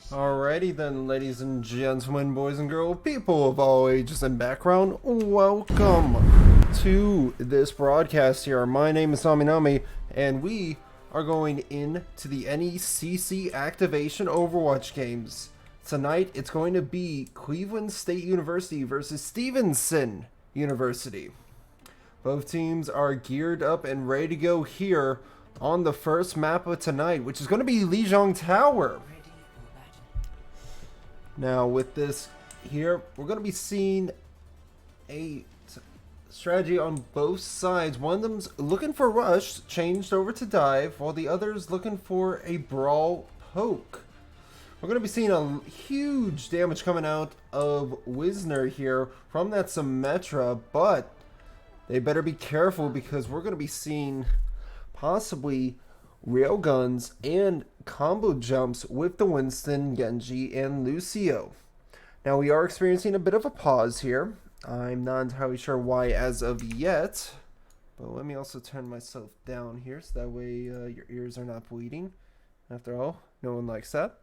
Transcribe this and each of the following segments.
Alrighty then, ladies and gentlemen, boys and girls, people of all ages and background, welcome to this broadcast here. My name is Nami, and we are going into the NECC Activation Overwatch games. Tonight, it's going to be Cleveland State University versus Stevenson University. Both teams are geared up and ready to go here on the first map of tonight, which is going to be Lijiang Tower. Now with this here, we're going to be seeing a strategy on both sides. One of them's looking for rush, changed over to dive, while the other's looking for a brawl poke. We're going to be seeing a huge damage coming out of Wisner here from that Symmetra, but they better be careful because we're going to be seeing possibly railguns and combo jumps with the Winston, Genji, and Lucio. Now we are experiencing a bit of a pause here. I'm not entirely sure why as of yet, but let me also turn myself down here so that way your ears are not bleeding. After all, no one likes that.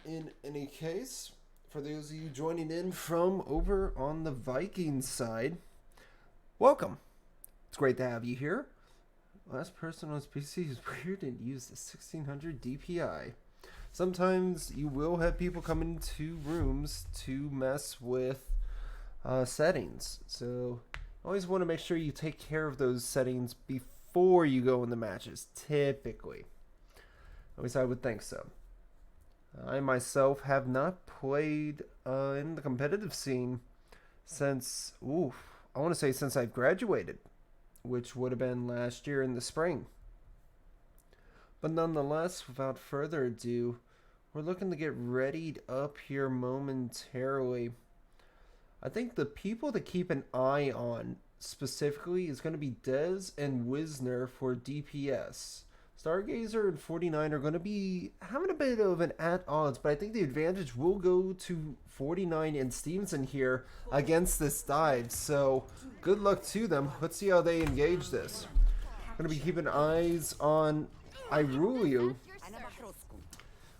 In any case, for those of you joining in from over on the Vikings side, welcome. It's great to have you here. Last person on his PC is weird and used a 1600 DPI. Sometimes you will have people come into rooms to mess with settings. So always want to make sure you take care of those settings before you go in the matches, typically. At least I would think so. I myself have not played in the competitive scene since, I want to say since I've graduated, which would have been last year in the spring. But nonetheless, without further ado, we're looking to get readied up here momentarily. I think the people to keep an eye on specifically is going to be Dez and Wisner for DPS. Stargazer and 49 are going to be having a bit of an at odds, but I think the advantage will go to 49 and Stevenson here against this dive. So good luck to them. Let's see how they engage this. Going to be keeping eyes on Irulio.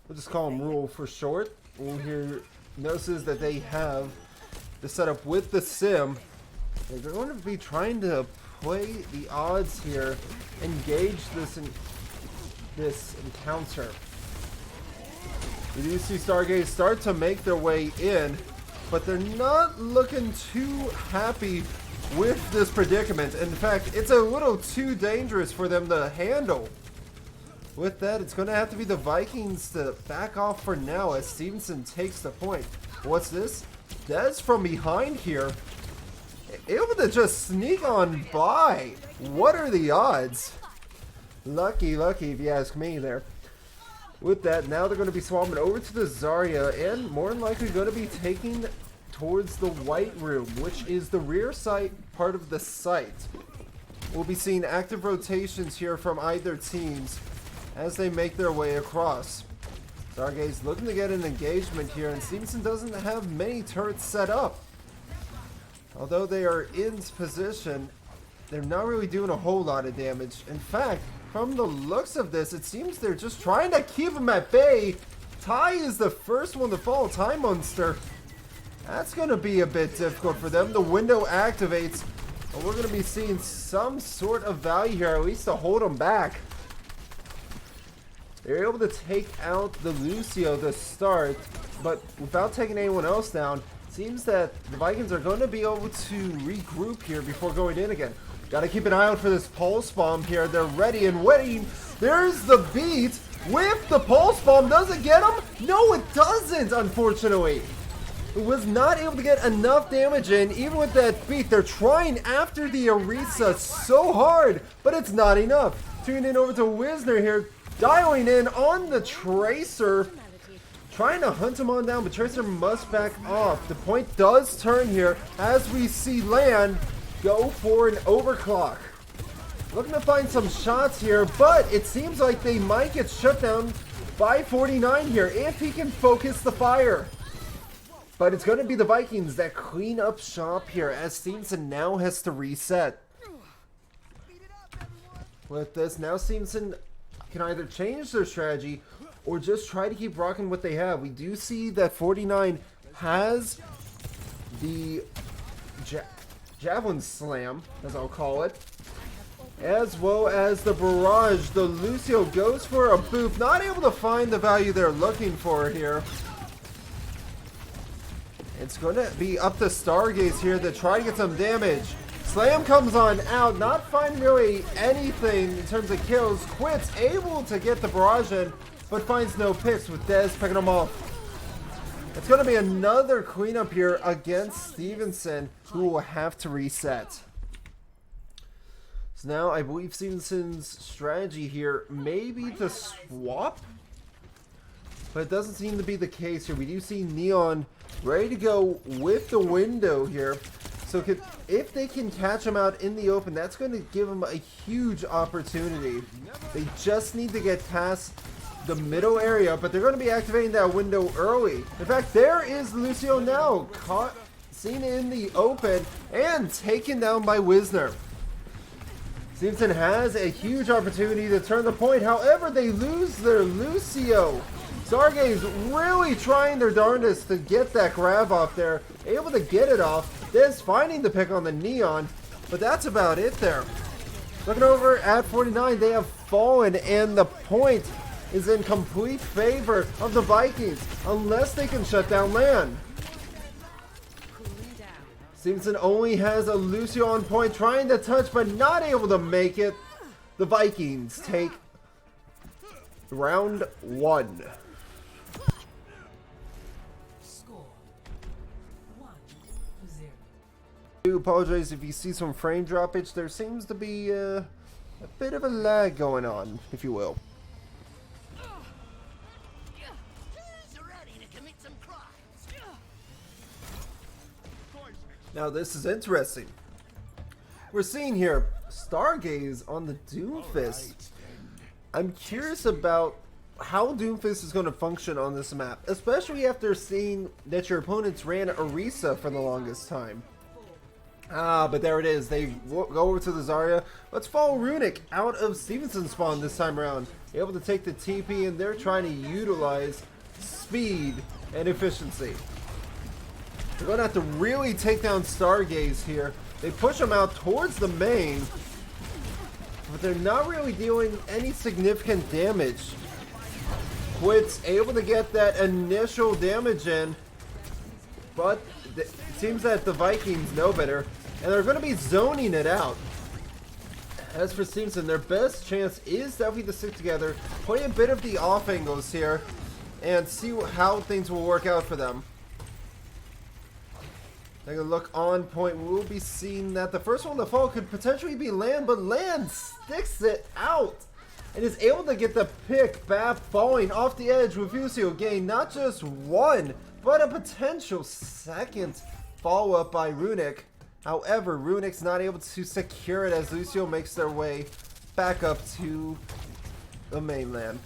We'll just call him Rule for short. We'll hear notices that they have the setup with the sim. They're going to be trying to play the odds here, engage this encounter. We do see Stargaze start to make their way in, but they're not looking too happy with this predicament. In fact, it's a little too dangerous for them to handle. With that, it's going to have to be the Vikings to back off for now as Stevenson takes the point. What's this? Dez from behind here, able to just sneak on by. What are the odds? Lucky if you ask me there. With that, now they're going to be swapping over to the Zarya and more than likely going to be taking towards the White Room, which is the rear site part of the site. We'll be seeing active rotations here from either teams as they make their way across. Stargaze looking to get an engagement here, and Stevenson doesn't have many turrets set up. Although they are in position, they're not really doing a whole lot of damage. In fact, from the looks of this, it seems they're just trying to keep him at bay. Ty is the first one to fall. Ty Monster. That's going to be a bit difficult for them. The window activates, but we're going to be seeing some sort of value here, at least to hold them back. They're able to take out the Lucio to start, but without taking anyone else down, it seems that the Vikings are going to be able to regroup here before going in again. Got to keep an eye out for this pulse bomb here. They're ready and waiting. There's the beat with the pulse bomb. Does it get him? No, it doesn't, unfortunately. It was not able to get enough damage in. Even with that beat, they're trying after the Orisa so hard, but it's not enough. Tuning in over to Wisner here, dialing in on the Tracer, trying to hunt him on down, but Tracer must back off. The point does turn here as we see Land go for an overclock. Looking to find some shots here, but it seems like they might get shut down by 49 here if he can focus the fire. But it's going to be the Vikings that clean up shop here as Stevenson now has to reset. With this, now Stevenson can either change their strategy or just try to keep rocking what they have. We do see that 49 has the Javelin Slam, as I'll call it, as well as the Barrage. The Lucio goes for a boop, not able to find the value they're looking for here. It's going to be up to Stargaze here to try to get some damage. Slam comes on out, not finding really anything in terms of kills. Quits, able to get the Barrage in, but finds no picks with Dez picking them off. It's going to be another cleanup here against Stevenson, who will have to reset. So now I believe Stevenson's strategy here may be to swap, but it doesn't seem to be the case here. We do see Neon ready to go with the window here. So if they can catch him out in the open, that's going to give him a huge opportunity. They just need to get past the middle area, but they're going to be activating that window early. In fact, there is Lucio now, seen in the open and taken down by Wisner. Stevenson has a huge opportunity to turn the point. However, they lose their Lucio. Stargaze really trying their darndest to get that grab off there. Able to get it off. Dez finding the pick on the Neon, but that's about it there. Looking over at 49, they have fallen, and the point is in complete favor of the Vikings, unless they can shut down land. Stevenson only has a Lucio on point, trying to touch, but not able to make it. The Vikings take round 1. I do apologize if you see some frame droppage. There seems to be a bit of a lag going on, if you will. Now this is interesting. We're seeing here Stargaze on the Doomfist. I'm curious about how Doomfist is going to function on this map, especially after seeing that your opponents ran Orisa for the longest time. But there it is. They go over to the Zarya. Let's follow Runic out of Stevenson's spawn this time around. Able to take the TP, and they're trying to utilize speed and efficiency. They're going to have to really take down Stargaze here. They push him out towards the main, but they're not really dealing any significant damage. Quits able to get that initial damage in, but it seems that the Vikings know better, and they're going to be zoning it out. As for Stevenson, their best chance is definitely to stick together, play a bit of the off angles here, and see how things will work out for them. Take a look on point. We'll be seeing that the first one to fall could potentially be Land, but Land sticks it out and is able to get the pick. Bap falling off the edge with Lucio gain not just one, but a potential second follow-up by Runic. However, Runic's not able to secure it as Lucio makes their way back up to the mainland.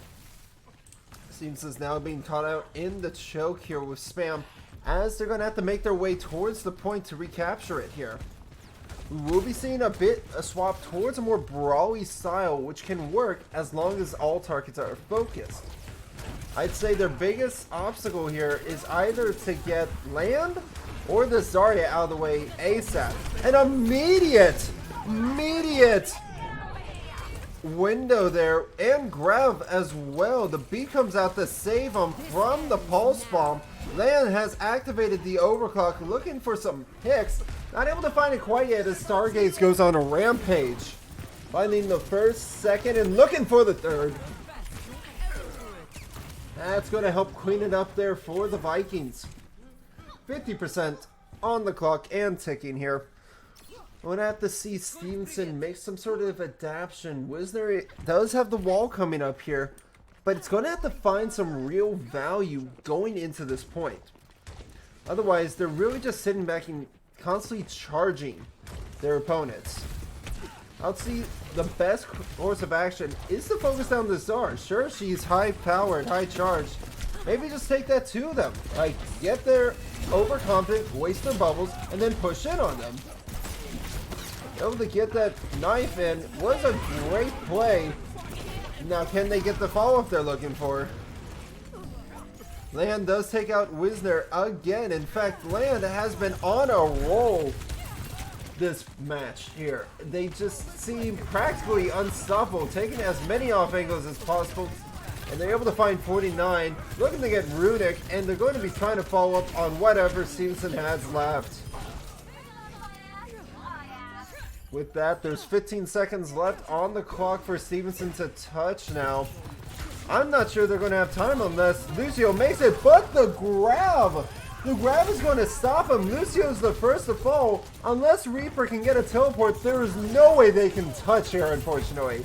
Stevenson's now being caught out in the choke here with Spam, as they're going to have to make their way towards the point to recapture it here. We will be seeing a swap towards a more brawly style, which can work as long as all targets are focused. I'd say their biggest obstacle here is either to get Land or the Zarya out of the way ASAP. An immediate window there, and grab as well. The beat comes out to save him from the pulse bomb. Land has activated the overclock, looking for some picks. Not able to find it quite yet as Stargaze goes on a rampage. Finding the first, second, and looking for the third. That's going to help clean it up there for the Vikings. 50% on the clock and ticking here. We're going to have to see Stevenson make some sort of adaptation. Wisner does have the wall coming up here, but it's going to have to find some real value going into this point. Otherwise, they're really just sitting back and constantly charging their opponents. I'll see the best course of action is to focus down the Zar. Sure, she's high powered, high charged. Maybe just take that to them. Like, get their overconfident, waste their bubbles, and then push in on them. Able to get that knife in was a great play. Now, can they get the follow-up they're looking for? Land does take out Wisner again. In fact, Land has been on a roll this match here. They just seem practically unstoppable, taking as many off angles as possible. And they're able to find 49, looking to get Runic, and they're going to be trying to follow up on whatever Stevenson has left. With that, there's 15 seconds left on the clock for Stevenson to touch now. I'm not sure they're going to have time unless Lucio makes it, but the grab is going to stop him. Lucio's the first to fall. Unless Reaper can get a teleport, there is no way they can touch here, unfortunately.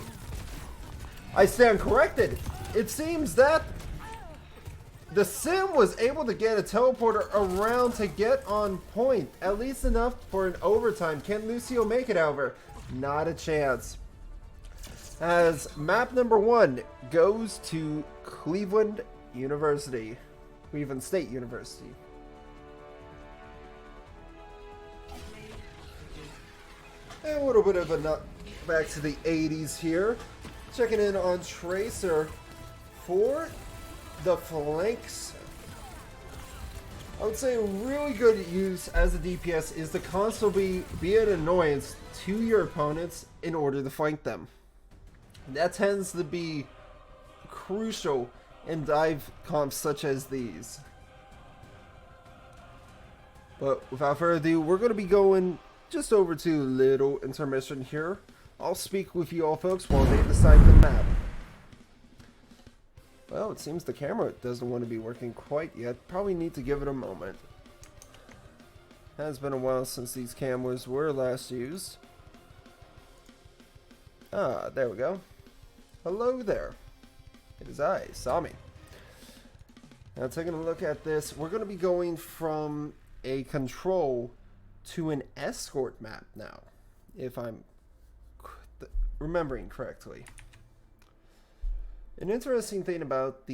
I stand corrected. It seems that the Sim was able to get a teleporter around to get on point. At least enough for an overtime. Can Lucio make it, however? Not a chance. As map number 1 goes to Cleveland State University. And a little bit of a nut back to the 80s here. Checking in on Tracer for the flanks. I would say a really good use as a DPS is to constantly be an annoyance to your opponents in order to flank them. That tends to be crucial in dive comps such as these. But without further ado, we're going to be going just over to a little intermission here. I'll speak with you all folks while they decide the map. Well, it seems the camera doesn't want to be working quite yet. Probably need to give it a moment. Has been a while since these cameras were last used. Ah, there we go. Hello there. It is I, Sami. Now taking a look at this, we're going to be going from a control to an escort map now, if I'm remembering correctly. An interesting thing about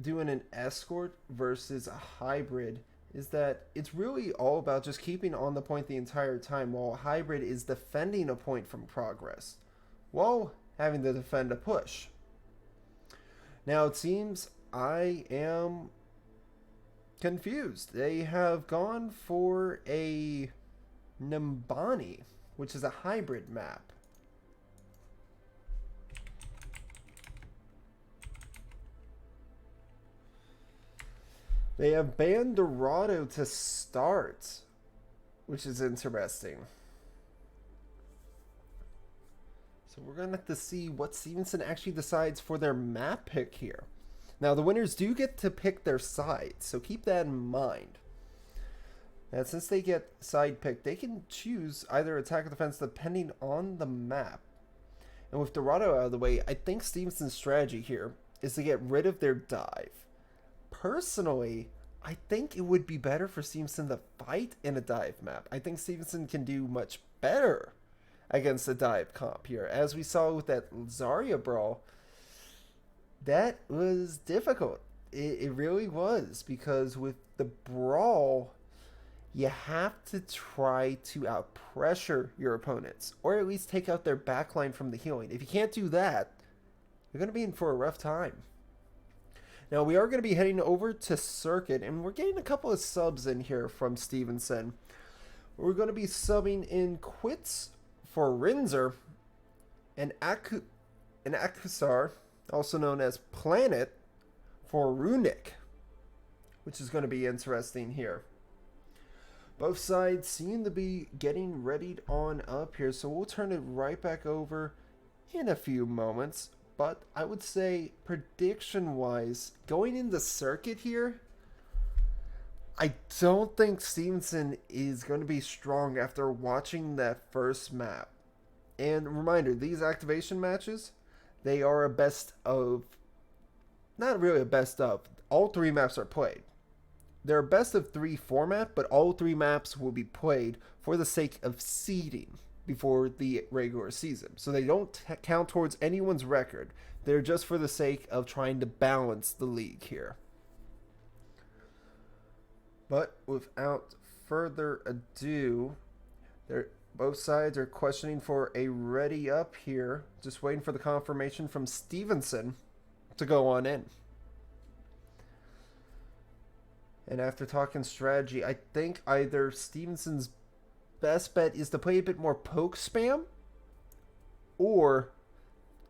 doing an escort versus a hybrid is that it's really all about just keeping on the point the entire time, while a hybrid is defending a point from progress while having to defend a push. Now it seems I am confused. They have gone for a Nimbani, which is a hybrid map. They have banned Dorado to start, which is interesting. So we're going to have to see what Stevenson actually decides for their map pick here. Now, the winners do get to pick their side, so keep that in mind. And since they get side picked, they can choose either attack or defense depending on the map. And with Dorado out of the way, I think Stevenson's strategy here is to get rid of their dive. Personally, I think it would be better for Stevenson to fight in a dive map. I think Stevenson can do much better against the dive comp here. As we saw with that Zarya brawl, that was difficult. It really was, because with the brawl, you have to try to out-pressure your opponents, or at least take out their backline from the healing. If you can't do that, you're going to be in for a rough time. Now, we are going to be heading over to Circuit, and we're getting a couple of subs in here from Stevenson. We're going to be subbing in Quits for Rinzer, and Akusar, also known as Planet, for Runic, which is going to be interesting here. Both sides seem to be getting readied on up here, so we'll turn it right back over in a few moments. But I would say, prediction-wise, going into Circuit here, I don't think Stevenson is going to be strong after watching that first map. And reminder, these activation matches, they are a best of, not really a best of, all three maps are played. They're a best of 3 format, but all 3 maps will be played for the sake of seeding before the regular season. So they don't count towards anyone's record. They're just for the sake of trying to balance the league here. But without further ado, both sides are questioning for a ready up here. Just waiting for the confirmation from Stevenson to go on in. And after talking strategy, I think either Stevenson's best bet is to play a bit more poke spam, or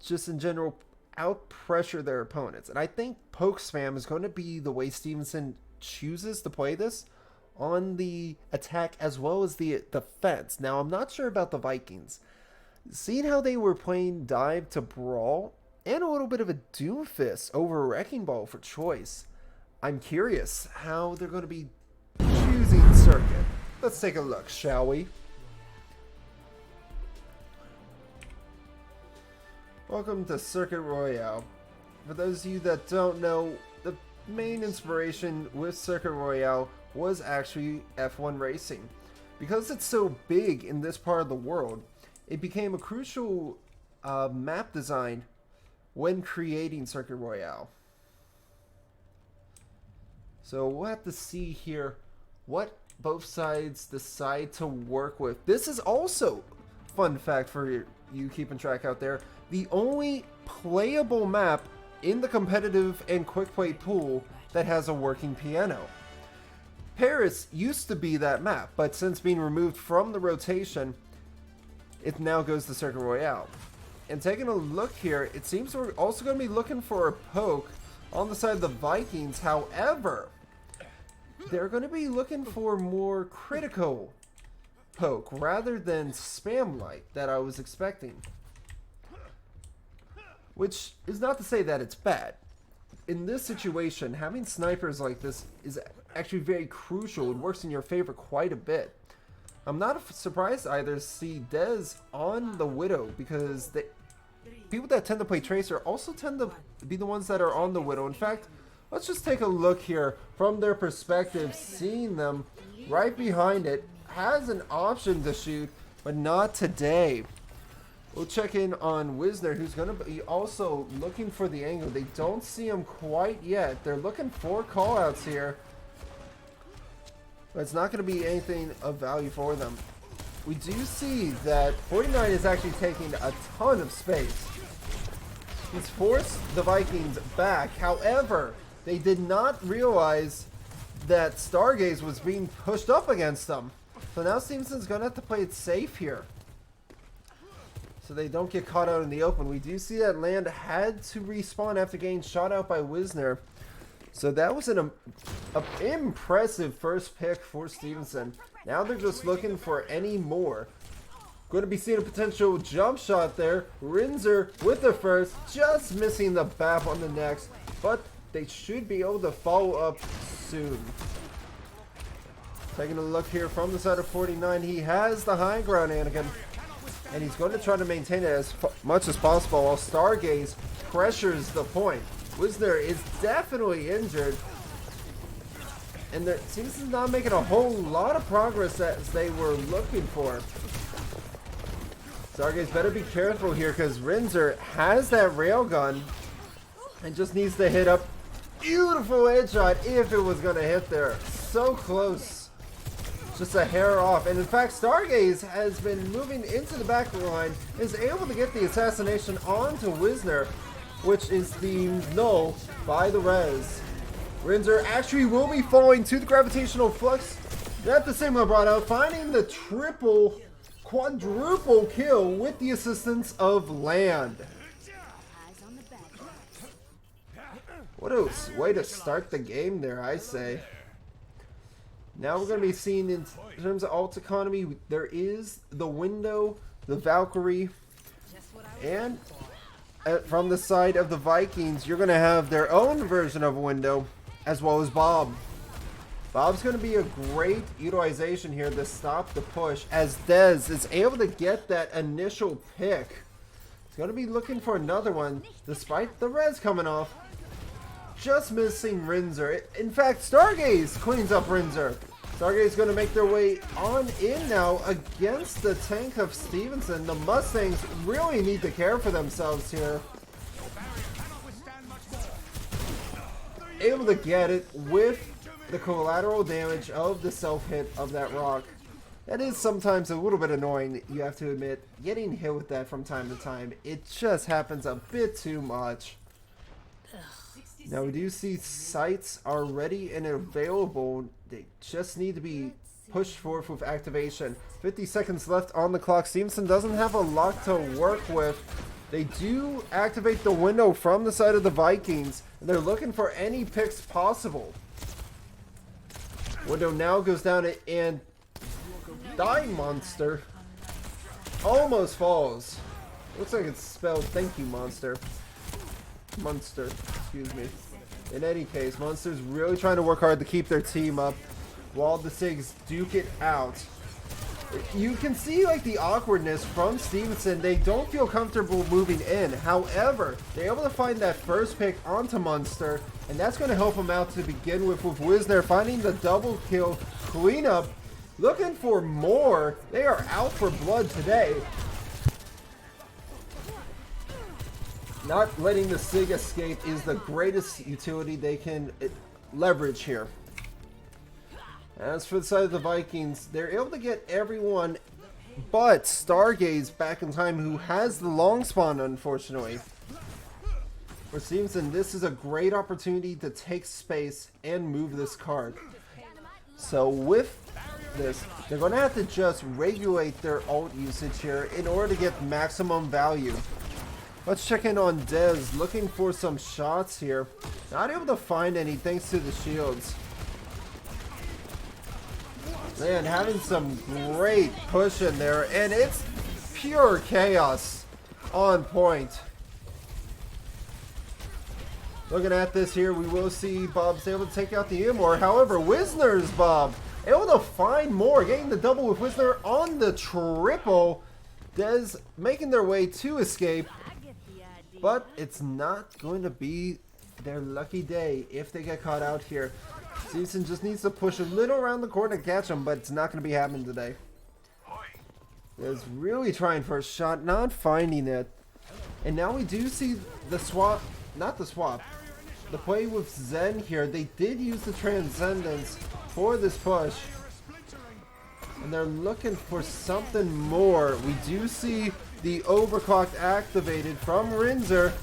just in general out pressure their opponents. And I think poke spam is going to be the way Stevenson chooses to play this on the attack as well as the defense. Now, I'm not sure about the Vikings. Seeing how they were playing dive to brawl and a little bit of a doomfist over wrecking ball for choice, I'm curious how they're going to be choosing circuit. Let's take a look, shall we? Welcome to Circuit Royale. For those of you that don't know, the main inspiration with Circuit Royale was actually F1 racing. Because it's so big in this part of the world, it became a crucial map design when creating Circuit Royale. So we'll have to see here what both sides decide to work with. This is also, fun fact for you keeping track out there, the only playable map in the competitive and quick play pool that has a working piano. Paris used to be that map, but since being removed from the rotation, it now goes to Circuit Royale. And taking a look here, it seems we're also going to be looking for a poke on the side of the Vikings. However, they're going to be looking for more critical poke rather than spam light that I was expecting. Which is not to say that it's bad. In this situation, having snipers like this is actually very crucial. It works in your favor quite a bit. I'm not surprised either to see Dez on the Widow, because people that tend to play Tracer also tend to be the ones that are on the Widow. In fact, let's just take a look here from their perspective, seeing them right behind it. Has an option to shoot, but not today. We'll check in on Wisner, who's going to be also looking for the angle. They don't see him quite yet. They're looking for callouts here, but it's not going to be anything of value for them. We do see that 49 is actually taking a ton of space. He's forced the Vikings back. However, they did not realize that Stargaze was being pushed up against them. So now Stevenson's going to have to play it safe here, so they don't get caught out in the open. We do see that Land had to respawn after getting shot out by Wisner. So that was an impressive first pick for Stevenson. Now they're just looking for any more. Going to be seeing a potential jump shot there. Rinzer with the first, just missing the BAP on the next, but they should be able to follow up soon. Taking a look here from the side of 49, he has the high ground, Anakin, and he's going to try to maintain it as much as possible while Stargaze pressures the point. Wisner is definitely injured, and there seems to not making a whole lot of progress as they were looking for. Stargaze better be careful here, because Rinzer has that railgun and just needs to hit up. Beautiful headshot if it was going to hit there. So close. Just a hair off. And in fact, Stargaze has been moving into the back line, is able to get the assassination onto Wisner, which is deemed null by the res. Rinzer actually will be falling to the gravitational flux that the Sigma brought out, finding the quadruple kill with the assistance of Land. What a way to start the game there, I say. Now we're going to be seeing, in terms of alt economy, there is the Window, the Valkyrie, and from the side of the Vikings, you're going to have their own version of a Window, as well as Bob. Bob's going to be a great utilization here to stop the push, as Dez is able to get that initial pick. He's going to be looking for another one, despite the res coming off. Just missing Rinzer. In fact, Stargaze cleans up Rinzer. Stargaze is going to make their way on in now against the tank of Stevenson. The Mustangs really need to care for themselves here. Able to get it with the collateral damage of the self-hit of that rock. That is sometimes a little bit annoying, you have to admit. Getting hit with that from time to time, it just happens a bit too much. Now we do see sites are ready and available. They just need to be pushed forth with activation. 50 seconds left on the clock. Stevenson doesn't have a lot to work with. They do activate the window from the side of the Vikings, and they're looking for any picks possible. Window now goes down and Dying Monster almost falls. Looks like it's spelled thank you, Monster. Munster, excuse me. In any case, Munster's really trying to work hard to keep their team up while the Sigs duke it out. You can see like the awkwardness from Stevenson. They don't feel comfortable moving in. However, they're able to find that first pick onto Munster, and that's going to help them out to begin with Wisner finding the double kill cleanup. Looking for more. They are out for blood today. Not letting the Sig escape is the greatest utility they can leverage here. As for the side of the Vikings, they're able to get everyone but Stargaze back in time, who has the long spawn, unfortunately. For Stevenson, this is a great opportunity to take space and move this card. So with this, they're going to have to just regulate their ult usage here in order to get maximum value. Let's check in on Dez, looking for some shots here. Not able to find any thanks to the shields. Man, having some great push in there, and it's pure chaos on point. Looking at this here, we will see Bob's able to take out the Immor. However, Wisner's Bob able to find more, getting the double with Wisner on the triple. Dez making their way to escape, but it's not going to be their lucky day if they get caught out here. Stevenson just needs to push a little around the corner to catch him, but it's not going to be happening today. Is really trying for a shot, not finding it. And now we do see the swap, not the swap, the play with Zen here. They did use the Transcendence for this push, and they're looking for something more. We do see the overclock activated from Rinzer.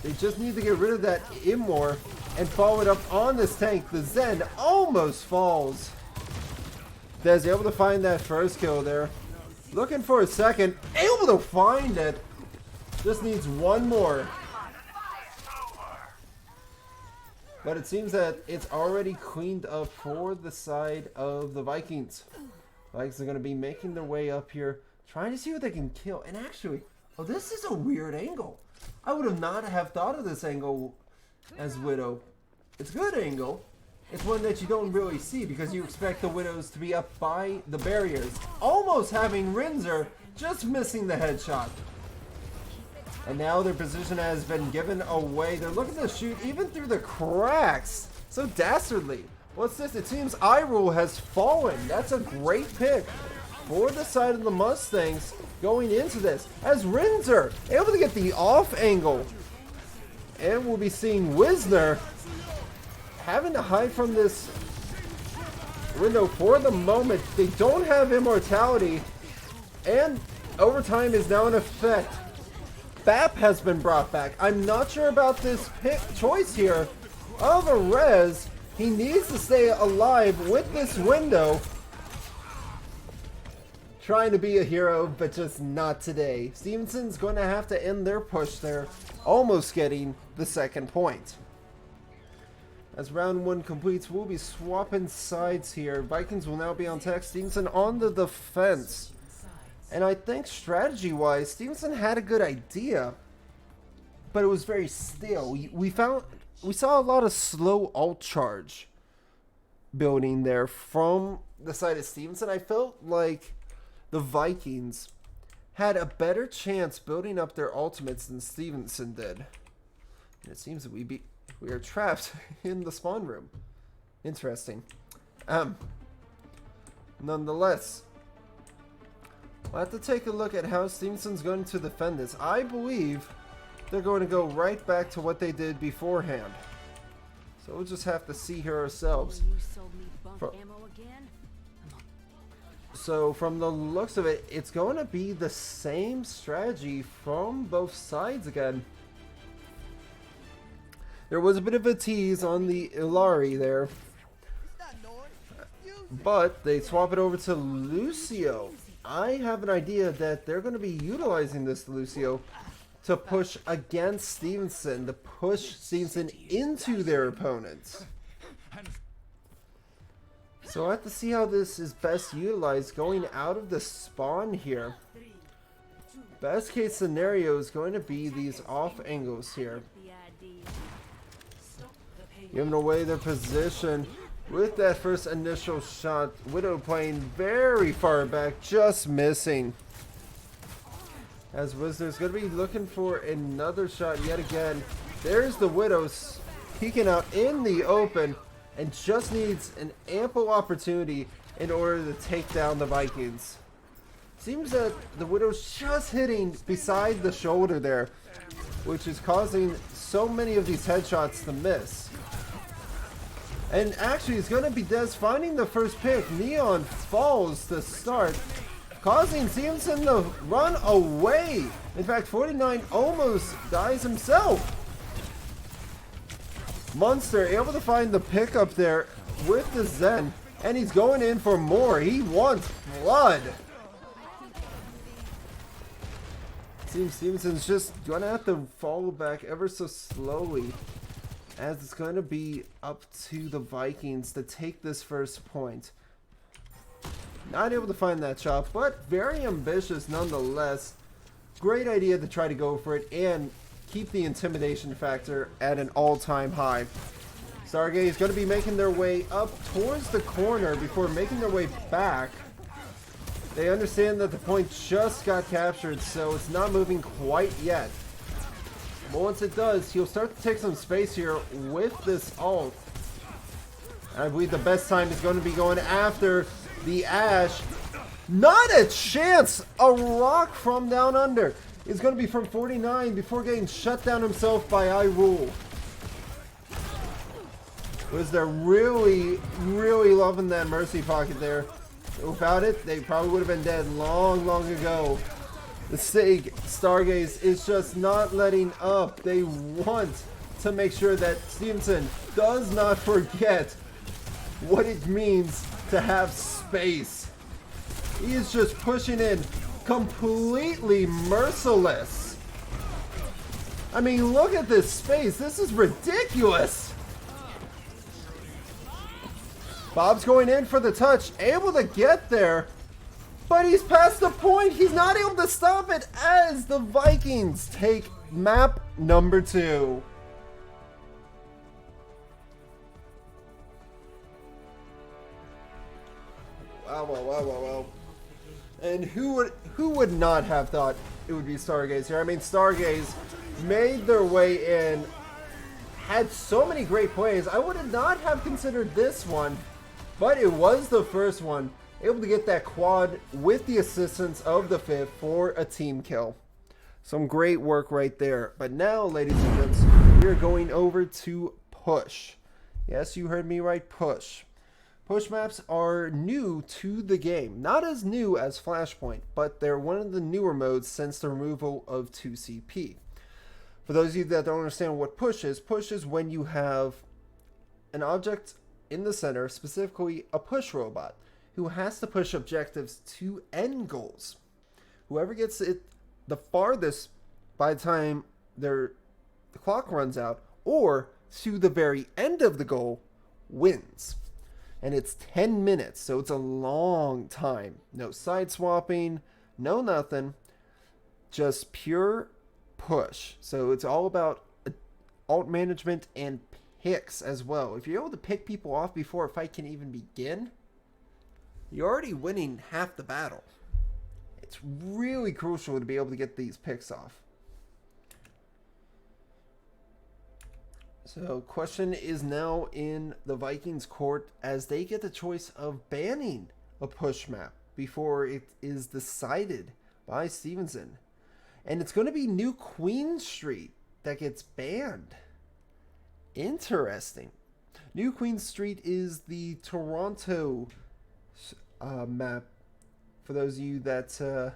They just need to get rid of that Immor and follow it up on this tank. The Zen almost falls. Dez able to find that first kill there. Looking for a second. Able to find it. Just needs one more. But it seems that it's already cleaned up for the side of the Vikings. Vikings are going to be making their way up here, trying to see what they can kill. And actually, oh, this is a weird angle. I would have not have thought of this angle as Widow. It's a good angle. It's one that you don't really see because you expect the Widows to be up by the barriers. Almost having Rinzer, just missing the headshot. And now their position has been given away. They're looking to shoot even through the cracks. So dastardly. What's this? It seems Irule has fallen. That's a great pick for the side of the Mustangs going into this. As Rinzer able to get the off angle. And we'll be seeing Wisner having to hide from this window for the moment. They don't have immortality. And overtime is now in effect. Bap has been brought back. I'm not sure about this choice here of a res. He needs to stay alive with this window. Trying to be a hero, but just not today. Stevenson's going to have to end their push there, almost getting the second point. As round one completes, we'll be swapping sides here. Vikings will now be on tech. Stevenson on the defense. And I think strategy-wise, Stevenson had a good idea, but it was very still. We saw a lot of slow ult charge building there from the side of Stevenson. I felt like the Vikings had a better chance building up their ultimates than Stevenson did. And it seems that we are trapped in the spawn room. Interesting. Nonetheless, we'll have to take a look at how Stevenson's going to defend this. I believe they're going to go right back to what they did beforehand. So we'll just have to see here ourselves. So from the looks of it, it's going to be the same strategy from both sides again. There was a bit of a tease on the Ilari there, but they swap it over to Lucio. I have an idea that they're going to be utilizing this Lucio to push against Stevenson, to push Stevenson into their opponents. So I have to see how this is best utilized going out of the spawn here. Best case scenario is going to be these off angles here. Giving away their position with that first initial shot. Widow playing very far back, just missing. As Wizard's going to be looking for another shot yet again. There's the Widow peeking out in the open and just needs an ample opportunity in order to take down the Vikings. Seems that the Widow's just hitting beside the shoulder there, which is causing so many of these headshots to miss. And actually, it's going to be Dez finding the first pick. Neon falls to start, causing Stevenson to run away. In fact, 49 almost dies himself. Munster able to find the pick up there with the Zen, and he's going in for more. He wants blood. Seems Stevenson's just going to have to fall back ever so slowly, as it's going to be up to the Vikings to take this first point. Not able to find that shot, but very ambitious nonetheless. Great idea to try to go for it and keep the intimidation factor at an all-time high. Stargate is going to be making their way up towards the corner before making their way back. They understand that the point just got captured, so it's not moving quite yet. But once it does, he'll start to take some space here with this ult. I believe the best time is going to be going after the Ash. Not a chance! A rock from down under is going to be from 49 before getting shut down himself by iRule. Was they're really, really loving that Mercy Pocket there. Without it, they probably would have been dead long, long ago. The Stargaze is just not letting up. They want to make sure that Stevenson does not forget what it means to have space. He is just pushing in completely merciless. I mean, look at this space. This is ridiculous. Bob's going in for the touch, able to get there, but he's past the point. He's not able to stop it as the Vikings take map number 2. Wow. And who would not have thought it would be Stargaze here? I mean, Stargaze made their way in, had so many great plays. I would not have considered this one, but it was the first one. Able to get that quad with the assistance of the 5th for a team kill. Some great work right there. But now, ladies and gents, we are going over to push. Yes, you heard me right, push. Push maps are new to the game. Not as new as Flashpoint, but they're one of the newer modes since the removal of 2CP. For those of you that don't understand what push is when you have an object in the center, specifically a push robot, who has to push objectives to end goals. Whoever gets it the farthest by the time the clock runs out, or to the very end of the goal, wins. And it's 10 minutes, so it's a long time. No side swapping, no nothing. Just pure push. So it's all about alt management and picks as well. If you're able to pick people off before a fight can even begin, you're already winning half the battle. It's really crucial to be able to get these picks off. So, question is now in the Vikings' court as they get the choice of banning a push map before it is decided by Stevenson. And it's going to be New Queen Street that gets banned. Interesting. New Queen Street is the Toronto map, for those of you that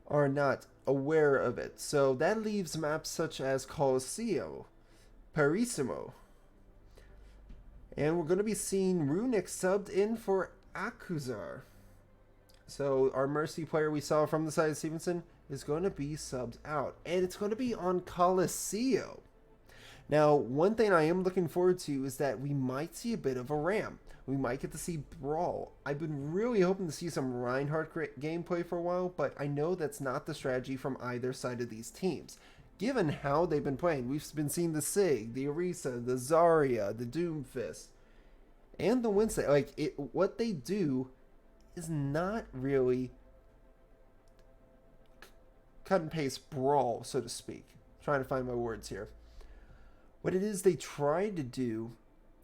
are not aware of it. So that leaves maps such as Colosseo, Parissimo. And we're going to be seeing Runic subbed in for Akuzar. So our Mercy player we saw from the side of Stevenson is going to be subbed out. And it's going to be on Coliseum. Now, one thing I am looking forward to is that we might see a bit of a Ram. We might get to see Brawl. I've been really hoping to see some Reinhardt gameplay for a while, but I know that's not the strategy from either side of these teams. Given how they've been playing, we've been seeing the Sig, the Orisa, the Zarya, the Doomfist, and the Winston. Like, what they do is not really cut and paste Brawl, so to speak. I'm trying to find my words here. What it is they try to do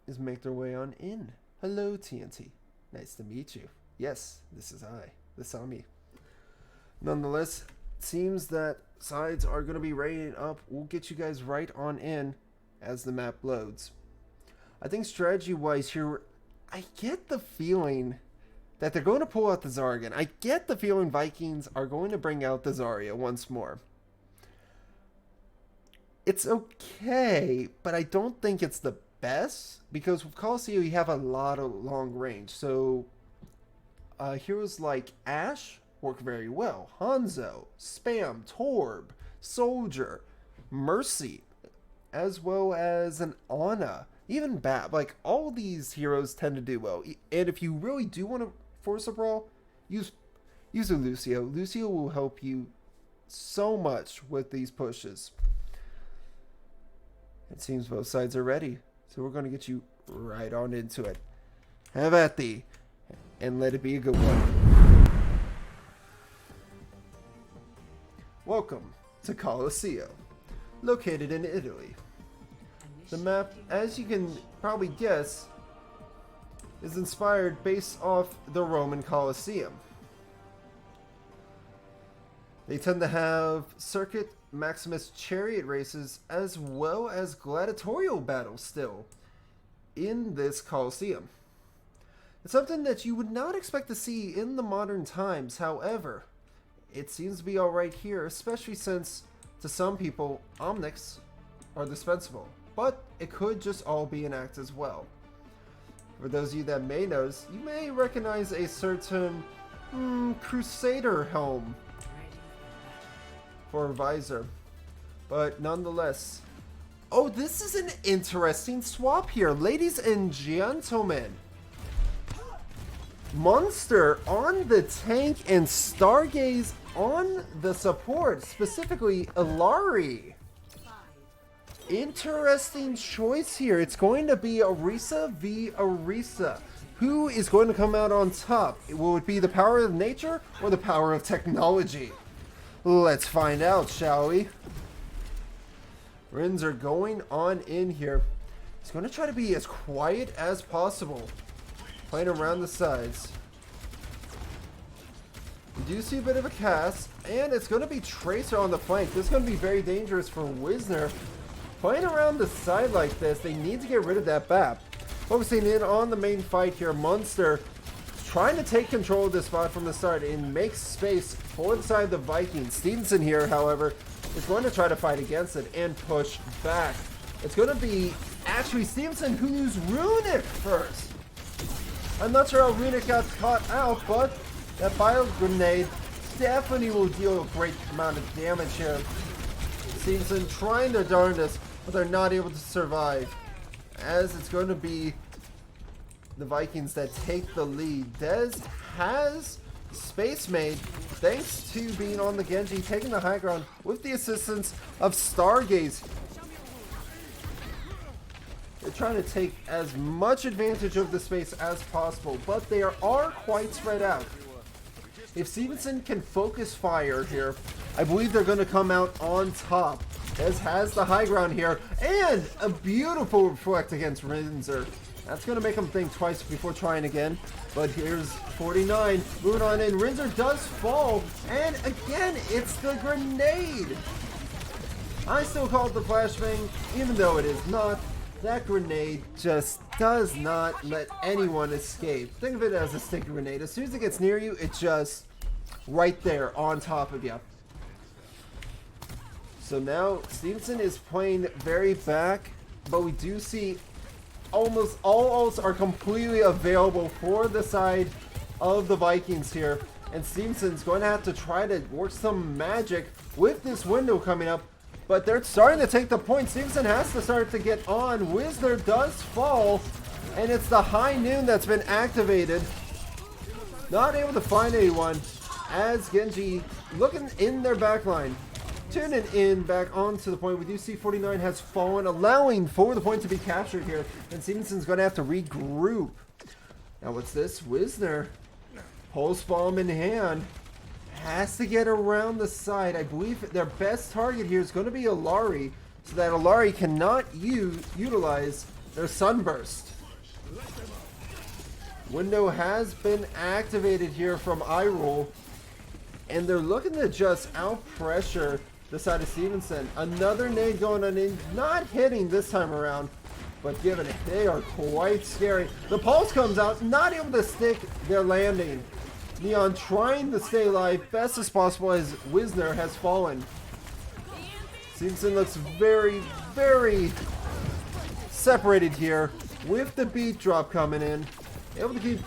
is make their way on in. Hello, TNT. Nice to meet you. Yes, this is I. This is me. Nonetheless, it seems that sides are going to be rating up. We'll get you guys right on in as the map loads. I think strategy-wise here, I get the feeling that they're going to pull out the Zarya again. I get the feeling Vikings are going to bring out the Zarya once more. It's okay, but I don't think it's the best, because with Coliseum you have a lot of long range. So heroes like Ashe work very well. Hanzo, Spam, Torb, Soldier, Mercy, as well as an Ana, even Bab. Like, all these heroes tend to do well. And if you really do want to force a brawl, use a Lucio. Lucio will help you so much with these pushes. It seems both sides are ready, so we're going to get you right on into it. Have at thee, and let it be a good one. Welcome to Coliseum, located in Italy. The map, as you can probably guess, is inspired based off the Roman Colosseum. They tend to have Circuit Maximus chariot races as well as gladiatorial battles still in this Colosseum. It's something that you would not expect to see in the modern times. However, it seems to be alright here, especially since to some people Omnics are dispensable, but it could just all be an act as well. For those of you that may know, you may recognize a certain Crusader helm for a visor, but nonetheless, oh, this is an interesting swap here, ladies and gentlemen. Monster on the tank and Stargaze on the support, specifically Ilari. Interesting choice here. It's going to be Orisa v Orisa. Who is going to come out on top? Will it be the power of nature or the power of technology? Let's find out, shall we? Rins are going on in here. He's going to try to be as quiet as possible, playing around the sides. We do see a bit of a cast, and it's going to be Tracer on the flank. This is going to be very dangerous for Wisner. Playing around the side like this, they need to get rid of that BAP. Focusing in on the main fight here, Munster trying to take control of this spot from the start and make space for the side of the Vikings. Stevenson here, however, is going to try to fight against it and push back. It's going to be actually Stevenson who used Runic first. I'm not sure how Runic got caught out, but that bio grenade definitely will deal a great amount of damage here. Stevenson trying their darndest, but they're not able to survive, as it's going to be the Vikings that take the lead. Dez has space made thanks to being on the Genji, taking the high ground with the assistance of Stargaze. They're trying to take as much advantage of the space as possible, but they are quite spread out. If Stevenson can focus fire here, I believe they're going to come out on top. Dez has the high ground here, and a beautiful reflect against Rinzer. That's going to make him think twice before trying again. But here's 49, moving on in. Rinzer does fall, and again, it's the grenade. I still call it the flashbang, even though it is not. That grenade just does not let anyone escape. Think of it as a sticky grenade. As soon as it gets near you, it's just right there on top of you. So now Stevenson is playing very back. but we do see almost all ults are completely available for the side of the Vikings here. And Stevenson's going to have to try to work some magic with this window coming up. But they're starting to take the point. Stevenson has to start to get on. Wisner does fall. And it's the high noon that's been activated. Not able to find anyone as Genji looking in their backline. Tuning in back onto the point. We do see 49 has fallen, allowing for the point to be captured here. And Stevenson's going to have to regroup. Now what's this? Wisner. Pulse bomb in hand. Has to get around the side. I believe their best target here is going to be Alari, so that Alari cannot utilize their sunburst. Window has been activated here from Irul, and they're looking to just out pressure the side of Stevenson. Another nade going on in, not hitting this time around, but given it, they are quite scary. The pulse comes out, not able to stick their landing. Neon trying to stay alive best as possible as Wisner has fallen. Stevenson looks very, very separated here with the beat drop coming in. Able to keep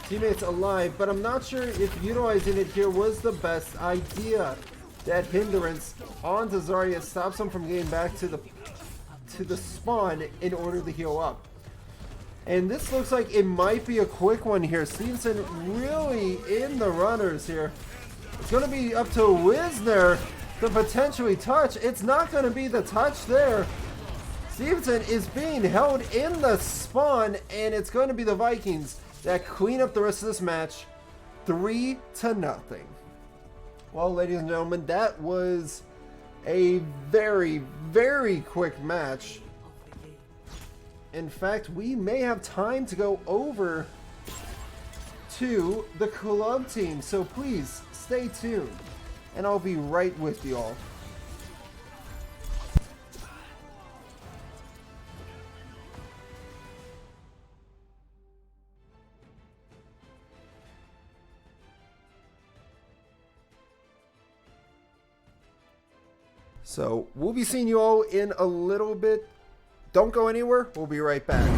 teammates alive, but I'm not sure if utilizing it here was the best idea. That hindrance onto Zarya stops him from getting back to the spawn in order to heal up. And this looks like it might be a quick one here. Stevenson really in the runners here. It's going to be up to Wisner to potentially touch. It's not going to be the touch there. Stevenson is being held in the spawn, and it's going to be the Vikings that clean up the rest of this match 3-0. Well, ladies and gentlemen, that was a very, very quick match. In fact, we may have time to go over to the club team, so please stay tuned, and I'll be right with you all. So we'll be seeing you all in a little bit. Don't go anywhere. We'll be right back.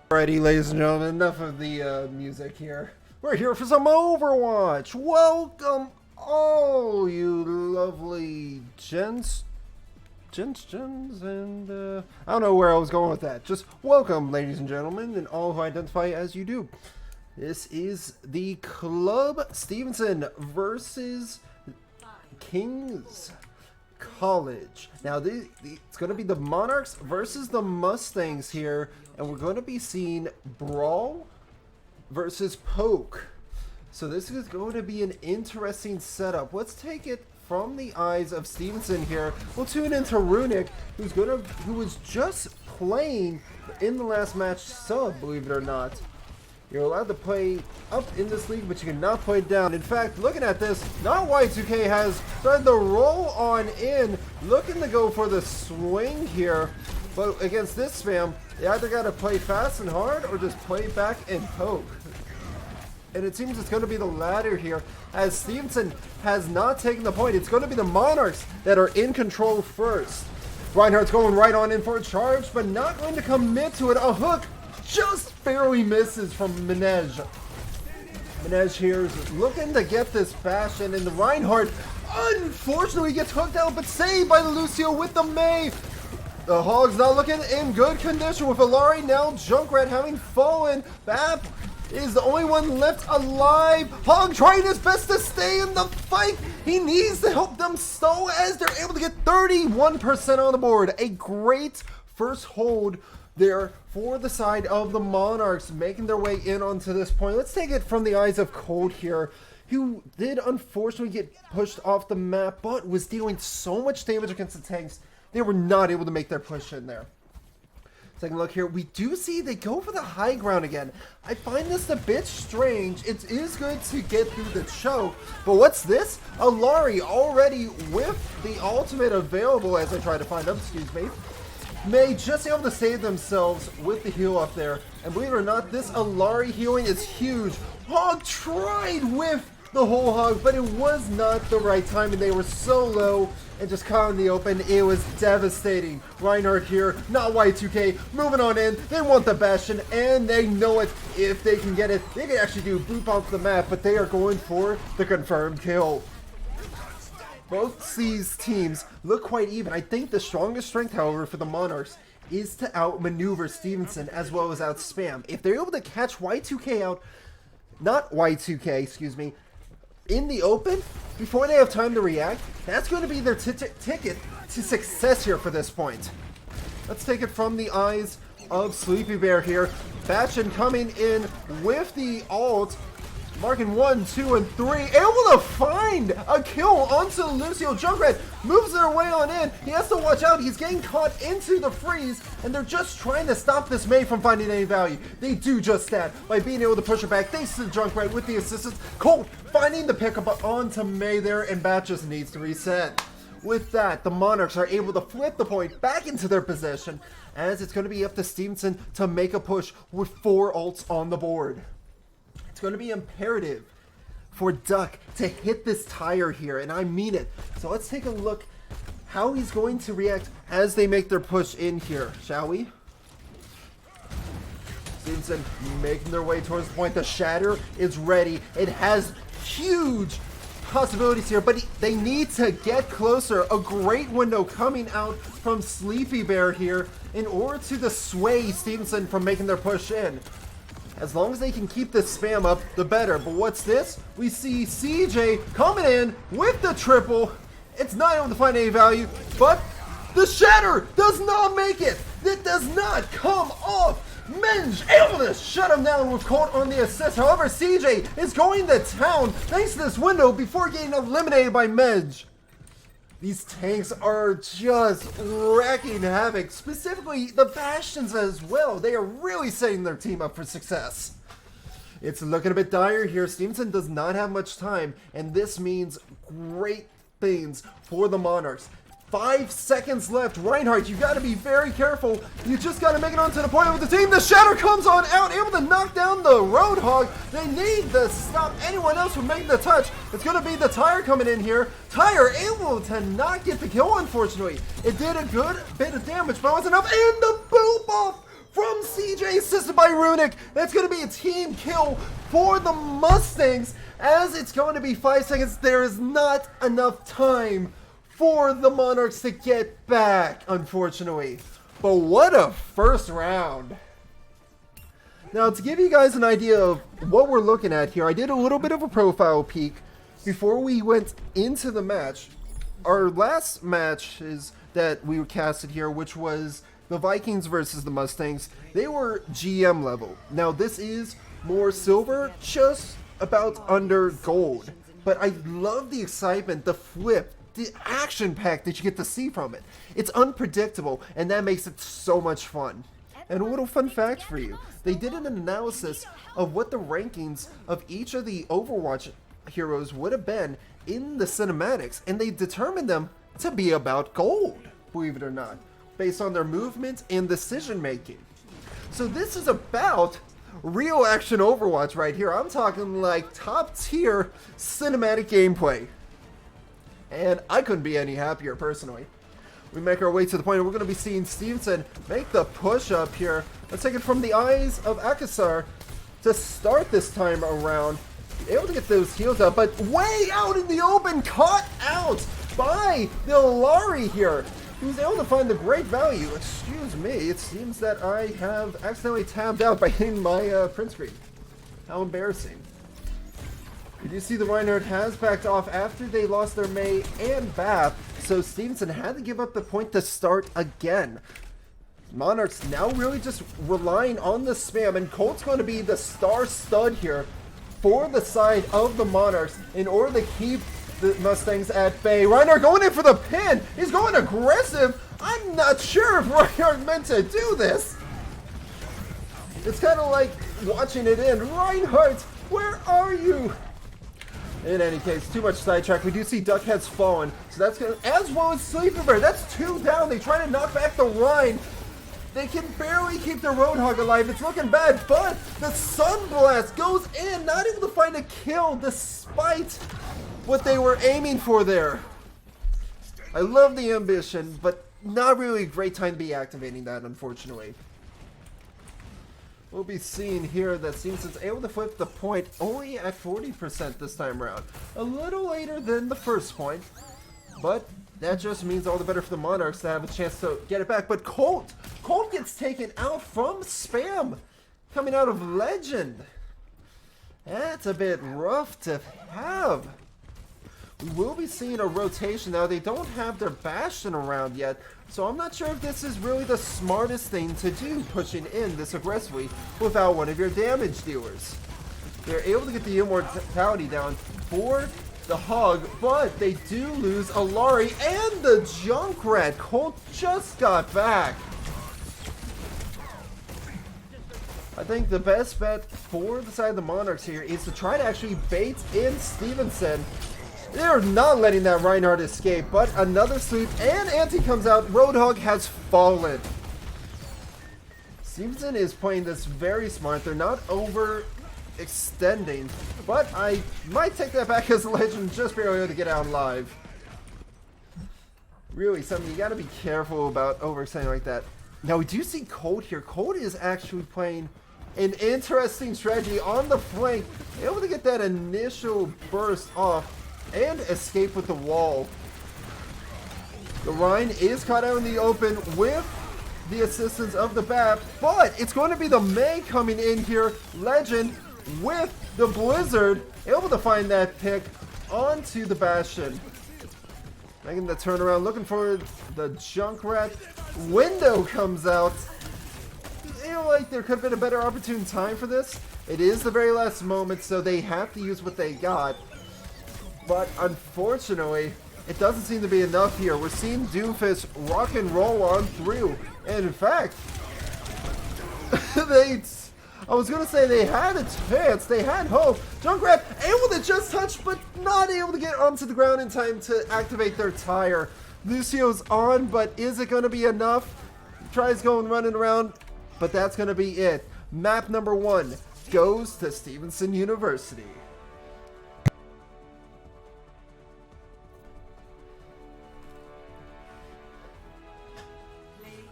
Alrighty, ladies and gentlemen, enough of the music here. We're here for some Overwatch. Welcome all you lovely gents, and I don't know where I was going with that. Just welcome, ladies and gentlemen, and all who identify as you do. This is the Club Stevenson versus Kings College. Now, it's going to be the Monarchs versus the Mustangs here, and we're going to be seeing Brawl versus Poke. So this is going to be an interesting setup. Let's take it from the eyes of Stevenson here. We'll tune into Runic, who was just playing in the last match sub, believe it or not. You're allowed to play up in this league, but you cannot play down. In fact, looking at this, not Y2K has started to roll on in, looking to go for the swing here. But against this spam, you either got to play fast and hard or just play back and poke. And it seems it's going to be the latter here, as Stevenson has not taken the point. It's going to be the Monarchs that are in control first. Reinhardt's going right on in for a charge, but not going to commit to it. A hook just barely misses from Minaj. Minaj here is looking to get this Bastion, and the Reinhardt unfortunately gets hooked out, but saved by the Lucio with the Mei. The Hog's not looking in good condition with Alari. Now Junkrat having fallen. Bap is the only one left alive. Hog trying his best to stay in the fight. He needs to help them stall as they're able to get 31% on the board. A great first hold there for the side of the Monarchs, making their way in onto this point. Let's take it from the eyes of Cold here, who did unfortunately get pushed off the map, but was dealing so much damage against the tanks, they were not able to make their push in there. Taking a look here, we do see they go for the high ground again. I find this a bit strange. It is good to get through the choke, but what's this? Alari already with the ultimate available, as I try to find up, excuse me. May just able to save themselves with the heal up there. And believe it or not, this Alari healing is huge. Hog tried with the whole hog, but it was not the right time, and they were so low and just caught in the open. It was devastating. Reinhardt here, not Y2K, moving on in. They want the Bastion, and they know it. If they can get it, they can actually do boop off the map, but they are going for the confirmed kill. Both these teams look quite even. I think the strongest strength, however, for the Monarchs is to outmaneuver Stevenson as well as outspam. If they're able to catch Y2K out, not Y2K, excuse me, in the open before they have time to react, that's going to be their ticket to success here for this point. Let's take it from the eyes of Sleepy Bear here. Bastion coming in with the ult. Marking 1, 2, and 3. Able to find a kill onto Lucio. Junkrat moves their way on in. He has to watch out. He's getting caught into the freeze, and they're just trying to stop this Mei from finding any value. They do just that by being able to push her back. Thanks to Junkrat with the assistance. Colt finding the pickup onto Mei there, and Bat just needs to reset. With that, the Monarchs are able to flip the point back into their possession, as it's going to be up to Stevenson to make a push with 4 ults on the board. It's going to be imperative for Duck to hit this tire here, and I mean it. So let's take a look how he's going to react as they make their push in here, shall we? Stevenson making their way towards the point. The Shatter is ready. It has huge possibilities here, but they need to get closer. A great window coming out from Sleepy Bear here in order to dissuade Stevenson from making their push in. As long as they can keep this spam up, the better. But what's this? We see CJ coming in with the triple. It's not able to find any value, but the Shatter does not make it. It does not come off. Menge able to shut him down with Colt on the assist. However, CJ is going to town thanks to this window before getting eliminated by Menge. These tanks are just wrecking havoc, specifically the Bastions as well. They are really setting their team up for success. It's looking a bit dire here. Stevenson does not have much time, and this means great things for the Monarchs. 5 seconds left. Reinhardt, you got to be very careful. You just got to make it onto the point with the team. The Shatter comes on out, able to knock down the Roadhog. They need to stop anyone else from making the touch. It's going to be the Tire coming in here. Tire able to not get the kill, unfortunately. It did a good bit of damage, but it wasn't enough. And the boop off from CJ, assisted by Runic. That's going to be a team kill for the Mustangs, as it's going to be 5 seconds. There is not enough time for the Monarchs to get back, unfortunately. But what a first round. Now, to give you guys an idea of what we're looking at here, I did a little bit of a profile peek before we went into the match. Our last match is that we casted here, which was the Vikings versus the Mustangs. They were GM level. Now, this is more silver, just about under gold. But I love the excitement, the flip, the action pack that you get to see from it. It's unpredictable, and that makes it so much fun. And a little fun fact for you. They did an analysis of what the rankings of each of the Overwatch heroes would have been in the cinematics, and they determined them to be about gold, believe it or not, based on their movement and decision making. So this is about real action Overwatch right here. I'm talking like top tier cinematic gameplay. And I couldn't be any happier personally. We make our way to the point where we're going to be seeing Stevenson make the push up here. Let's take it from the eyes of Akasar to start this time around. Able to get those heals up, but way out in the open, caught out by the Lari here. Who's able to find the great value. Excuse me, it seems that I have accidentally tabbed out by hitting my print screen. How embarrassing. Did you see the Reinhardt has backed off after they lost their Mei and Bath, so Stevenson had to give up the point to start again. Monarchs now really just relying on the spam, and Colt's going to be the star stud here for the side of the Monarchs in order to keep the Mustangs at bay. Reinhardt going in for the pin. He's going aggressive. I'm not sure if Reinhardt meant to do this. It's kind of like watching it in. Reinhardt, where are you? In any case, too much sidetrack. We do see Duckhead's fallen, so that's gonna, as well as Sleeping Bear. That's 2 down. They try to knock back the Rhine. They can barely keep the Roadhog alive. It's looking bad, but the Sunblast goes in, not able to find a kill despite what they were aiming for there. I love the ambition, but not really a great time to be activating that, unfortunately. We'll be seeing here that Stevenson's able to flip the point only at 40% this time around. A little later than the first point, but that just means all the better for the Monarchs to have a chance to get it back. But Colt gets taken out from spam, coming out of Legend. That's a bit rough to have. We will be seeing a rotation now. They don't have their Bastion around yet, so I'm not sure if this is really the smartest thing to do, pushing in this aggressively without one of your damage dealers. They're able to get the immortality down for the Hog, but they do lose Alari and the Junkrat. Colt just got back. I think the best bet for the side of the Monarchs here is to try to actually bait in Stevenson. They're not letting that Reinhardt escape, but another sweep, and Anti comes out. Roadhog has fallen. Stevenson is playing this very smart. They're not overextending, but I might take that back as a Legend just barely able to get out alive. Really something you gotta be careful about overextending like that. Now we do see Colt here. Colt is actually playing an interesting strategy on the flank, able to get that initial burst off and escape with the wall. The Rhine is caught out in the open with the assistance of the BAP, but it's going to be the Mei coming in here. Legend with the Blizzard, able to find that pick onto the Bastion. Making the turnaround, looking for the Junkrat. Window comes out. I feel like there could have been a better opportune time for this. It is the very last moment, so they have to use what they got. But unfortunately, it doesn't seem to be enough here. We're seeing Doomfist rock and roll on through. And in fact, I was going to say they had a chance. They had hope. Junkrat able to just touch, but not able to get onto the ground in time to activate their tire. Lucio's on, but is it going to be enough? Tries going running around, but that's going to be it. Map number 1 goes to Stevenson University.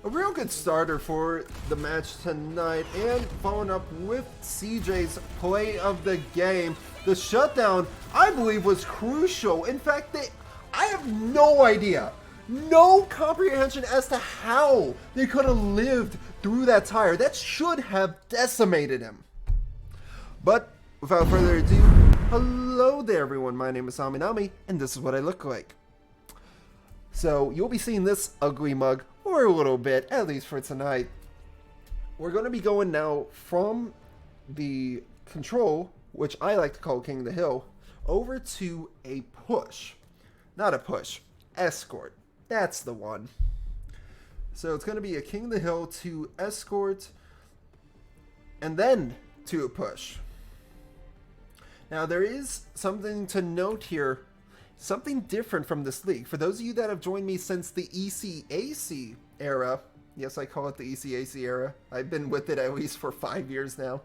A real good starter for the match tonight, and following up with CJ's play of the game. The shutdown, I believe, was crucial. In fact, I have no idea, no comprehension as to how they could have lived through that tire. That should have decimated him. But without further ado, hello there everyone, my name is Aminami, and this is what I look like. So you'll be seeing this ugly mug for a little bit, at least for tonight. We're going to be going now from the control, which I like to call King of the Hill, over to a push. Not a push, escort. That's the one. So it's going to be a King of the Hill to escort, and then to a push. Now there is something to note here. Something different from this league. For those of you that have joined me since the ECAC era, yes, I call it the ECAC era. I've been with it at least for 5 years now.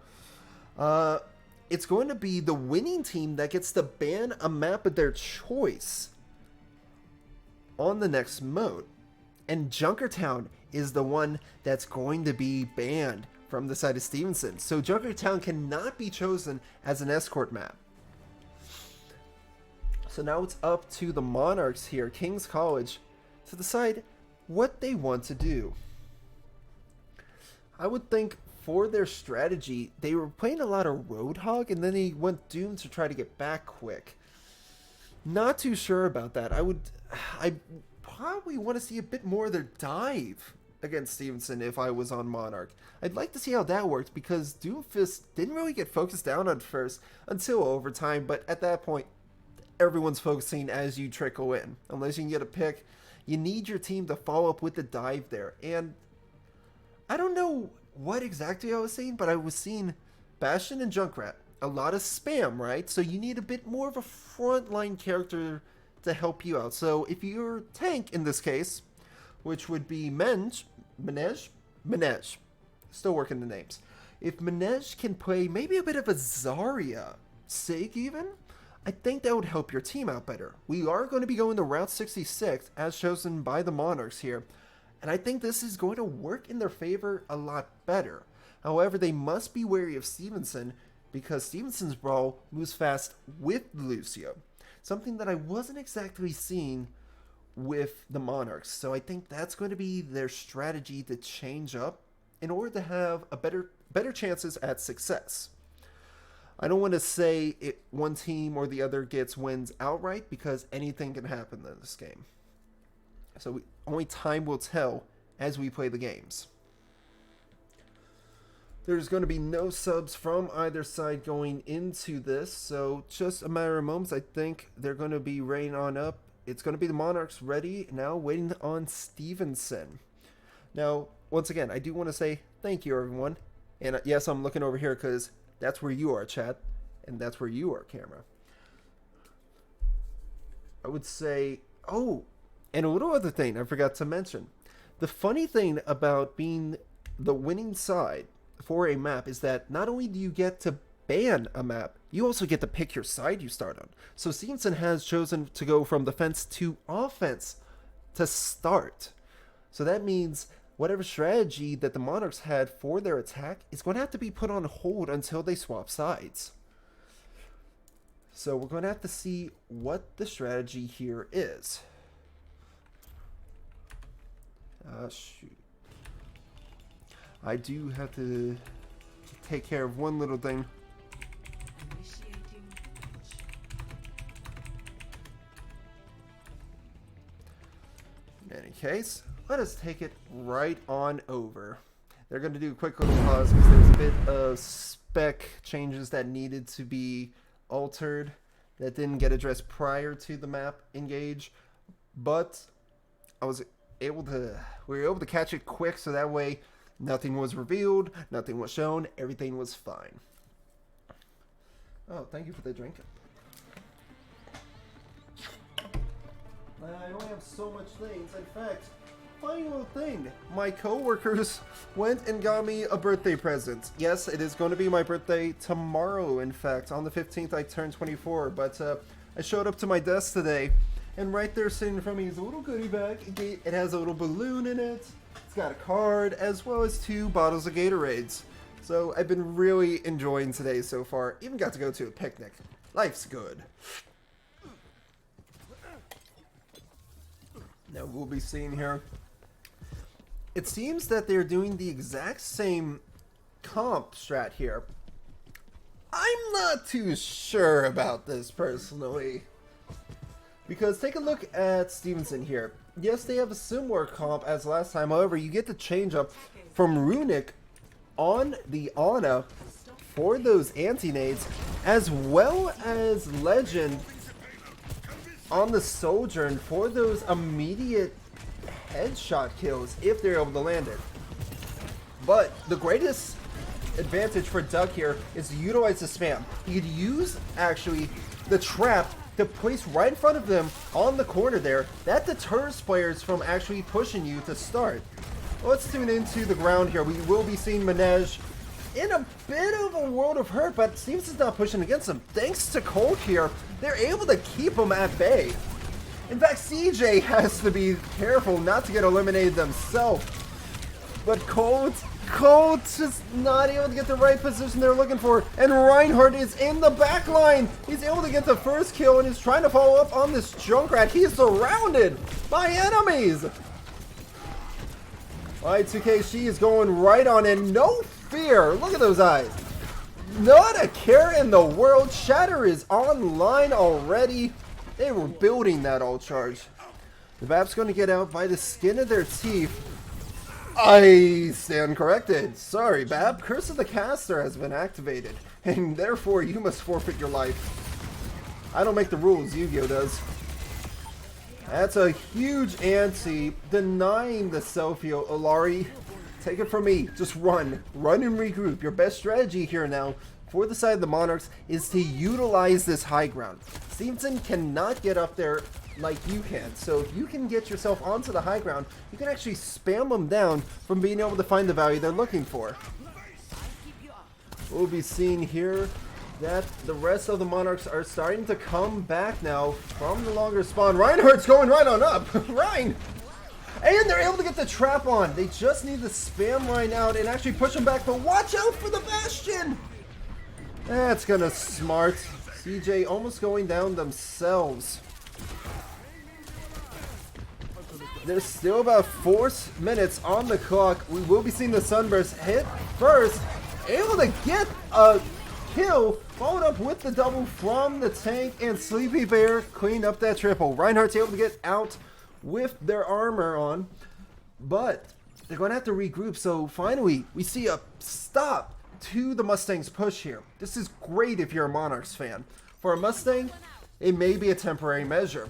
It's going to be the winning team that gets to ban a map of their choice on the next mode. And Junkertown is the one that's going to be banned from the side of Stevenson. So Junkertown cannot be chosen as an escort map. So now it's up to the Monarchs here, King's College, to decide what they want to do. I would think for their strategy, they were playing a lot of Roadhog, and then they went Doom to try to get back quick. Not too sure about that. I probably want to see a bit more of their dive against Stevenson if I was on Monarch. I'd like to see how that worked, because Doomfist didn't really get focused down at first until overtime, but at that point, everyone's focusing as you trickle in. Unless you can get a pick, you need your team to follow up with the dive there. And I don't know what exactly I was seeing, but I was seeing Bastion and Junkrat. A lot of spam, right? So you need a bit more of a frontline character to help you out. So if you're tank in this case, which would be Menej, still working the names. If Menej can play maybe a bit of a Zarya, Sig even, I think that would help your team out better. We are going to be going to Route 66 as chosen by the Monarchs here, and I think this is going to work in their favor a lot better. However, they must be wary of Stevenson, because Stevenson's brawl moves fast with Lucio, something that I wasn't exactly seeing with the Monarchs. So I think that's going to be their strategy to change up in order to have a better chances at success. I don't want to say one team or the other gets wins outright, because anything can happen in this game. So only time will tell as we play the games. There's going to be no subs from either side going into this, so just a matter of moments. I think they're going to be raining on up. It's going to be the Monarchs ready now, waiting on Stevenson. Now, once again, I do want to say thank you, everyone. And yes, I'm looking over here because that's where you are, chat, and that's where you are, camera. I would say, oh, and a little other thing I forgot to mention. The funny thing about being the winning side for a map is that not only do you get to ban a map, you also get to pick your side you start on. So Stevenson has chosen to go from defense to offense to start. So that means whatever strategy that the Monarchs had for their attack is going to have to be put on hold until they swap sides. So we're going to have to see what the strategy here is. Shoot. I do have to take care of one little thing. In any case, let us take it right on over. They're going to do a quick little pause because there's a bit of spec changes that needed to be altered that didn't get addressed prior to the map engage, but we were able to catch it quick, so that way nothing was revealed, nothing was shown, everything was fine. Oh, thank you for the drink. I only have so much things. In fact, funny little thing, my coworkers went and got me a birthday present. Yes, it is going to be my birthday tomorrow. In fact, on the 15th I turned 24, but I showed up to my desk today, and right there sitting in front of me is a little goodie bag. It has a little balloon in it, It's got a card as well as 2 bottles of Gatorades. So I've been really enjoying today so far. Even got to go to a picnic. Life's good. Now we'll be seeing here. It seems that they're doing the exact same comp strat here. I'm not too sure about this personally. Because take a look at Stevenson here. Yes, they have a similar comp as last time. However, you get the change up from Runic on the Ana for those anti-nades, as well as Legend on the Sojourn for those immediate headshot kills if they're able to land it. But the greatest advantage for Duck here is to utilize the spam. You could use actually the trap to place right in front of them on the corner there. That deters players from actually pushing you to start. Let's tune into the ground here. We will be seeing Manege in a bit of a world of hurt, but Stevenson's not pushing against him. Thanks to Colt here, they're able to keep him at bay. In fact, CJ has to be careful not to get eliminated themselves. But Colt's just not able to get the right position they're looking for. And Reinhardt is in the back line. He's able to get the first kill and is trying to follow up on this Junkrat. He is surrounded by enemies. Y2K, she is going right on in. No fear. Look at those eyes. Not a care in the world. Shatter is online already. They were building that all charge. The Vap's going to get out by the skin of their teeth. I stand corrected. Sorry, Bab. Curse of the Caster has been activated, and therefore you must forfeit your life. I don't make the rules, Yu-Gi-Oh does. That's a huge anti, denying the selfie, Olari. Take it from me. Just run. Run and regroup. Your best strategy here now for the side of the Monarchs is to utilize this high ground. Stevenson cannot get up there like you can. So if you can get yourself onto the high ground, you can actually spam them down from being able to find the value they're looking for. We'll be seeing here that the rest of the Monarchs are starting to come back now from the longer spawn. Reinhardt's going right on up. Rein! And they're able to get the trap on. They just need the spam line out and actually push them back. But watch out for the Bastion! That's gonna smart. CJ almost going down themselves. There's still about 4 minutes on the clock. We will be seeing the Sunburst hit first. Able to get a kill. Followed up with the double from the tank. And Sleepy Bear cleaned up that triple. Reinhardt's able to get out with their armor on. But they're going to have to regroup. So finally, we see a stop to the Mustang's push here. This is great if you're a Monarchs fan. For a Mustang, it may be a temporary measure.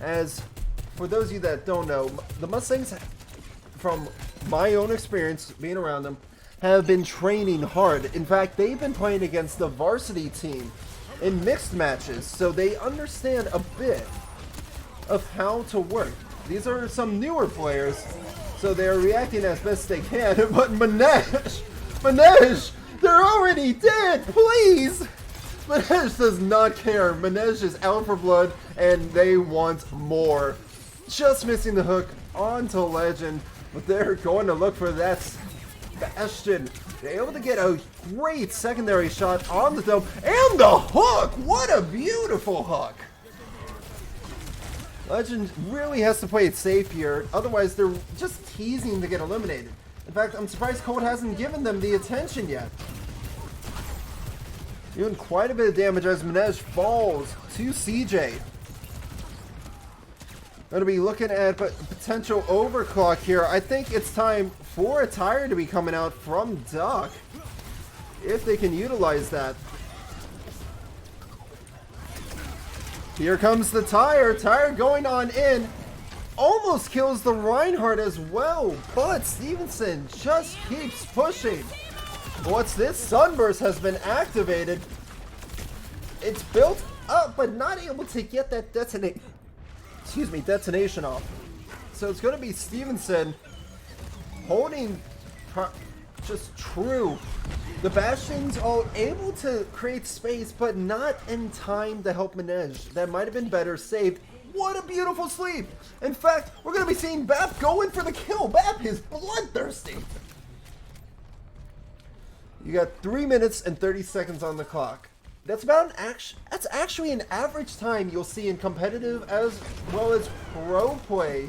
As for those of you that don't know, the Mustangs, from my own experience being around them, have been training hard. In fact, they've been playing against the varsity team in mixed matches, so they understand a bit of how to work. These are some newer players, so they're reacting as best they can. But Manege, they're already dead, please! Manege does not care. Manege is out for blood, and they want more. Just missing the hook onto Legend, but they're going to look for that Bastion. They're able to get a great secondary shot on the dome, and the hook! What a beautiful hook! Legend really has to play it safe here, otherwise they're just teasing to get eliminated. In fact, I'm surprised Colt hasn't given them the attention yet. Doing quite a bit of damage as Manege falls to CJ. Going to be looking at potential overclock here. I think it's time for a tire to be coming out from Duck, if they can utilize that. Here comes the tire. Tire going on in. Almost kills the Reinhardt as well, but Stevenson just keeps pushing. What's this? Sunburst has been activated. It's built up, but not able to get that detonation off. So it's going to be Stevenson holding just true. The Bastions are able to create space, but not in time to help Manege. That might have been better saved What a beautiful sleep. In fact, we're going to be seeing Bap go in for the kill. Bap is bloodthirsty. You got 3 minutes and 30 seconds on the clock. That's about that's actually an average time you'll see in competitive as well as pro play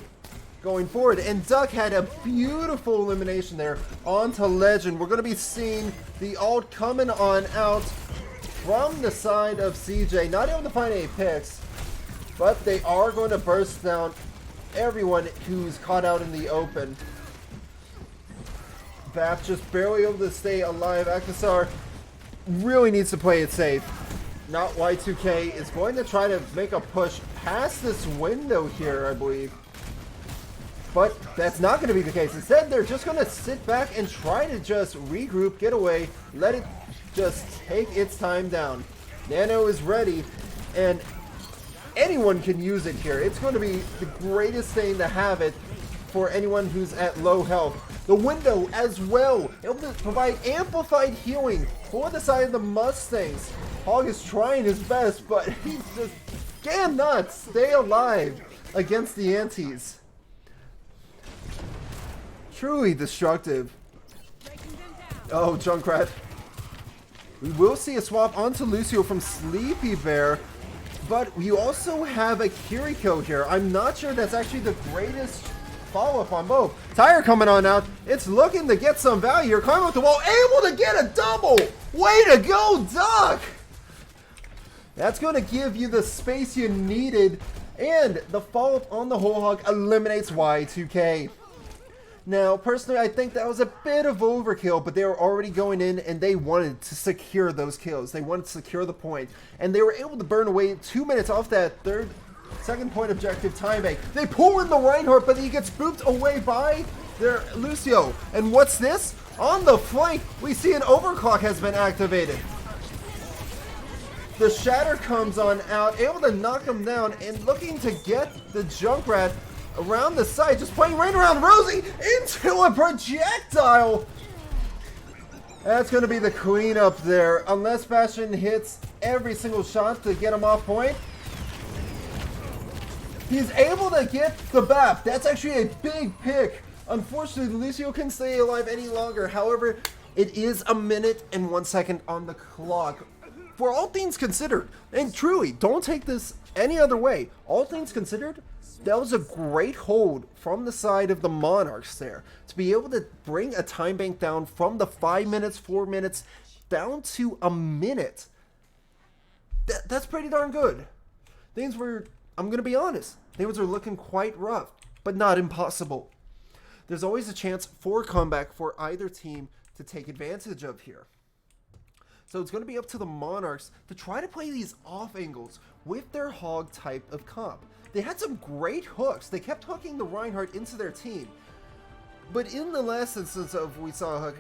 going forward. And Duck had a beautiful elimination there onto Legend. We're going to be seeing the ult coming on out from the side of CJ. Not able to find any picks, but they are going to burst down everyone who's caught out in the open. Vap just barely able to stay alive. Akasar really needs to play it safe. Not Y2K is going to try to make a push past this window here, I believe. But that's not going to be the case. Instead, they're just going to sit back and try to just regroup, get away, let it just take its time down. Nano is ready, and anyone can use it here. It's going to be the greatest thing to have it for anyone who's at low health. The window as well, able to provide amplified healing for the side of the Mustangs. Hog is trying his best, but he just cannot stay alive against the Antis. Truly destructive. Oh, Junkrat. We will see a swap onto Lucio from Sleepy Bear, but you also have a Kiriko here. I'm not sure that's actually the greatest follow-up on both. Tire coming on out. It's looking to get some value here. Climbing up the wall, able to get a double. Way to go, Duck! That's going to give you the space you needed, and the follow-up on the whole hog eliminates Y2K. Now, personally, I think that was a bit of overkill, but they were already going in, and they wanted to secure those kills. They wanted to secure the point, and they were able to burn away 2 minutes off that second point objective time bank. They pull in the Reinhardt, but he gets booped away by their Lucio. And what's this? On the flank, we see an overclock has been activated. The Shatter comes on out, able to knock him down, and looking to get the Junkrat around the side, just playing right around Rosie into a projectile. That's going to be the cleanup there, unless Bastion hits every single shot to get him off point. He's able to get the BAP. That's actually a big pick. Unfortunately, Lucio can't stay alive any longer. However, it is 1 minute and 1 second on the clock. For all things considered, and truly, don't take this any other way, all things considered, that was a great hold from the side of the Monarchs there. To be able to bring a time bank down from the 5 minutes, 4 minutes, down to 1 minute. That's pretty darn good. Things were, I'm going to be honest, things are looking quite rough, but not impossible. There's always a chance for a comeback for either team to take advantage of here. So it's going to be up to the Monarchs to try to play these off angles with their hog type of comp. They had some great hooks. They kept hooking the Reinhardt into their team. But in the last instance of we saw a hook,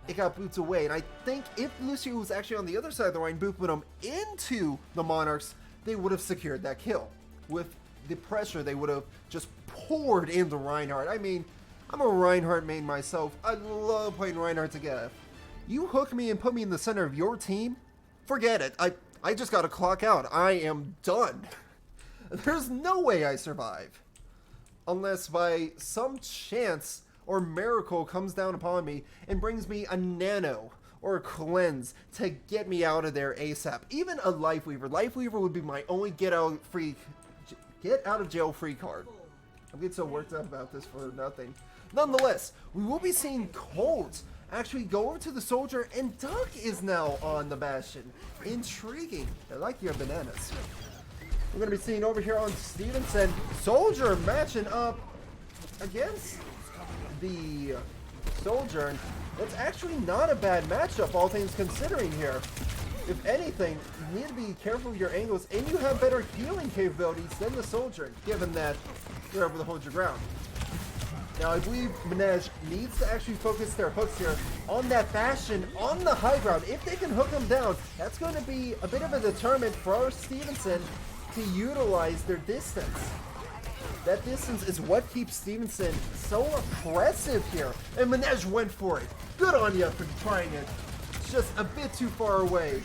it got booted away. And I think if Lucio was actually on the other side of the Rhine, booping him into the Monarchs, they would have secured that kill. With the pressure, they would have just poured into Reinhardt. I mean, I'm a Reinhardt main myself. I love playing Reinhardt together. You hook me and put me in the center of your team, forget it. I just got to clock out. I am done. There's no way I survive. Unless by some chance or miracle comes down upon me and brings me a nano or a cleanse to get me out of there ASAP. Even a Life Weaver. Life Weaver would be my only get out of jail free card. I'm getting so worked up about this for nothing. Nonetheless, we will be seeing Colt actually go over to the Soldier, and Duck is now on the Bastion. Intriguing. I like your bananas. We're going to be seeing over here on Stevenson, Soldier matching up against the Soldier. That's actually not a bad matchup, all things considering here. If anything, you need to be careful with your angles, and you have better healing capabilities than the Soldier, given that you're able to hold your ground. Now, I believe Minaj needs to actually focus their hooks here on that Bastion, on the high ground. If they can hook him down, that's going to be a bit of a deterrent for Stevenson to utilize their distance. That distance is what keeps Stevenson so oppressive here. And Minaj went for it. Good on you for trying it. It's just a bit too far away.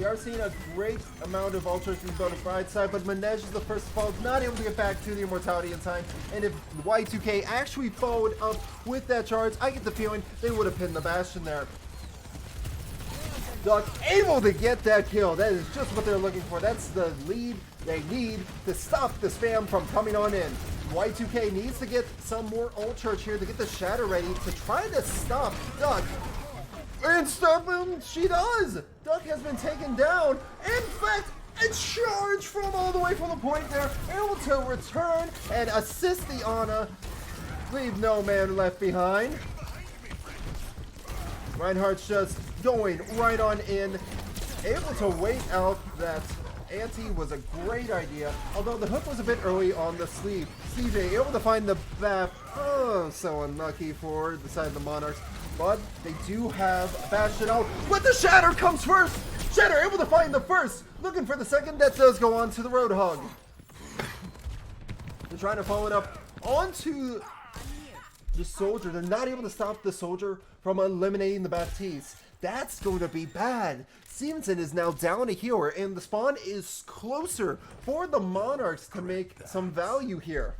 We are seeing a great amount of ultras from the Bonafide side, but Manege is the first to fall, not able to get back to the immortality in time. And if Y2K actually followed up with that charge, I get the feeling they would have pinned the Bastion there. Duck able to get that kill. That is just what they're looking for. That's the lead they need to stop the spam from coming on in. Y2K needs to get some more ult charge here to get the Shatter ready to try to stop Duck. And stop him, she does! Duck has been taken down. In fact, a charge from all the way from the point there, able to return and assist the Ana. Leave no man left behind. Reinhardt's just going right on in, able to wait out that anti was a great idea, although the hook was a bit early on the sleeve. CJ able to find the BAP. Oh, so unlucky for the side of the Monarchs. But they do have Bastion out. But the Shatter comes first! Shatter able to find the first! Looking for the second. That does go on to the Roadhog. They're trying to follow it up onto the Soldier. They're not able to stop the Soldier from eliminating the Baptiste. That's going to be bad. Stevenson is now down a healer, and the spawn is closer for the Monarchs to make some value here.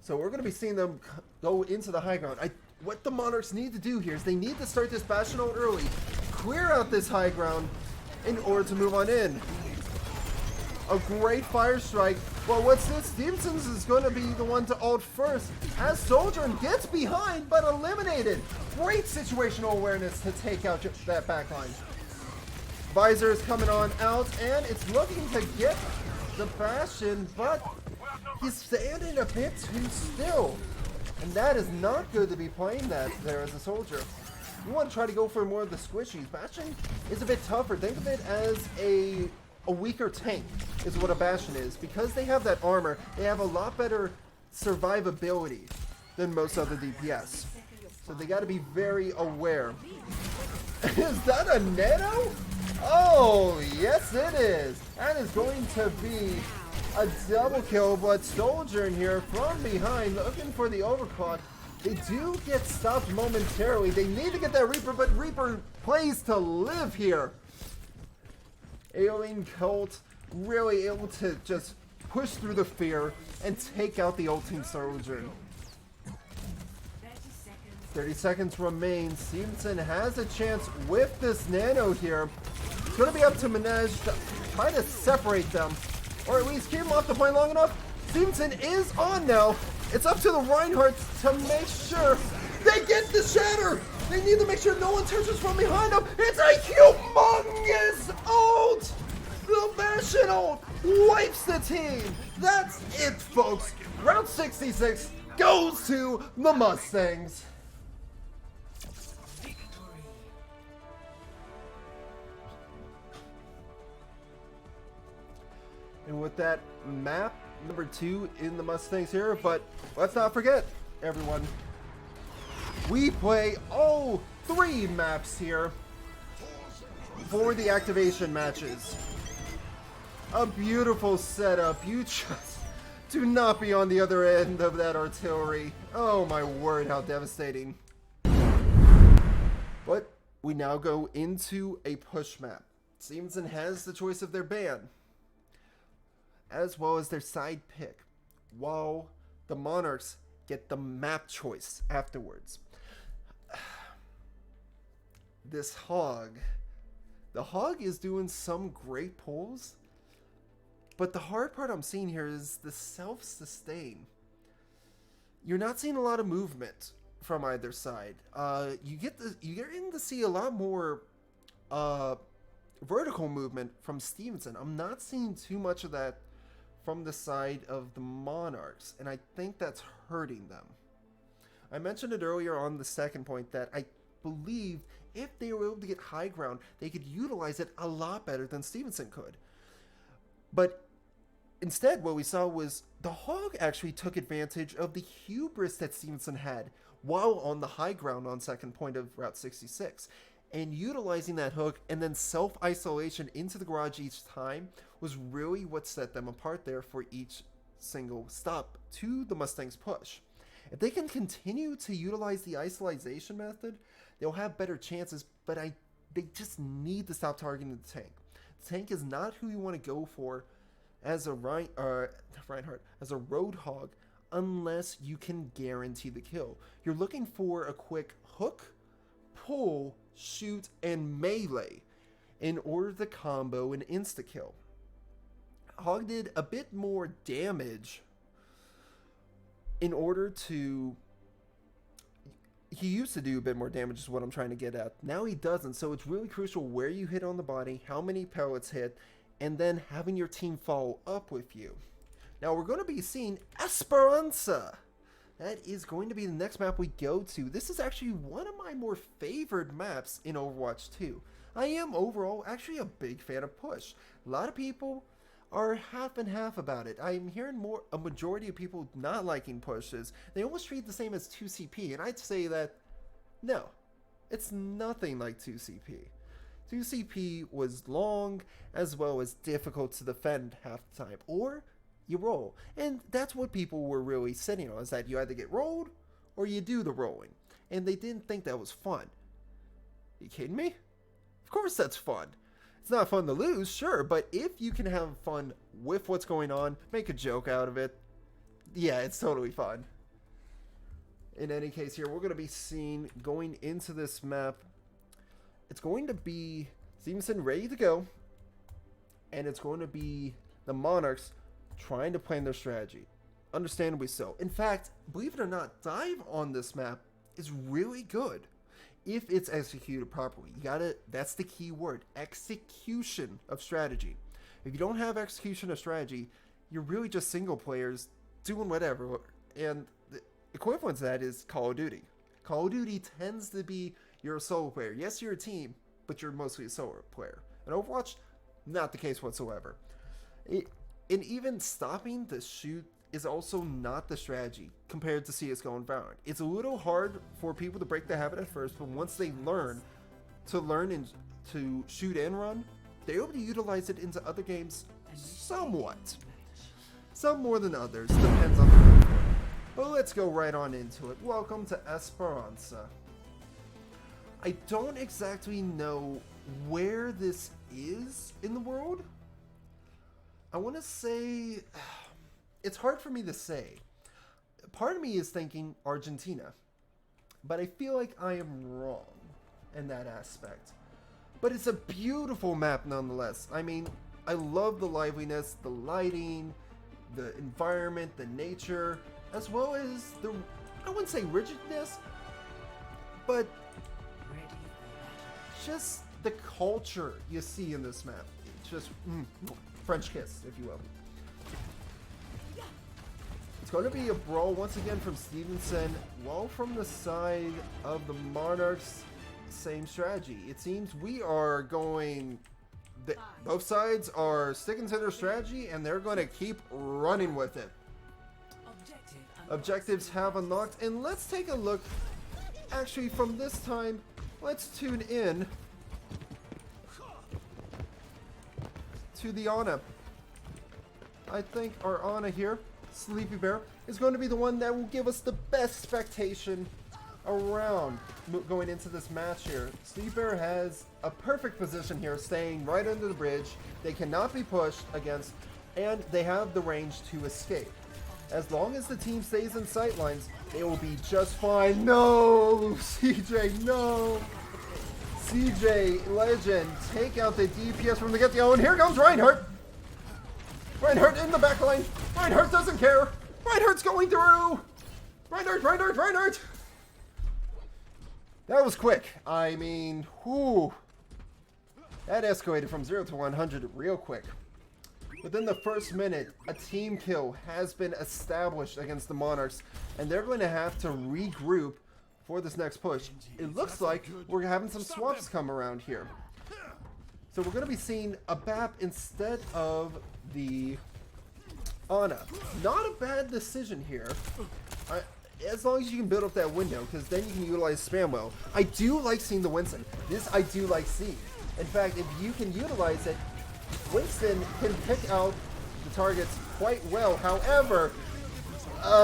So we're going to be seeing them go into the high ground. What the Monarchs need to do here is they need to start this Bastion ult early, clear out this high ground in order to move on in. A great fire strike. Well, what's this? Stevenson's is going to be the one to ult first as Soldier gets behind but eliminated. Great situational awareness to take out that backline. Visor is coming on out and it's looking to get the Bastion, but he's standing a bit too still. And that is not good to be playing that there as a Soldier. You want to try to go for more of the squishies. Bastion is a bit tougher. Think of it as a weaker tank is what a Bastion is. Because they have that armor, they have a lot better survivability than most other DPS. So they got to be very aware. Is that a Nano? Oh, yes it is. That is going to be a double kill, but Soldier in here from behind looking for the overclock. They do get stopped momentarily. They need to get that Reaper, but Reaper plays to live here. Alien Colt really able to just push through the fear and take out the ultimate Soldier. 30 seconds remain. Stevenson has a chance with this Nano here. It's going to be up to Manege to try to separate them, or at least keep them off the point long enough. Stevenson is on now. It's up to the Reinhardts to make sure they get the Shatter. They need to make sure no one touches from behind them. It's a humongous ult. The Bastion ult wipes the team. That's it, folks. Round 66 goes to the Mustangs. And with that, map number 2 in the Mustangs here, but let's not forget, everyone, we play all 3 maps here for the activation matches. A beautiful setup. You just do not be on the other end of that artillery. Oh my word, how devastating. But we now go into a push map. Stevenson has the choice of their ban, as well as their side pick, while the Monarchs get the map choice afterwards. This Hog. The Hog is doing some great pulls, but the hard part I'm seeing here is the self-sustain. You're not seeing a lot of movement from either side. You're getting to see a lot more vertical movement from Stevenson. I'm not seeing too much of that from the side of the Monarchs, and I think that's hurting them. I mentioned it earlier on the second point that I believe if they were able to get high ground, they could utilize it a lot better than Stevenson could. But instead, what we saw was the Hog actually took advantage of the hubris that Stevenson had while on the high ground on second point of Route 66. And utilizing that hook and then self-isolation into the garage each time was really what set them apart there for each single stop to the Mustangs' push. If they can continue to utilize the isolation method, they'll have better chances, but I They just need to stop targeting the tank. The tank is not who you want to go for as a Reinhardt, as a Roadhog, unless you can guarantee the kill. You're looking for a quick hook, pull, shoot, and melee in order to combo and insta-kill. Hog did a bit more damage in order to... He used to do a bit more damage is what I'm trying to get at. Now he doesn't, so it's really crucial where you hit on the body, how many pellets hit, and then having your team follow up with you. Now we're going to be seeing Esperanza. That is going to be the next map we go to. This is actually one of my more favored maps in Overwatch 2. I am overall actually a big fan of Push. A lot of people are half and half about it. I'm hearing a majority of people not liking Pushes. They almost treat it the same as 2CP, and I'd say that no, it's nothing like 2CP. 2CP was long as well as difficult to defend half the time, or you roll. And that's what people were really sitting on, is that you either get rolled or you do the rolling. And they didn't think that was fun. You kidding me? Of course that's fun. It's not fun to lose, sure, but if you can have fun with what's going on, make a joke out of it, yeah, it's totally fun. In any case here, we're going to be seeing, going into this map, it's going to be Stevenson ready to go, and it's going to be the Monarchs trying to plan their strategy. Understandably so. In fact, believe it or not, dive on this map is really good if it's executed properly. You gotta, that's the key word, execution of strategy. If you don't have execution of strategy, you're really just single players doing whatever. And the equivalent to that is Call of Duty. Call of Duty tends to be you're a solo player. Yes, you're a team, but you're mostly a solo player. In Overwatch, not the case whatsoever. And even stopping the shoot is also not the strategy compared to CSGO and Valorant. It's a little hard for people to break the habit at first, but once they learn and to shoot and run, they're able to utilize it into other games somewhat. Some more than others, depends on the game. But let's go right on into it. Welcome to Esperanza. I don't exactly know where this is in the world. I want to say, it's hard for me to say. Part of me is thinking Argentina, but I feel like I am wrong in that aspect. But it's a beautiful map nonetheless. I mean, I love the liveliness, the lighting, the environment, the nature, as well as the, I wouldn't say rigidness, but just the culture you see in this map. It's just French kiss, if you will. It's going to be a brawl once again from Stevenson, while from the side of the Monarchs, same strategy. It seems we are going, both sides are sticking to their strategy and they're going to keep running with it. Objectives have unlocked, and let's take a look. Actually, from this time, let's tune in to the Ana. I think our Ana here, Sleepy Bear, is going to be the one that will give us the best expectation around going into this match here. Sleepy Bear has a perfect position here, staying right under the bridge. They cannot be pushed against, and they have the range to escape. As long as the team stays in sight lines, they will be just fine. No! CJ, no! CJ, legend, take out the DPS from the get-go, and here comes Reinhardt! Reinhardt in the back line! Reinhardt doesn't care! Reinhardt's going through! Reinhardt! That was quick. I mean, whew. That escalated from 0 to 100 real quick. Within the first minute, a team kill has been established against the Monarchs, and they're going to have to regroup for this next push. It looks like we're having some swaps come around here. So we're going to be seeing a BAP instead of the Ana. Not a bad decision here. As long as you can build up that window, because then you can utilize spam well. I do like seeing the Winston. This I do like seeing. In fact, if you can utilize it, Winston can pick out the targets quite well. However,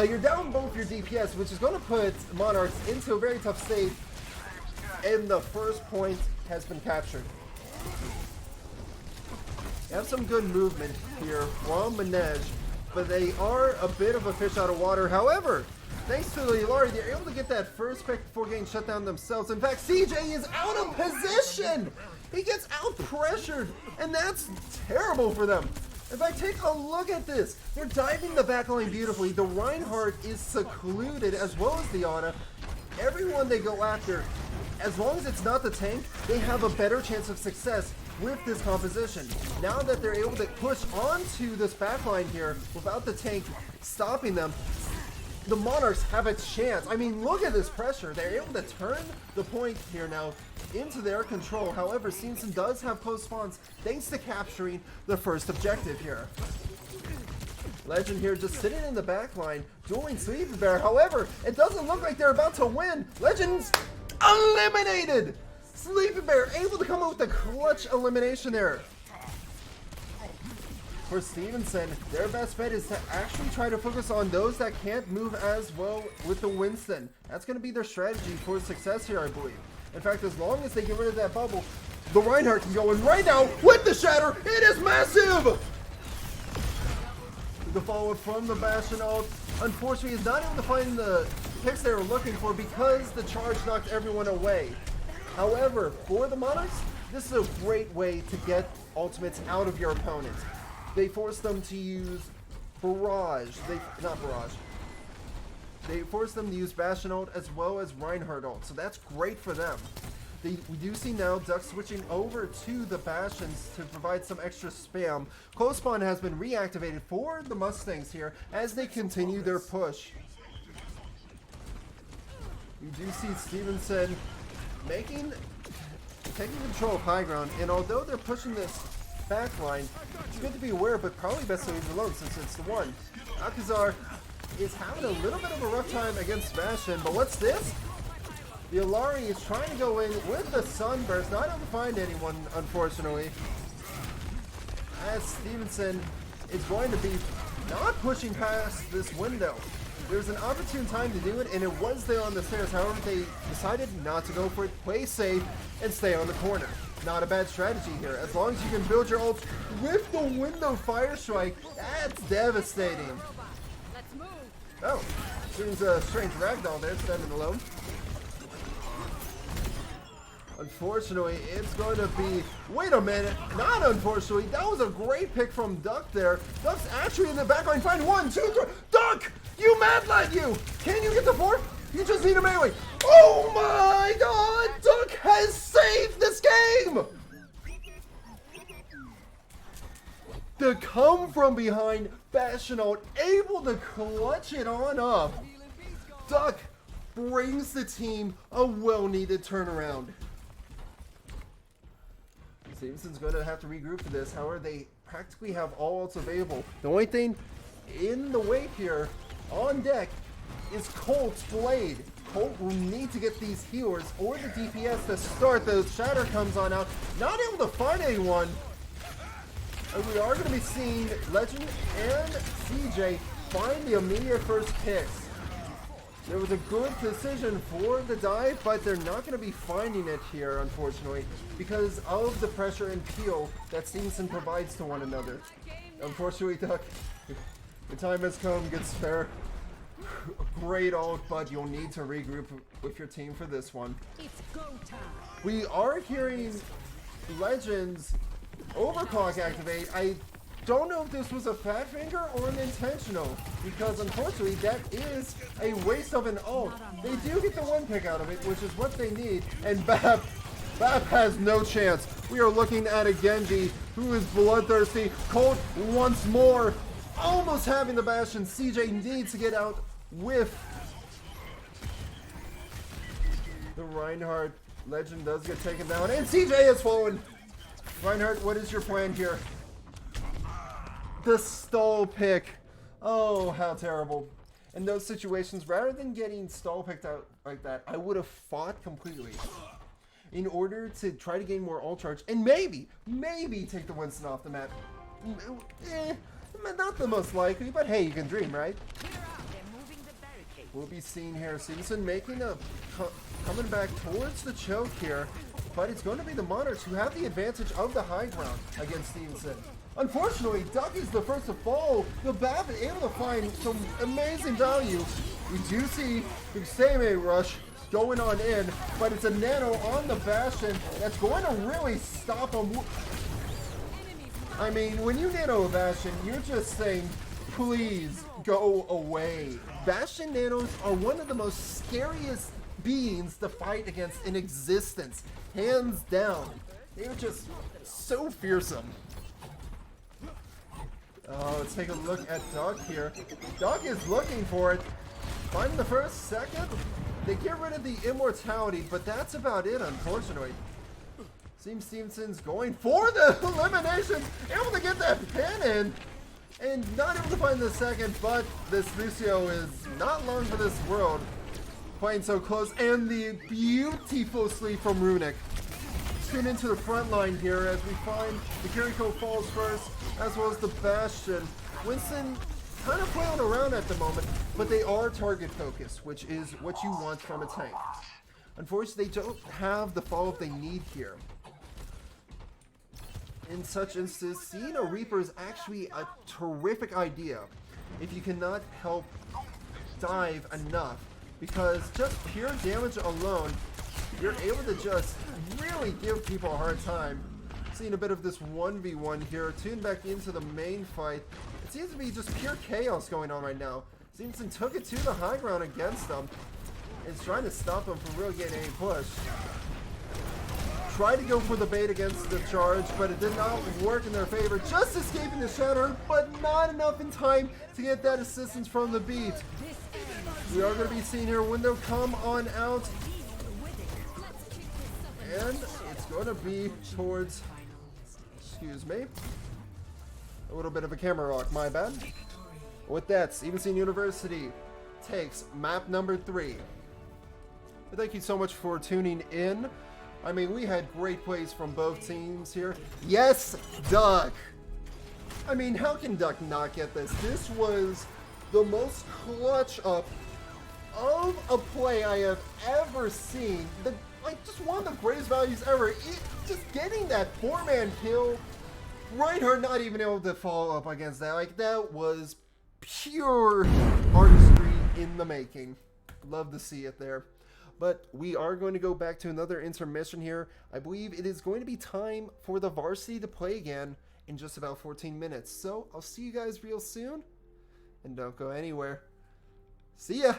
you're down both your DPS, which is going to put Monarchs into a very tough state in the first point has been captured. They have some good movement here from Manege, but they are a bit of a fish out of water. However, thanks to the Ilari, they're able to get that first pick before getting shut down themselves. In fact, CJ is out of position! He gets out-pressured, and that's terrible for them. In fact, take a look at this. They're diving the backline beautifully. The Reinhardt is secluded, as well as the Ana. Everyone they go after, as long as it's not the tank, they have a better chance of success with this composition. Now that they're able to push onto this backline here without the tank stopping them, the Monarchs have a chance. I mean, look at this pressure. They're able to turn the point here now into their control. However, Stevenson does have close spawns thanks to capturing the first objective here. Legend here just sitting in the back line, dueling Sleepy Bear. However, it doesn't look like they're about to win. Legend's eliminated! Sleepy Bear able to come up with a clutch elimination there. For Stevenson, their best bet is to actually try to focus on those that can't move as well with the Winston. That's going to be their strategy for success here, I believe. In fact, as long as they get rid of that bubble, the Reinhardt can go in right now with the Shatter. It is massive! The follow-up from the Bastion ult, unfortunately, is not able to find the picks they were looking for because the charge knocked everyone away. However, for the Monarchs, this is a great way to get ultimates out of your opponent. They force them to use Barrage. They force them to use Bastion ult as well as Reinhardt ult, so that's great for them. We do see now Duck switching over to the Bastions to provide some extra spam. Close spawn has been reactivated for the Mustangs here as they continue their push. You do see Stevenson taking control of high ground, and although they're pushing this backline, it's good to be aware, but probably best to leave it alone since it's the one. Alcazar is having a little bit of a rough time against Bastion, but what's this? The Ilari is trying to go in with the Sunburst, not able to find anyone, unfortunately. As Stevenson is going to be not pushing past this window. There's an opportune time to do it, and it was there on the stairs. However, they decided not to go for it, play safe, and stay on the corner. Not a bad strategy here. As long as you can build your ult with the window fire strike, that's devastating. Oh, seems a strange ragdoll there, standing alone. Unfortunately, it's going to be... Wait a minute. Not unfortunately. That was a great pick from Duck there. Duck's actually in the backline. Find 1, 2, 3. Duck! You mad lad, you! Can you get the 4th? You just need a melee. Oh my god! Duck has saved this game! The come from behind Bastion ult, able to clutch it on up. Duck brings the team a well-needed turnaround. Stevenson's going to have to regroup for this. However, they practically have all ults available. The only thing in the wake here on deck is Colt's Blade. Colt will need to get these healers or the DPS to start. The Shatter comes on out. Not able to find anyone. And we are going to be seeing Legend and CJ find the immediate first picks. There was a good decision for the dive, but they're not going to be finding it here, unfortunately, because of the pressure and peel that Stevenson provides to one another. Unfortunately, Duck, the time has come, good spare. Great ult, but you'll need to regroup with your team for this one. It's go time. We are hearing Legends overclock activate. I don't know if this was a fat finger or an intentional, because unfortunately that is a waste of an ult. They do get the 1 pick out of it, which is what they need, and Bap has no chance. We are looking at a Genji who is bloodthirsty. Colt once more, almost having the Bastion. CJ needs to get out with the Reinhardt. Legend does get taken down, and CJ has fallen. Reinhardt, what is your plan here? The stall pick. Oh, how terrible. In those situations, rather than getting stall picked out like that, I would have fought completely in order to try to gain more ult charge and maybe take the Winston off the map. Not the most likely, but hey, you can dream, right? We'll be seeing here Stevenson making a coming back towards the choke here. but it's going to be the Monarchs who have the advantage of the high ground against Stevenson. Unfortunately, Duck is the first to fall. The Bab is able to find some amazing value. We do see the Same rush going on in, but it's a nano on the Bastion that's going to really stop him. I mean, when you nano a Bastion, you're just saying, please go away. Bastion nanos are one of the most scariest beings to fight against in existence. Hands down. They're just so fearsome. Oh, let's take a look at Duck here. Duck is looking for it. Finding the first, second. They get rid of the immortality, but that's about it, unfortunately. Seems Stevenson's going for the elimination. Able to get that pin in. And not able to find the second, but this Lucio is not long for this world. Playing so close, and the beautiful sleep from Runic. Straight into the front line here as we find the Kiriko falls first, as well as the Bastion. Winston kind of flailing around at the moment, but they are target focused, which is what you want from a tank. Unfortunately, they don't have the follow-up they need here. In such instances, seeing a Reaper is actually a terrific idea if you cannot help dive enough, because just pure damage alone, you're able to just really give people a hard time. Seeing a bit of this 1v1 here, tuned back into the main fight. It seems to be just pure chaos going on right now. Stevenson took it to the high ground against them. It's trying to stop them from really getting any push. Tried to go for the bait against the charge, but it did not work in their favor. Just escaping the shatter, but not enough in time to get that assistance from the beat. We are going to be seeing here window come on out. And it's going to be towards, excuse me, a little bit of a camera rock, my bad. With that, Stevenson University takes map number 3. Thank you so much for tuning in. I mean, we had great plays from both teams here. Yes, Duck! I mean, how can Duck not get this? This was the most clutch up of a play I have ever seen. Like, just one of the greatest values ever. Just getting that 4-man kill. Reinhardt not even able to follow up against that. Like, that was pure artistry in the making. Love to see it there. But we are going to go back to another intermission here. I believe it is going to be time for the varsity to play again in just about 14 minutes. So I'll see you guys real soon. And don't go anywhere. See ya!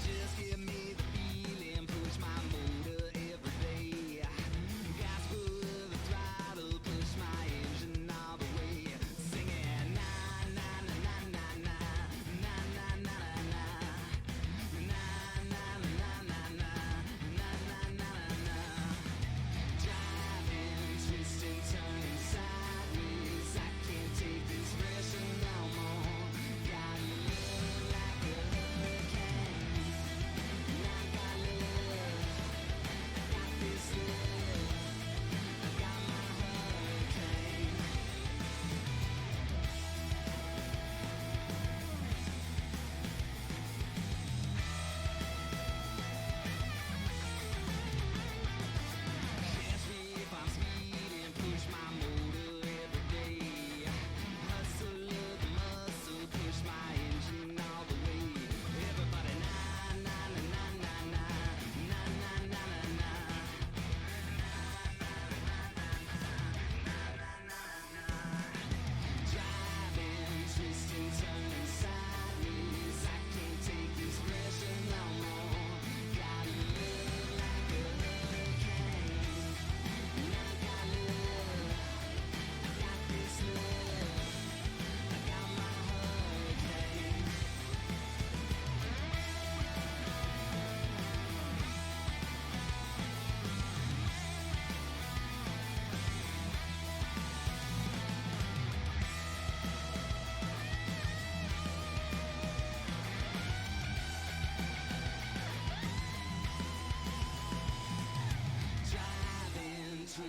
Just give me the beat.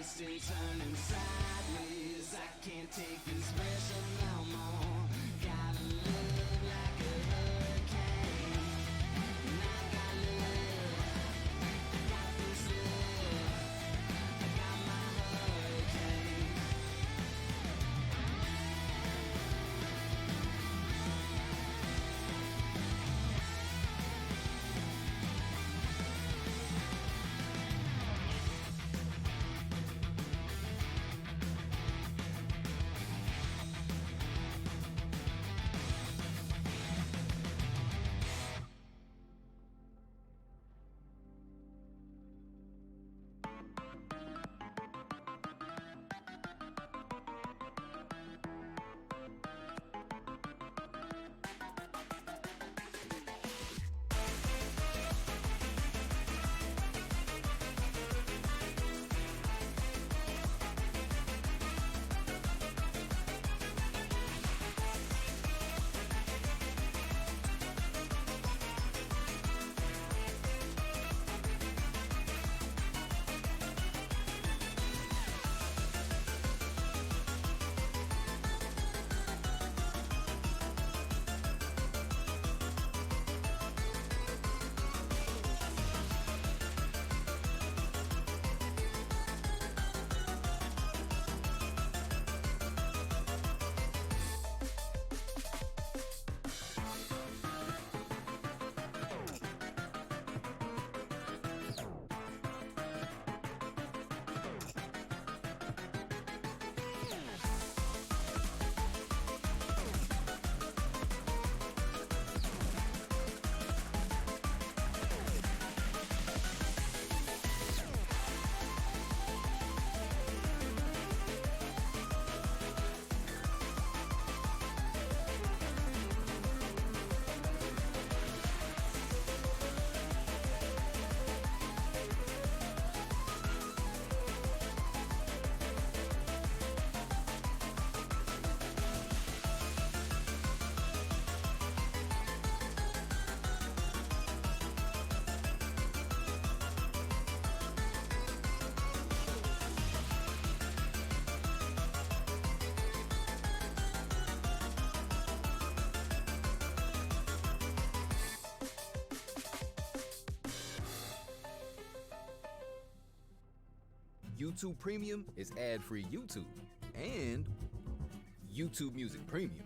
twisting, turning sideways. I can't take this pressure no more. Gotta live like a hurricane. And I got love, I got this love, I got my hurricane. YouTube Premium is ad-free YouTube and YouTube Music Premium.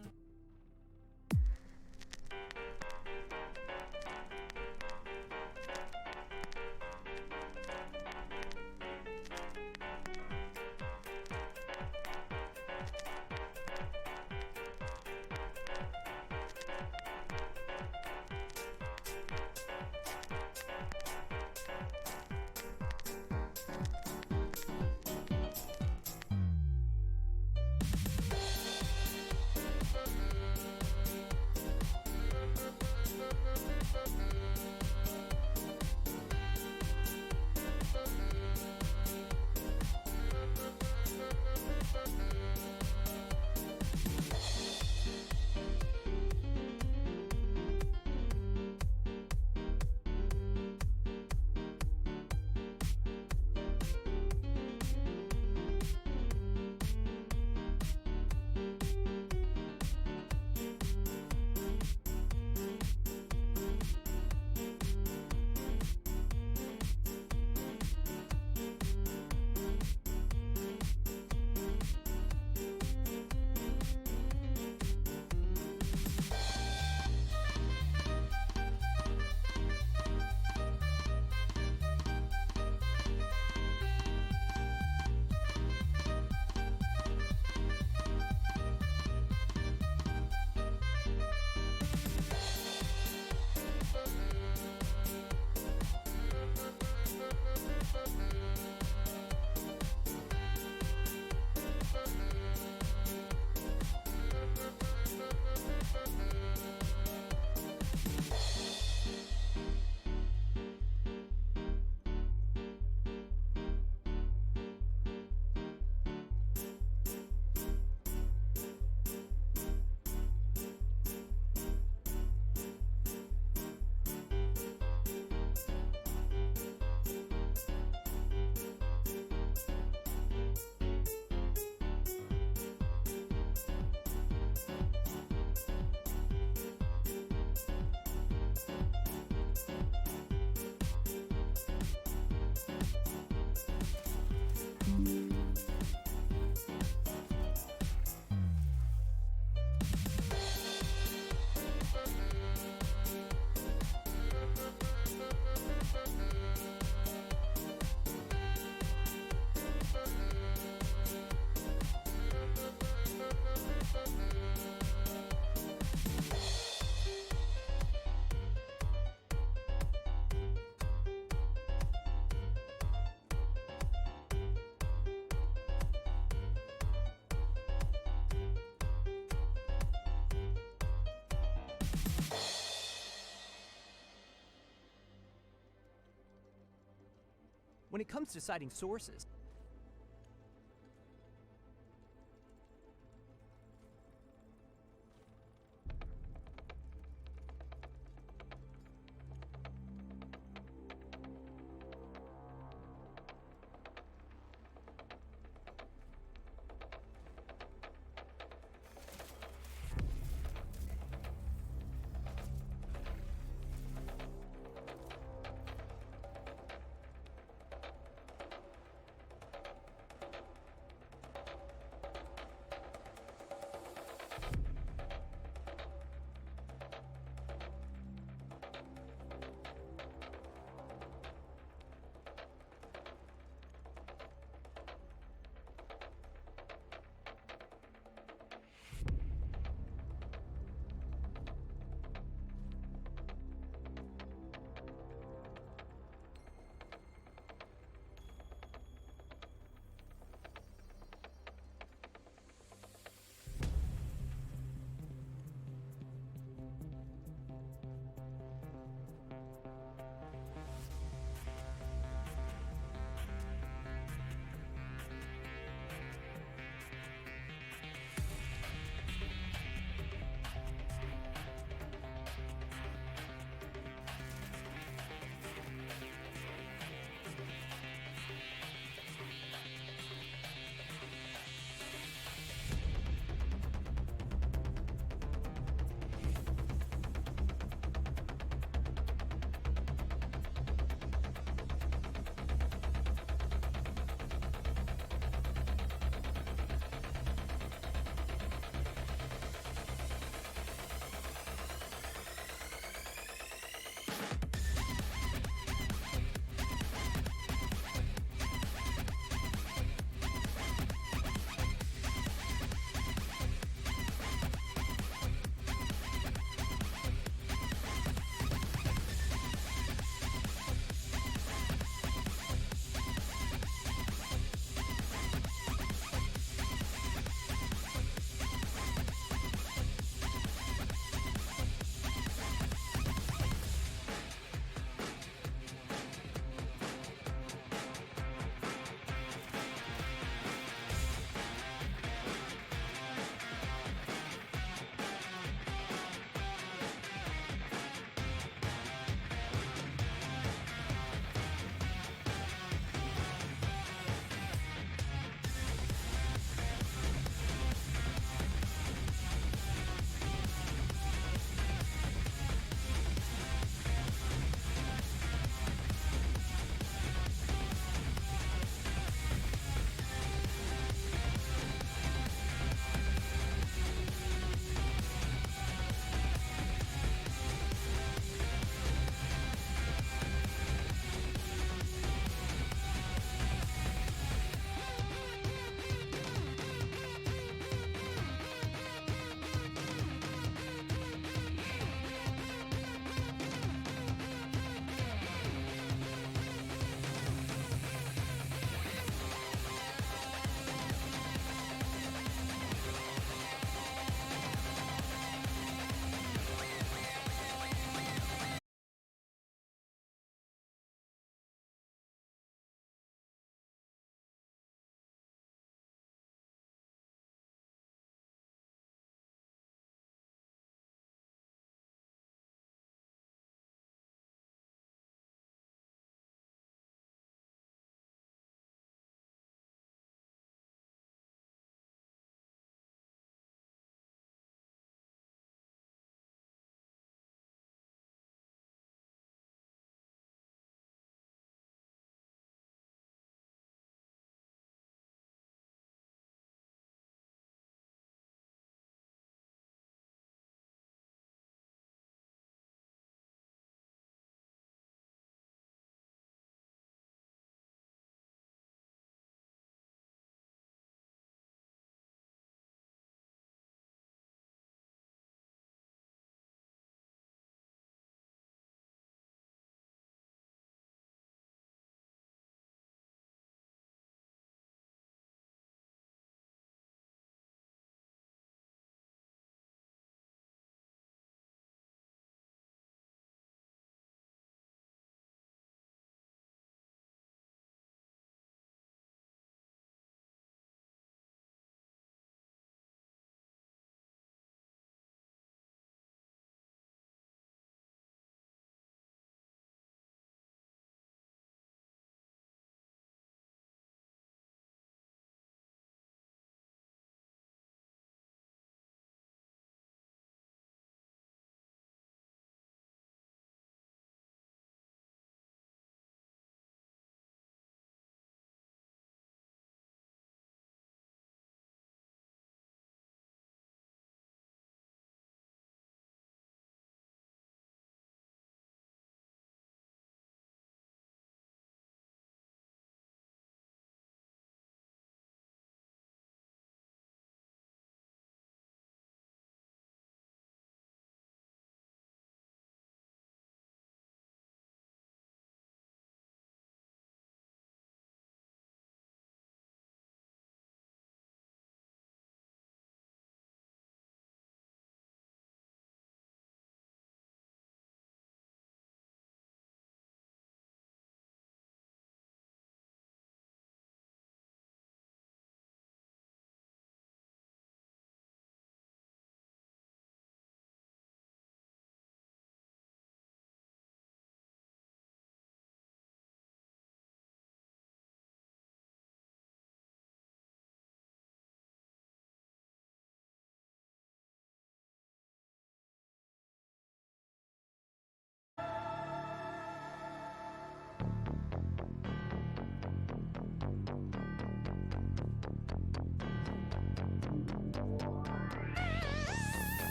When it comes to citing sources,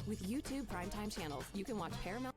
With YouTube primetime channels, you can watch Paramount.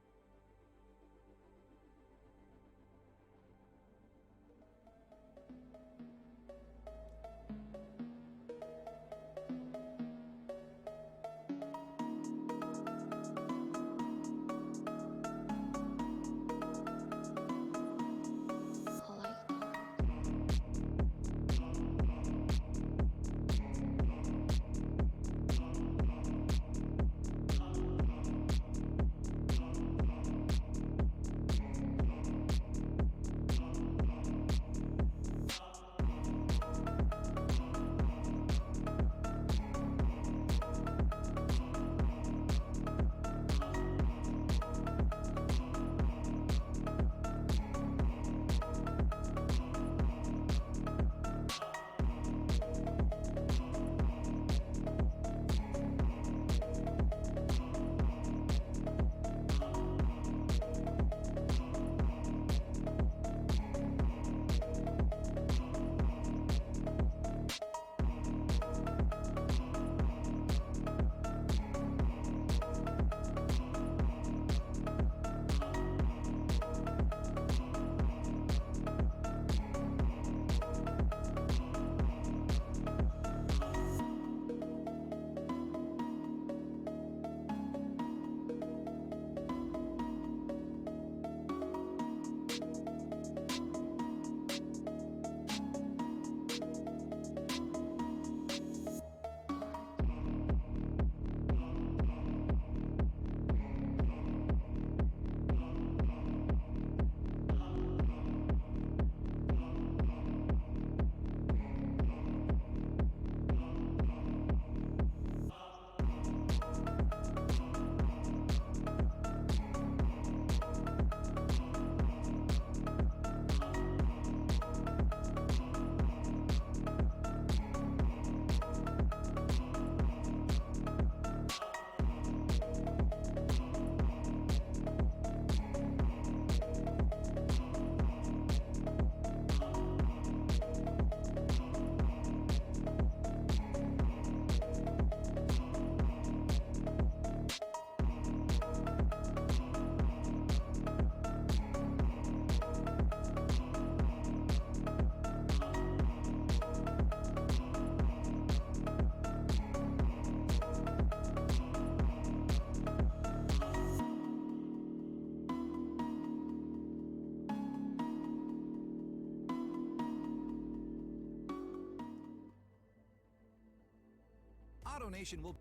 AutoNation will...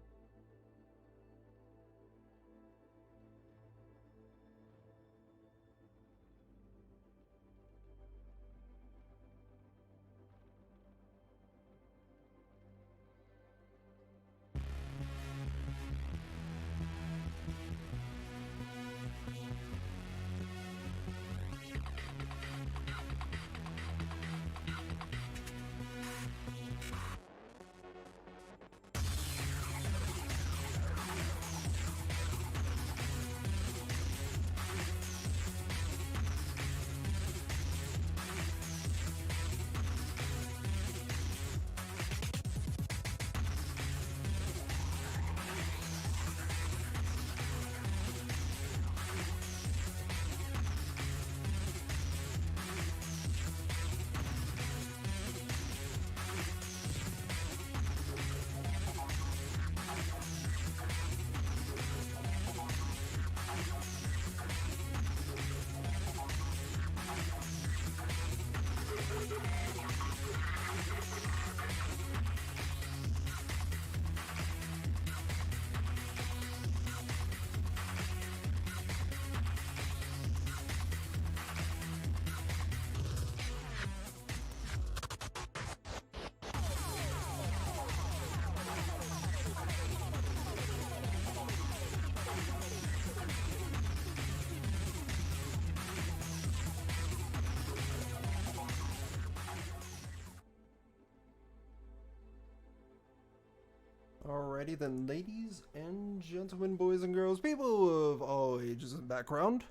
Alrighty then, ladies and gentlemen, boys and girls, people of all ages and background,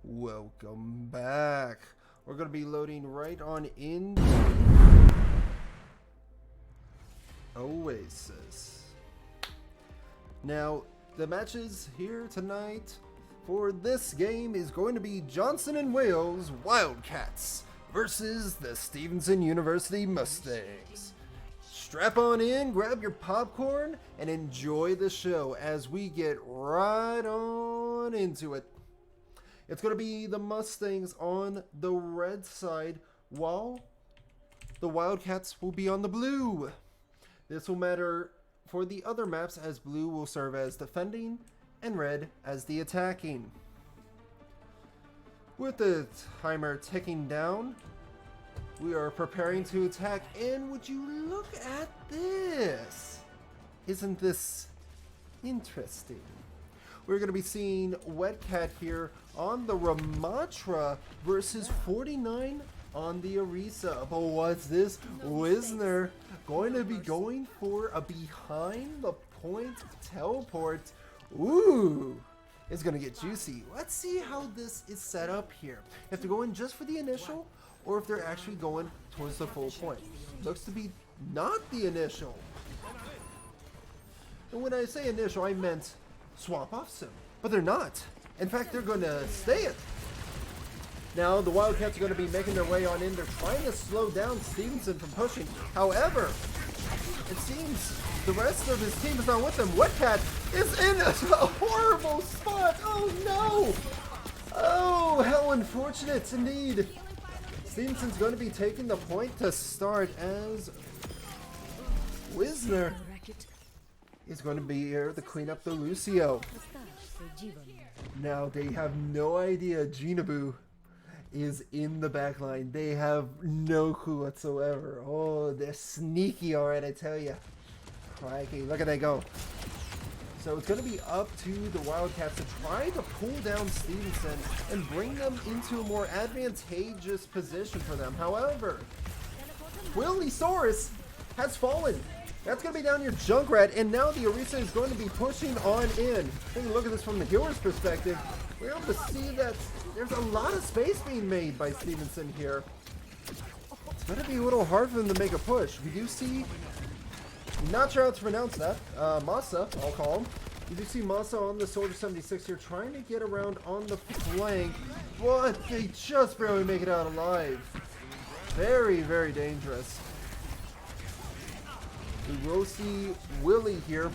welcome back. We're going to be loading right on into Oasis. Now, the matches here tonight for this game is going to be Johnson and Wales Wildcats versus the Stevenson University Mustangs. Strap on in, grab your popcorn, and enjoy the show as we get right on into it. It's going to be the Mustangs on the red side, while the Wildcats will be on the blue. This will matter for the other maps, as blue will serve as defending and red as the attacking. With the timer ticking down, we are preparing to attack, and would you look at this? Isn't this interesting? We're going to be seeing Wetcat here on the Ramatra versus 49 on the Arisa. But what's this? Wisner going to be going for a behind the point teleport. Ooh, it's going to get juicy. Let's see how this is set up here. You have to go in just for the initial, or if they're actually going towards the full point. Looks to be not the initial. And when I say initial, I meant swap off sim. But they're not. In fact, they're going to stay it. Now, the Wildcats are going to be making their way on in. They're trying to slow down Stevenson from pushing. However, it seems the rest of his team is not with them. Wetcat is in a horrible spot. Oh, no. Oh, how unfortunate indeed. Stevenson's going to be taking the point to start, as Wisner is going to be here to clean up the Lucio. Now, they have no idea Jinabu is in the back line. They have no clue whatsoever. Oh, they're sneaky, alright, I tell you. Crikey, look at they go. So it's going to be up to the Wildcats to try to pull down Stevenson and bring them into a more advantageous position for them. However, Willie-saurus has fallen. That's going to be down your Junkrat, and now the Arisa is going to be pushing on in. Taking a look at this from the viewer's perspective, we're able to see that there's a lot of space being made by Stevenson here. It's going to be a little hard for them to make a push. We do see, not sure how to pronounce that, Masa, I'll call him. You do see Masa on the Soldier 76 here trying to get around on the flank, but they just barely make it out alive. Very, very dangerous. We will see Willie here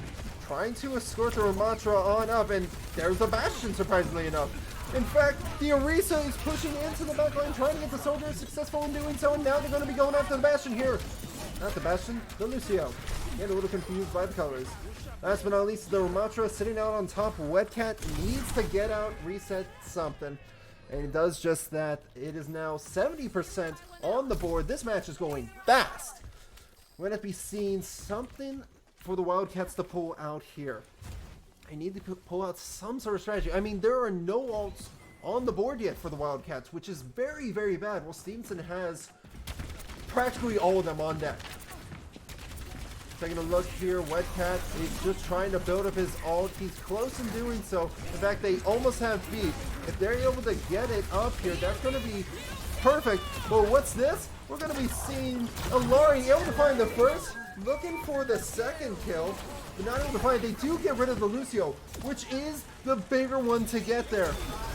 trying to escort the Ramatra on up, and there's a Bastion, surprisingly enough. In fact, the Arisa is pushing into the backline, trying to get the Soldier, successful in doing so, and now they're going to be going after the Bastion here. Not the Bastion, the Lucio. Get a little confused by the colors. Last but not least, the Ramatra sitting out on top. Wetcat needs to get out, reset something. And it does just that. It is now 70% on the board. This match is going fast. We're going to be seeing something for the Wildcats to pull out here. I need to pull out some sort of strategy. I mean, there are no ults on the board yet for the Wildcats, which is very, very bad. Well, Stevenson has practically all of them on deck. Taking a look here, Wetcat is just trying to build up his ult. He's close in doing so. In fact, they almost have beat. If they're able to get it up here, that's going to be perfect. But what's this? We're going to be seeing Alari able to find the first, looking for the second kill, but not able to find it. They do get rid of the Lucio, which is the bigger one to get there.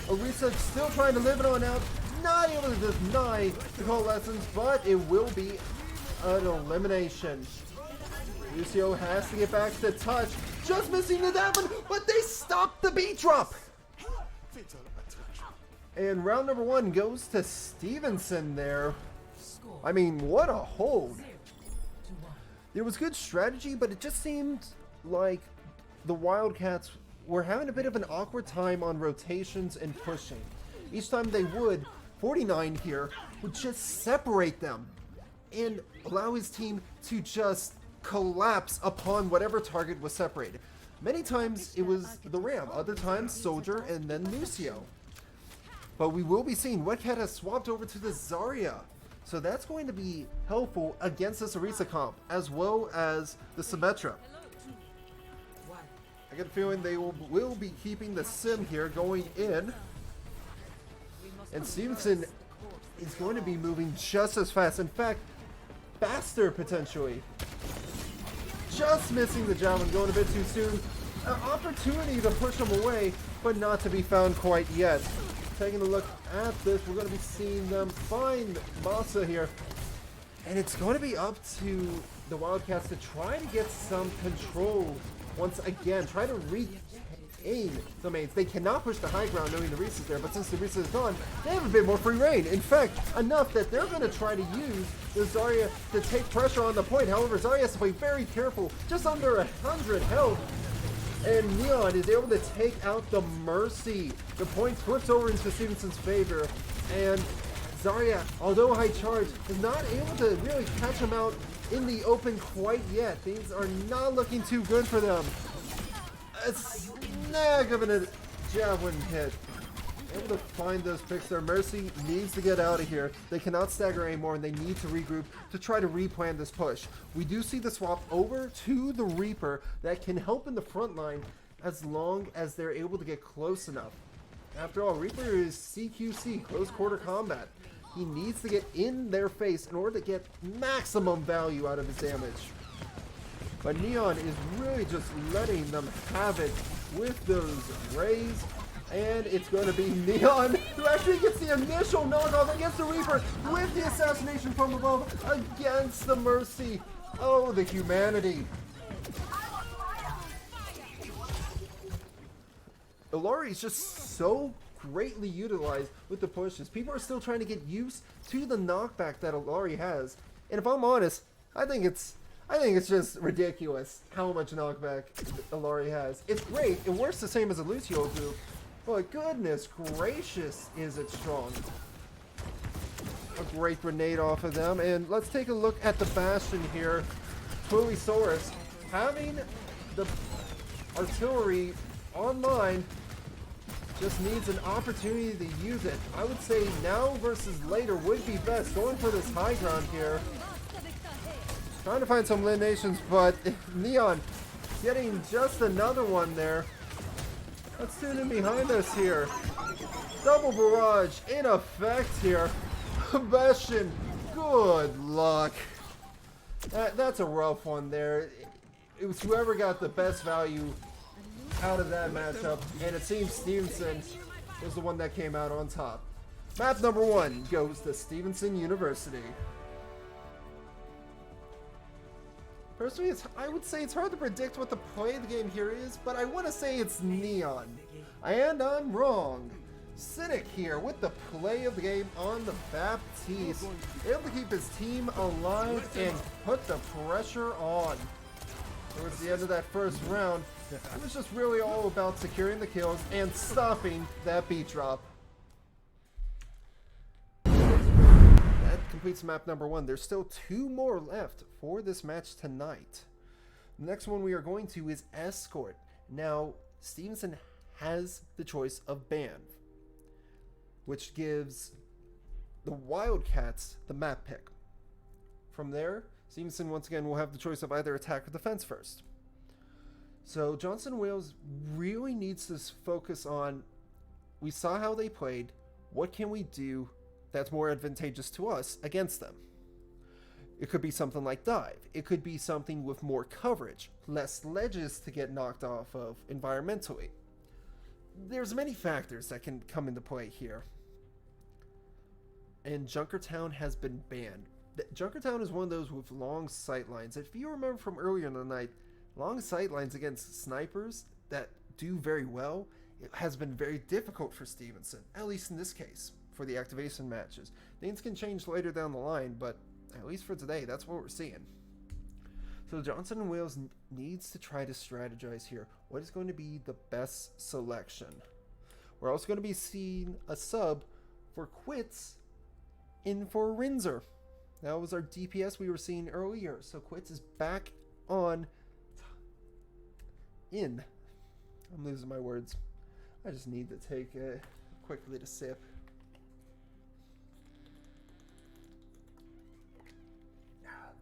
Arisa still trying to live it on out, not able to deny the coalescence, but it will be an elimination. Lucio has to get back to touch, just missing the diamond, but they stopped the beat drop. And round number one goes to Stevenson there. I mean, what a hold. There was good strategy, but it just seemed like the Wildcats were having a bit of an awkward time on rotations and pushing. Each time they would, 49 here would just separate them and allow his team to just collapse upon whatever target was separated. Many times it was the Ram, other times Soldier, and then Lucio. But we will be seeing Wetcat has swapped over to the Zarya. So that's going to be helpful against this Arisa comp, as well as the Symmetra. I get a feeling they will be keeping the sim here going in. And Stevenson is going to be moving just as fast. In fact, faster potentially. Just missing the javelin, going a bit too soon. An opportunity to push them away, but not to be found quite yet. Taking a look at this, we're going to be seeing them find Masa here. And it's going to be up to the Wildcats to try to get some control once again. Try to retain the mains. They cannot push the high ground knowing the Reese is there, but since the Reese is gone, they have a bit more free reign. In fact, enough that they're going to try to use the Zarya to take pressure on the point. However, Zarya has to play very careful, just under 100 health. And Neon is able to take out the Mercy. The point flips over into Stevenson's favor, and Zarya, although high charge, is not able to really catch him out in the open quite yet. Things are not looking too good for them. A snag of a javelin hit. Able to find those picks there. Mercy needs to get out of here. They cannot stagger anymore, and they need to regroup to try to replan this push. We do see the swap over to the Reaper that can help in the front line as long as they're able to get close enough. After all, Reaper is CQC, close quarter combat. He needs to get in their face in order to get maximum value out of his damage. But Neon is really just letting them have it with those rays. And it's going to be Neon who actually gets the initial knockoff against the Reaper with the assassination from above against the Mercy. Oh, the humanity. Ilari is just so greatly utilized with the pushes. People are still trying to get used to the knockback that Ilari has. And if I'm honest, I think it's just ridiculous how much knockback Ilari has. It's great. It works the same as a Lucio group. But goodness gracious, is it strong. A great grenade off of them. And let's take a look at the Bastion here. Twiliosaurus having the artillery online just needs an opportunity to use it. I would say now versus later would be best. Going for this high ground here. Trying to find some eliminations, but Neon getting just another one there. Let's tune in behind us here. Double barrage in effect here. Bastion, good luck. That's a rough one there. It was whoever got the best value out of that matchup, and it seems Stevenson was the one that came out on top. Map number 1 goes to Stevenson University. Personally, I would say it's hard to predict what the play of the game here is, but I want to say it's Neon. And I'm wrong. Cynic here with the play of the game on the Baptiste. Able to keep his team alive and put the pressure on. Towards the end of that first round, it was just really all about securing the kills and stopping that beat drop. That completes map number 1. There's still 2 more left for this match tonight. The next one we are going to is Escort. Now, Stevenson has the choice of Ban, which gives the Wildcats the map pick. From there, Stevenson once again will have the choice of either attack or defense first. So Johnson Wales really needs to focus on, we saw how they played, what can we do that's more advantageous to us against them? It could be something like dive. It could be something with more coverage, less ledges to get knocked off of environmentally. There's many factors that can come into play here. And Junkertown has been banned. Junkertown is one of those with long sight lines. If you remember from earlier in the night, long sight lines against snipers that do very well, it has been very difficult for Stevenson, at least in this case, for the activation matches. Things can change later down the line, but at least for today, that's what we're seeing. So Johnson and Wales needs to try to strategize here. What is going to be the best selection? We're also going to be seeing a sub for Quits in for Rinzer. That was our DPS we were seeing earlier. So Quits is back on in. I'm losing my words. I just need to take a quick little sip.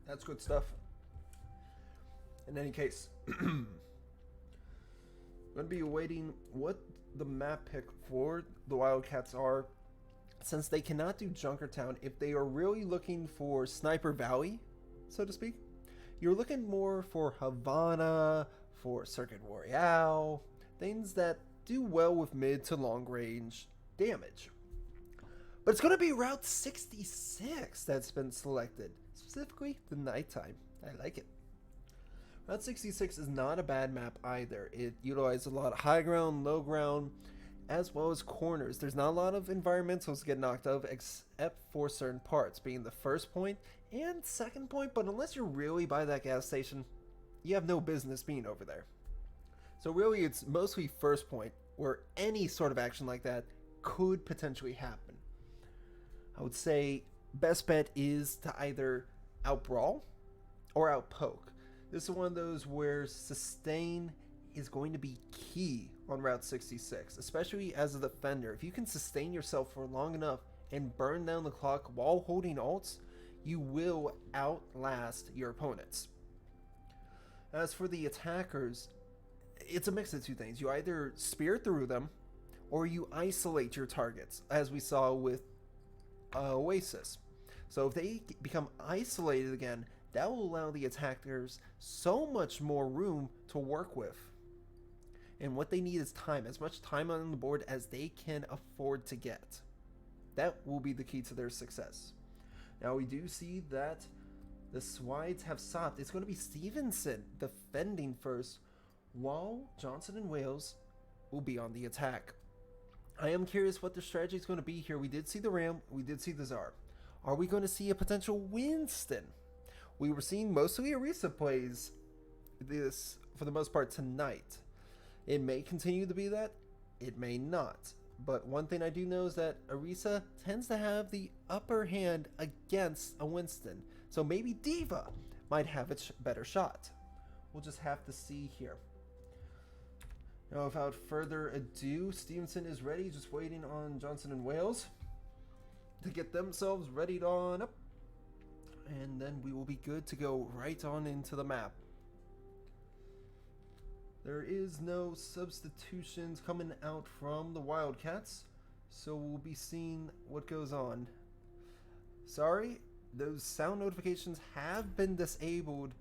That's good stuff. In any case, I'm going to be awaiting what the map pick for the Wildcats are, since they cannot do Junkertown. If they are really looking for Sniper Valley, so to speak, you're looking more for Havana, for Circuit Royale, things that do well with mid to long range damage. But it's going to be Route 66 that's been selected, specifically the nighttime. I like it. Route 66 is not a bad map either. It utilizes a lot of high ground, low ground, as well as corners. There's not a lot of environmentals to get knocked out except for certain parts, being the first point and second point, but unless you're really by that gas station, you have no business being over there. So really it's mostly first point where any sort of action like that could potentially happen. I would say best bet is to either out-brawl or out-poke. This is one of those where sustain is going to be key on Route 66, especially as a defender. If you can sustain yourself for long enough and burn down the clock while holding ults, you will outlast your opponents. As for the attackers, it's a mix of two things. You either spear through them or you isolate your targets, as we saw with Oasis. So if they become isolated again, that will allow the attackers so much more room to work with. And what they need is time, as much time on the board as they can afford to get. That will be the key to their success. Now we do see that the Swides have stopped. It's going to be Stevenson defending first, while Johnson and Wales will be on the attack. I am curious what their strategy is going to be here. We did see the Ram, we did see the Czar. Are we going to see a potential Winston? We were seeing mostly Orisa plays this for the most part tonight. It may continue to be that, it may not. But one thing I do know is that Orisa tends to have the upper hand against a Winston. So maybe D.Va might have a better shot. We'll just have to see here. Now, without further ado, Stevenson is ready, just waiting on Johnson and Wales to get themselves readied on up. And then we will be good to go right on into the map. There is no substitutions coming out from the Wildcats, so we'll be seeing what goes on. Sorry, those sound notifications have been disabled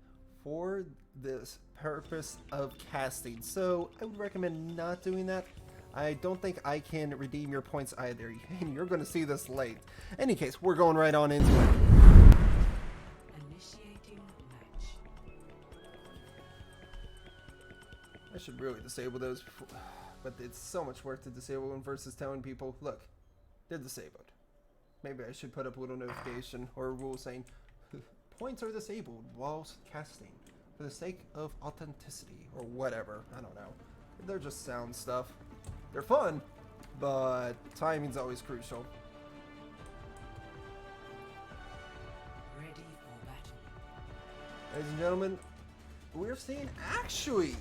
for this purpose of casting, so I would recommend not doing that. I don't think I can redeem your points either, and you're going to see this late. In any case, we're going right on into it. Initiating match. I should really disable those before, but it's so much work to disable them versus telling people, look, they're disabled. Maybe I should put up a little notification or a rule saying points are disabled whilst casting for the sake of authenticity or whatever. I don't know. They're just sound stuff. They're fun, but timing's always crucial. Ready for battle. Ladies and gentlemen, we're seeing actually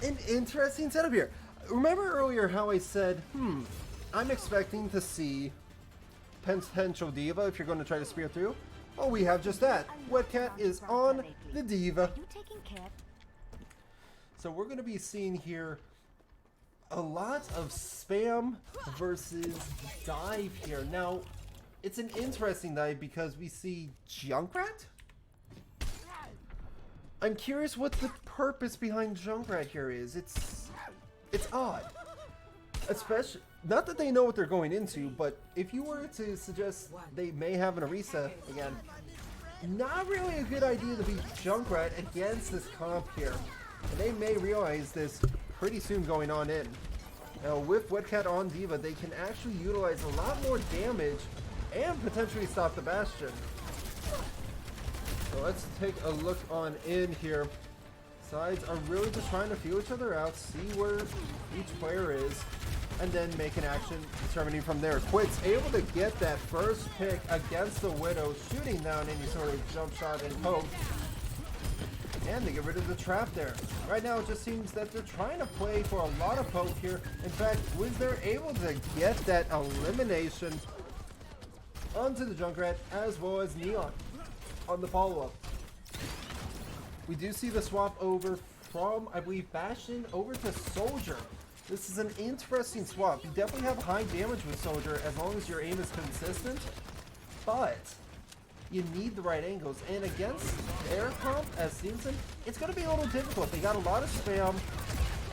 an interesting setup here. Remember earlier how I said, I'm expecting to see potential D.Va if you're going to try to spear through? Oh, we have just that. Wetcat is on the D.Va. So we're going to be seeing here a lot of spam versus dive here. Now, it's an interesting dive because we see Junkrat? I'm curious what the purpose behind Junkrat here is. It's odd. Especially, not that they know what they're going into, but if you were to suggest they may have an Orisa again, not really a good idea to be Junkrat against this comp here. And they may realize this pretty soon going on in. Now with Wetcat on D.Va, they can actually utilize a lot more damage and potentially stop the Bastion. So let's take a look on in here. Sides are really just trying to feel each other out, see where each player is, and then make an action determining from there. Quit's able to get that first pick against the Widow, shooting down any sort of jump shot and poke. And they get rid of the trap there. Right now it just seems that they're trying to play for a lot of poke here. In fact, was they're able to get that elimination onto the Junkrat as well as Neon on the follow-up. We do see the swap over from, I believe, Bastion over to Soldier. This is an interesting swap. You definitely have high damage with Soldier as long as your aim is consistent, but you need the right angles. And against air comp as Stevenson, it's going to be a little difficult. They got a lot of spam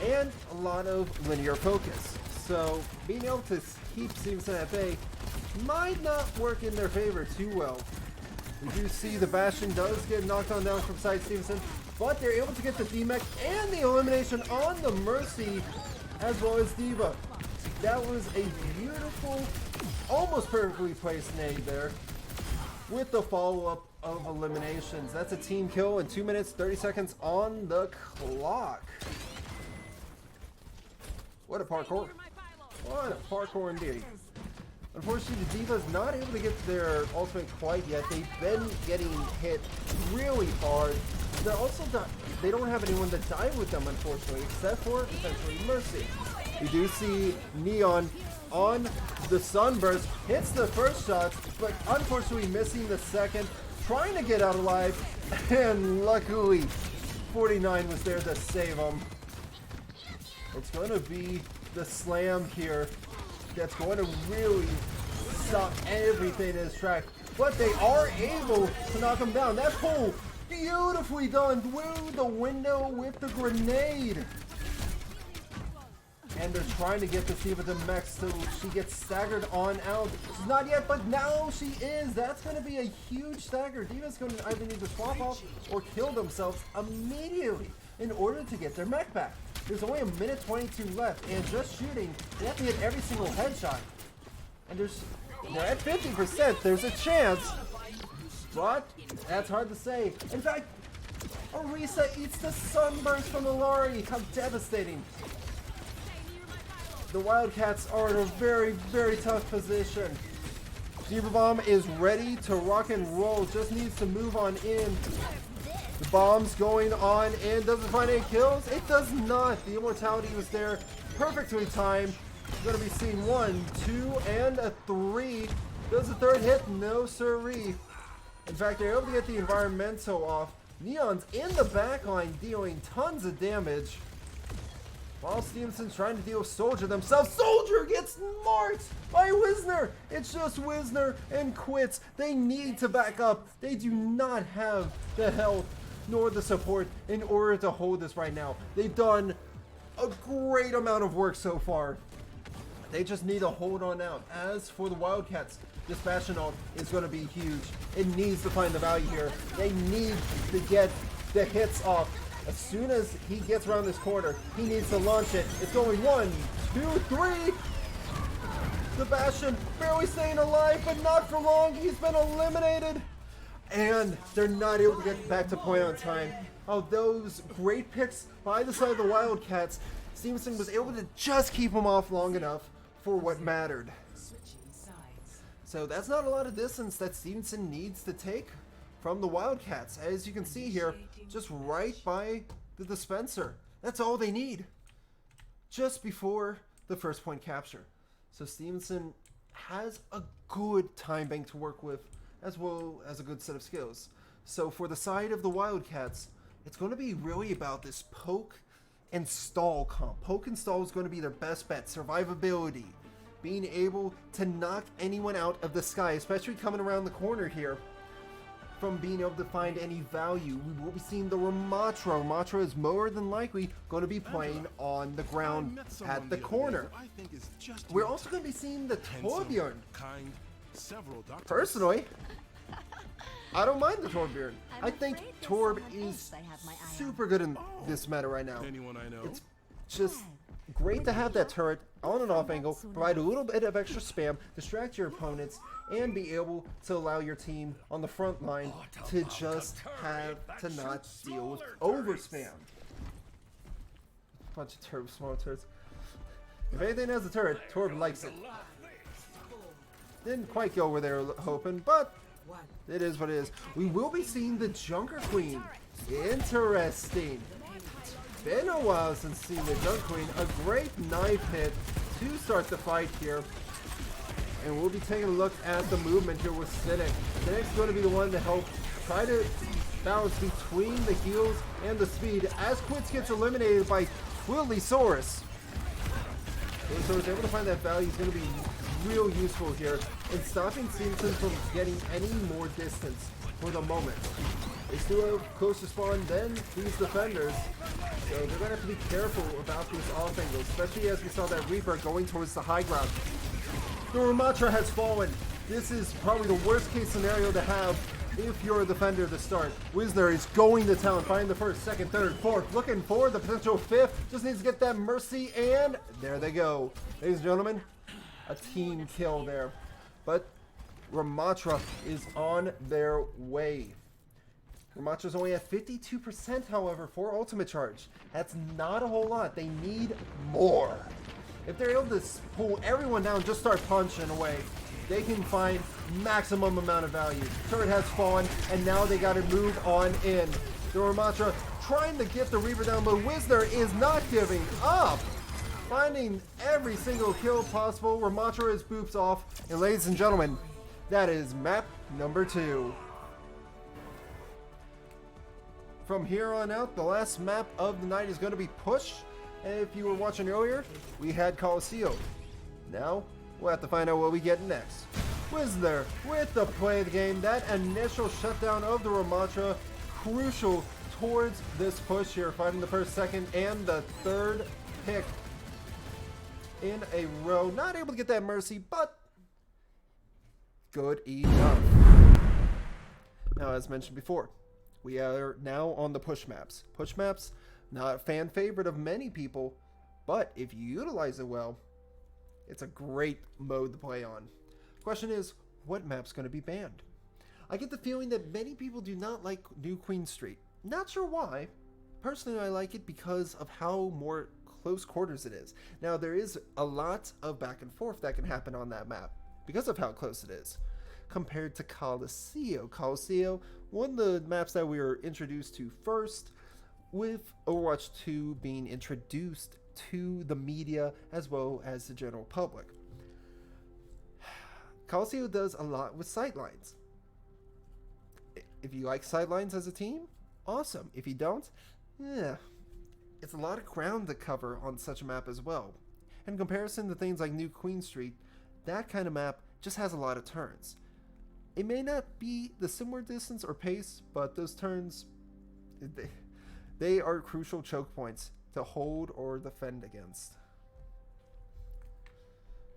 and a lot of linear focus. So being able to keep Stevenson at bay might not work in their favor too well. We do see the Bastion does get knocked on down from side Stevenson, but they're able to get the D-Mech and the elimination on the Mercy as well as Diva. That was a beautiful, almost perfectly placed nade there with the follow-up of eliminations. That's a team kill in 2 minutes, 30 seconds on the clock. What a parkour. What a parkour indeed. Unfortunately, the Diva's not able to get their ultimate quite yet. They've been getting hit really hard. They're also they don't have anyone to dive with them, unfortunately, except for essentially Mercy. We do see Neon on the Sunburst, hits the first shot, but unfortunately missing the second, trying to get out alive, and luckily 49 was there to save him. It's going to be the slam here that's going to really stop everything in his track, but they are able to knock him down. That pull, beautifully done through the window with the grenade. And they're trying to get the Stevenson mech so she gets staggered on out. She's not yet, but now she is. That's going to be a huge stagger. Diva's going to either need to swap off or kill themselves immediately in order to get their mech back. There's only 1:22 left, and just shooting, they have to hit every single headshot. And they're at 50%. There's a chance, but that's hard to say. In fact, Orisa eats the Sunburst from the Lari. How devastating. The Wildcats are in a very, very tough position. Diva Bomb is ready to rock and roll. Just needs to move on in. The bomb's going on and doesn't find any kills. It does not. The immortality was there. Perfectly timed. Going to be seeing 1, 2, and a 3. Does a third hit? No siree. In fact, they're able to get the environmental off. Neon's in the backline dealing tons of damage. While Stevenson's trying to deal with Soldier themselves. Soldier gets marked by Wisner. It's just Wisner and quits. They need to back up. They do not have the health nor the support in order to hold this right now. They've done a great amount of work so far. They just need to hold on out. As for the Wildcats, this Bastion ult is going to be huge. It needs to find the value here. They need to get the hits off. As soon as he gets around this corner, he needs to launch it. It's going 1, 2, 3. The Bastion barely staying alive, but not for long. He's been eliminated. And they're not able to get back to point on time. Oh, those great picks by the side of the Wildcats. Stevenson was able to just keep him off long enough for what mattered. So that's not a lot of distance that Stevenson needs to take from the Wildcats. As you can see here, just right by the dispenser. That's all they need. Just before the first point capture. So Stevenson has a good time bank to work with, as well as a good set of skills. So for the side of the Wildcats, it's going to be really about this poke and stall comp. Poke and stall is going to be their best bet. Survivability. Being able to knock anyone out of the sky, especially coming around the corner here, from being able to find any value. We will be seeing the Ramatra. Ramatra is more than likely going to be playing on the ground at the corner. We're also going to be seeing the Torbjorn. Personally, I don't mind the Torbjorn. I think Torb is super good in this meta right now. It's just great to have that turret on and off angle, provide a little bit of extra spam, distract your opponents, and be able to allow your team on the front line to just have to not deal with over spam. Bunch of turrets, small turrets. If anything has a turret, Torb likes it. Didn't quite go where they were hoping, but it is what it is. We will be seeing the Junker Queen. Interesting. Been a while since seeing the Junker Queen. A great knife hit to start the fight here. And we'll be taking a look at the movement here with Cynic. Cynic's going to be the one to help try to balance between the heals and the speed as Quits gets eliminated by Willysaurus. Willysaurus able to find that value is going to be real useful here in stopping Stevenson from getting any more distance for the moment. They still have closer spawn than these defenders. So they're going to have to be careful about these off angles, especially as we saw that Reaper going towards the high ground. The Ramatra has fallen. This is probably the worst case scenario to have if you're a defender to start. Wisner is going to town, finding the first, second, third, fourth, looking for the potential fifth. Just needs to get that mercy, and there they go. Ladies and gentlemen, a team kill there. But Ramatra is on their way. Ramatra's only at 52%, however, for ultimate charge. That's not a whole lot. They need more. If they're able to pull everyone down, just start punching away, they can find maximum amount of value. Turret has fallen, and now they got to move on in. The Ramatra trying to get the Reaper down, but Wisner is not giving up. Finding every single kill possible. Ramatra is boops off. And ladies and gentlemen, that is map number 2. From here on out, the last map of the night is going to be Push. And if you were watching earlier, we had Coliseum. Now, we'll have to find out what we get next. Wisner with the play of the game. That initial shutdown of the Ramatra, crucial towards this push here. Finding the first, second, and the third pick in a row. Not able to get that mercy, but good enough. Now, as mentioned before, we are now on the push maps. Push maps, not a fan favorite of many people, but if you utilize it well, it's a great mode to play on. Question is, what map's going to be banned? I get the feeling that many people do not like New Queen Street. Not sure why. Personally, I like it because of how more close quarters it is. Now, there is a lot of back and forth that can happen on that map because of how close it is. Compared to Coliseum. Coliseum, one of the maps that we were introduced to first, with Overwatch 2 being introduced to the media as well as the general public. Coliseum does a lot with sightlines. If you like sightlines as a team, awesome. If you don't, it's a lot of ground to cover on such a map as well. In comparison to things like New Queen Street, that kind of map just has a lot of turns. It may not be the similar distance or pace, but those turns, they are crucial choke points to hold or defend against.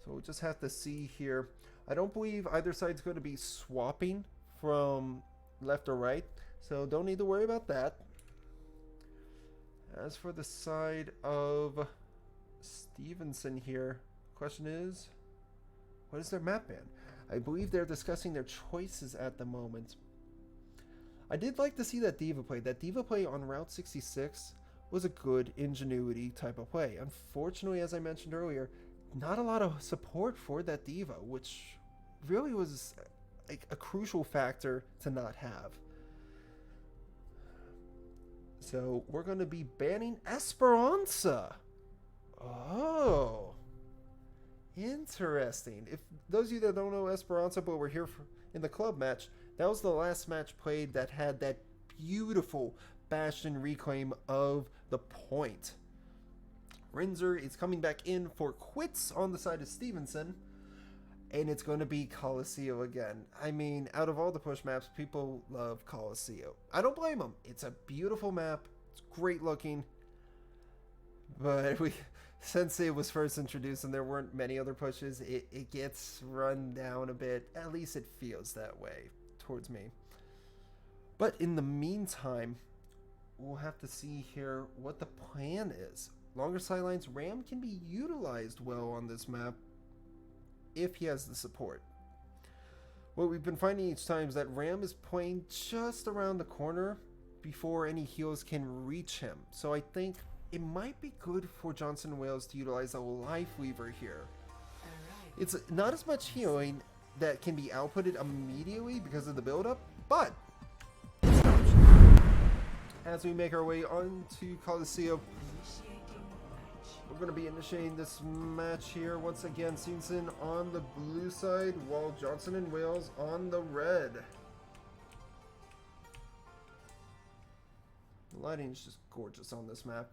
So we'll just have to see here. I don't believe either side's going to be swapping from left or right, so don't need to worry about that. As for the side of Stevenson here, question is, what is their map ban? I believe they're discussing their choices at the moment. I did like to see that Diva play. That Diva play on Route 66 was a good ingenuity type of play. Unfortunately, as I mentioned earlier, not a lot of support for that Diva, which really was a crucial factor to not have. So we're going to be banning Esperanza. Oh, interesting. If those of you that don't know Esperanza, but were here in the club match, that was the last match played that had that beautiful Bastion reclaim of the point. Rinzer is coming back in for quits on the side of Stevenson, and it's going to be Coliseum again. I mean, out of all the push maps, people love Coliseum. I don't blame them. It's a beautiful map. It's great looking. But since it was first introduced and there weren't many other pushes, it gets run down a bit. At least it feels that way towards me. But in the meantime, we'll have to see here what the plan is. Longer sidelines, Ram can be utilized well on this map if he has the support. What we've been finding each time is that Ram is playing just around the corner before any heals can reach him. So I think it might be good for Johnson Wales to utilize a Life Weaver here. It's not as much healing that can be outputted immediately because of the build-up, but it's an option. As we make our way on to Coliseum, we're going to be initiating this match here. Once again, Stevenson on the blue side, while Johnson and Wales on the red. The lighting is just gorgeous on this map.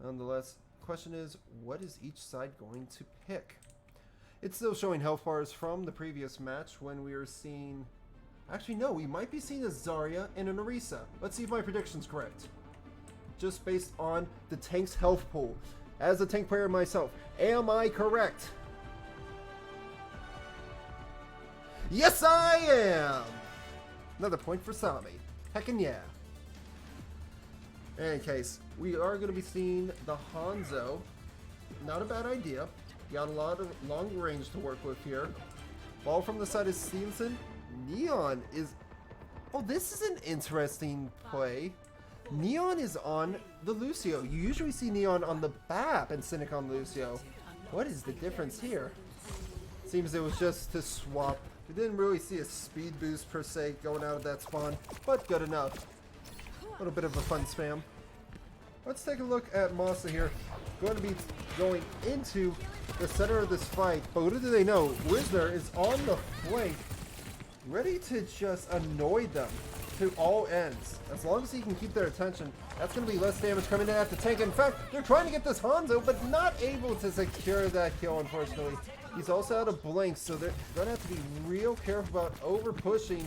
Nonetheless, question is, what is each side going to pick? It's still showing health bars from the previous match when we were seeing Actually, no, we might be seeing a Zarya and an Orisa. Let's see if my prediction's correct. Just based on the tank's health pool. As a tank player myself, am I correct? Yes, I am! Another point for Sami. Heckin' yeah. In any case, we are going to be seeing the Hanzo. Not a bad idea. Got a lot of long range to work with here. Ball from the side is Stevenson. Neon is... Oh, this is an interesting play. Neon is on the Lucio. You usually see Neon on the BAP and Cynic on Lucio. What is the difference here? Seems it was just to swap. We didn't really see a speed boost per se going out of that spawn, but good enough. A little bit of a fun spam. Let's take a look at Masa here. Going to be going into the center of this fight, but little do they know, Wisner is on the flank, ready to just annoy them to all ends. As long as he can keep their attention, that's going to be less damage coming in at the tank. In fact, they're trying to get this Hanzo, but not able to secure that kill, unfortunately. He's also out of blinks, so they're going to have to be real careful about overplaying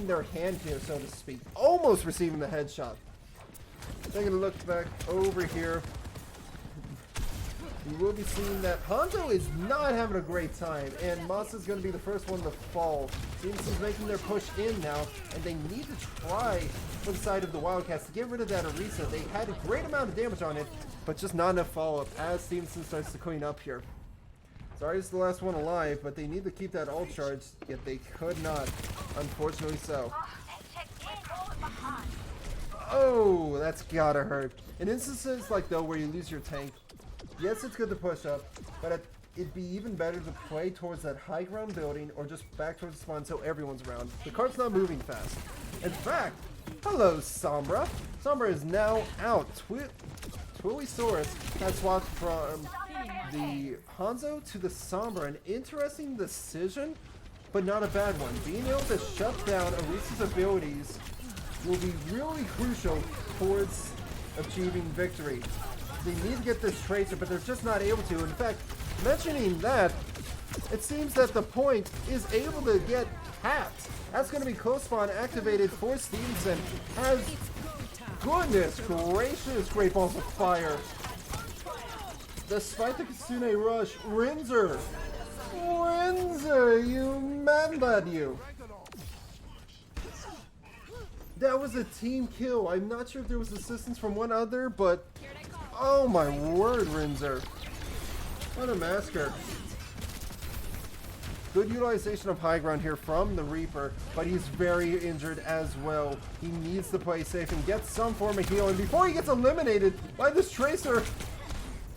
their hand here, so to speak. Almost receiving the headshot. Taking a look back over here, we will be seeing that Hanzo is not having a great time, and Masa's going to be the first one to fall. Seems he's making their push in now, and they need to try for the side of the Wildcats to get rid of that Orisa. They had a great amount of damage on it, but just not enough follow-up as Stevenson starts to clean up here. Sorry, it's the last one alive, but they need to keep that ult charged, yet they could not, unfortunately so. Oh, that's gotta hurt. In instances like though where you lose your tank, yes, it's good to push up, but it'd be even better to play towards that high ground building or just back towards the spawn so everyone's around. The cart's not moving fast. In fact, hello Sombra. Sombra is now out. Twillysaurus has swapped from the Hanzo to the Sombra. An interesting decision, but not a bad one. Being able to shut down Orisa's abilities will be really crucial towards achieving victory. They need to get this Tracer, but they're just not able to. In fact, mentioning that, it seems that the point is able to get tapped. That's going to be close spawn activated for Stevenson. Has goodness gracious, great balls of fire. Despite the Kitsune rush, Rinzer, you man that you. That was a team kill. I'm not sure if there was assistance from one other, but oh my word, Rinzer. What a massacre. Good utilization of high ground here from the Reaper, but he's very injured as well. He needs to play safe and get some form of heal, and before he gets eliminated by this Tracer,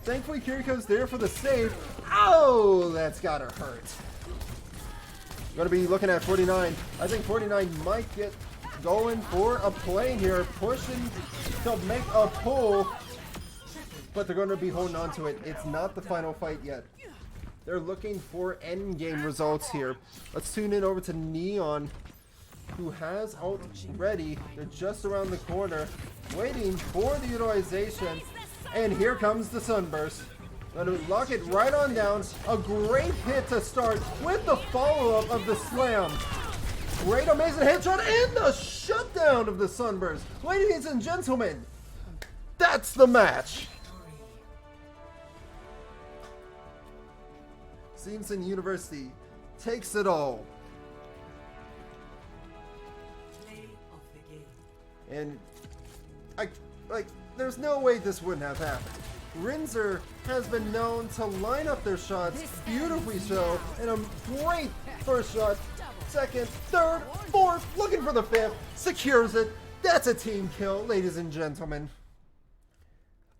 thankfully Kiriko's there for the save. Oh, that's gotta hurt. Gonna be looking at 49. I think 49 might get going for a play here, pushing to make a pull, but they're going to be holding on to it. It's not the final fight yet. They're looking for end game results here. Let's tune in over to Neon, who has ult ready. They're just around the corner, waiting for the utilization, and here comes the Sunburst. Going to lock it right on down. A great hit to start with the follow-up of the slam. Great, amazing headshot and the shutdown of the Sunburst. Ladies and gentlemen, that's the match. Stevenson University takes it all. And there's no way this wouldn't have happened. Rinzer has been known to line up their shots beautifully so, and a great first shot. Second, third, fourth, looking for the fifth, secures it. That's a team kill, ladies and gentlemen.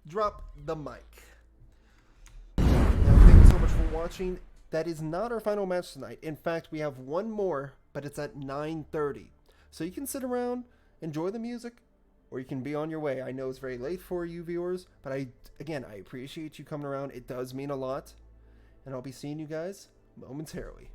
Drop the mic. Now, thank you so much for watching. That is not our final match tonight. In fact, we have one more, but it's at 9:30. So you can sit around, enjoy the music, or you can be on your way. I know it's very late for you viewers, but I appreciate you coming around. It does mean a lot. And I'll be seeing you guys momentarily.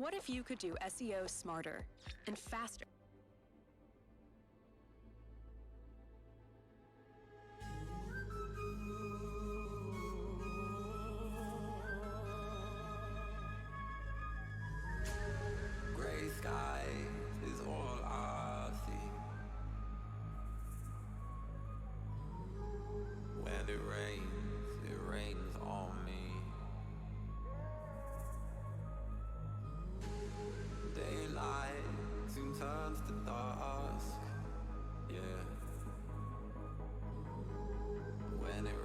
What if you could do SEO smarter and faster? Gray sky is all I see. When it rains on me. Daylight soon turns to dusk. Yeah. When it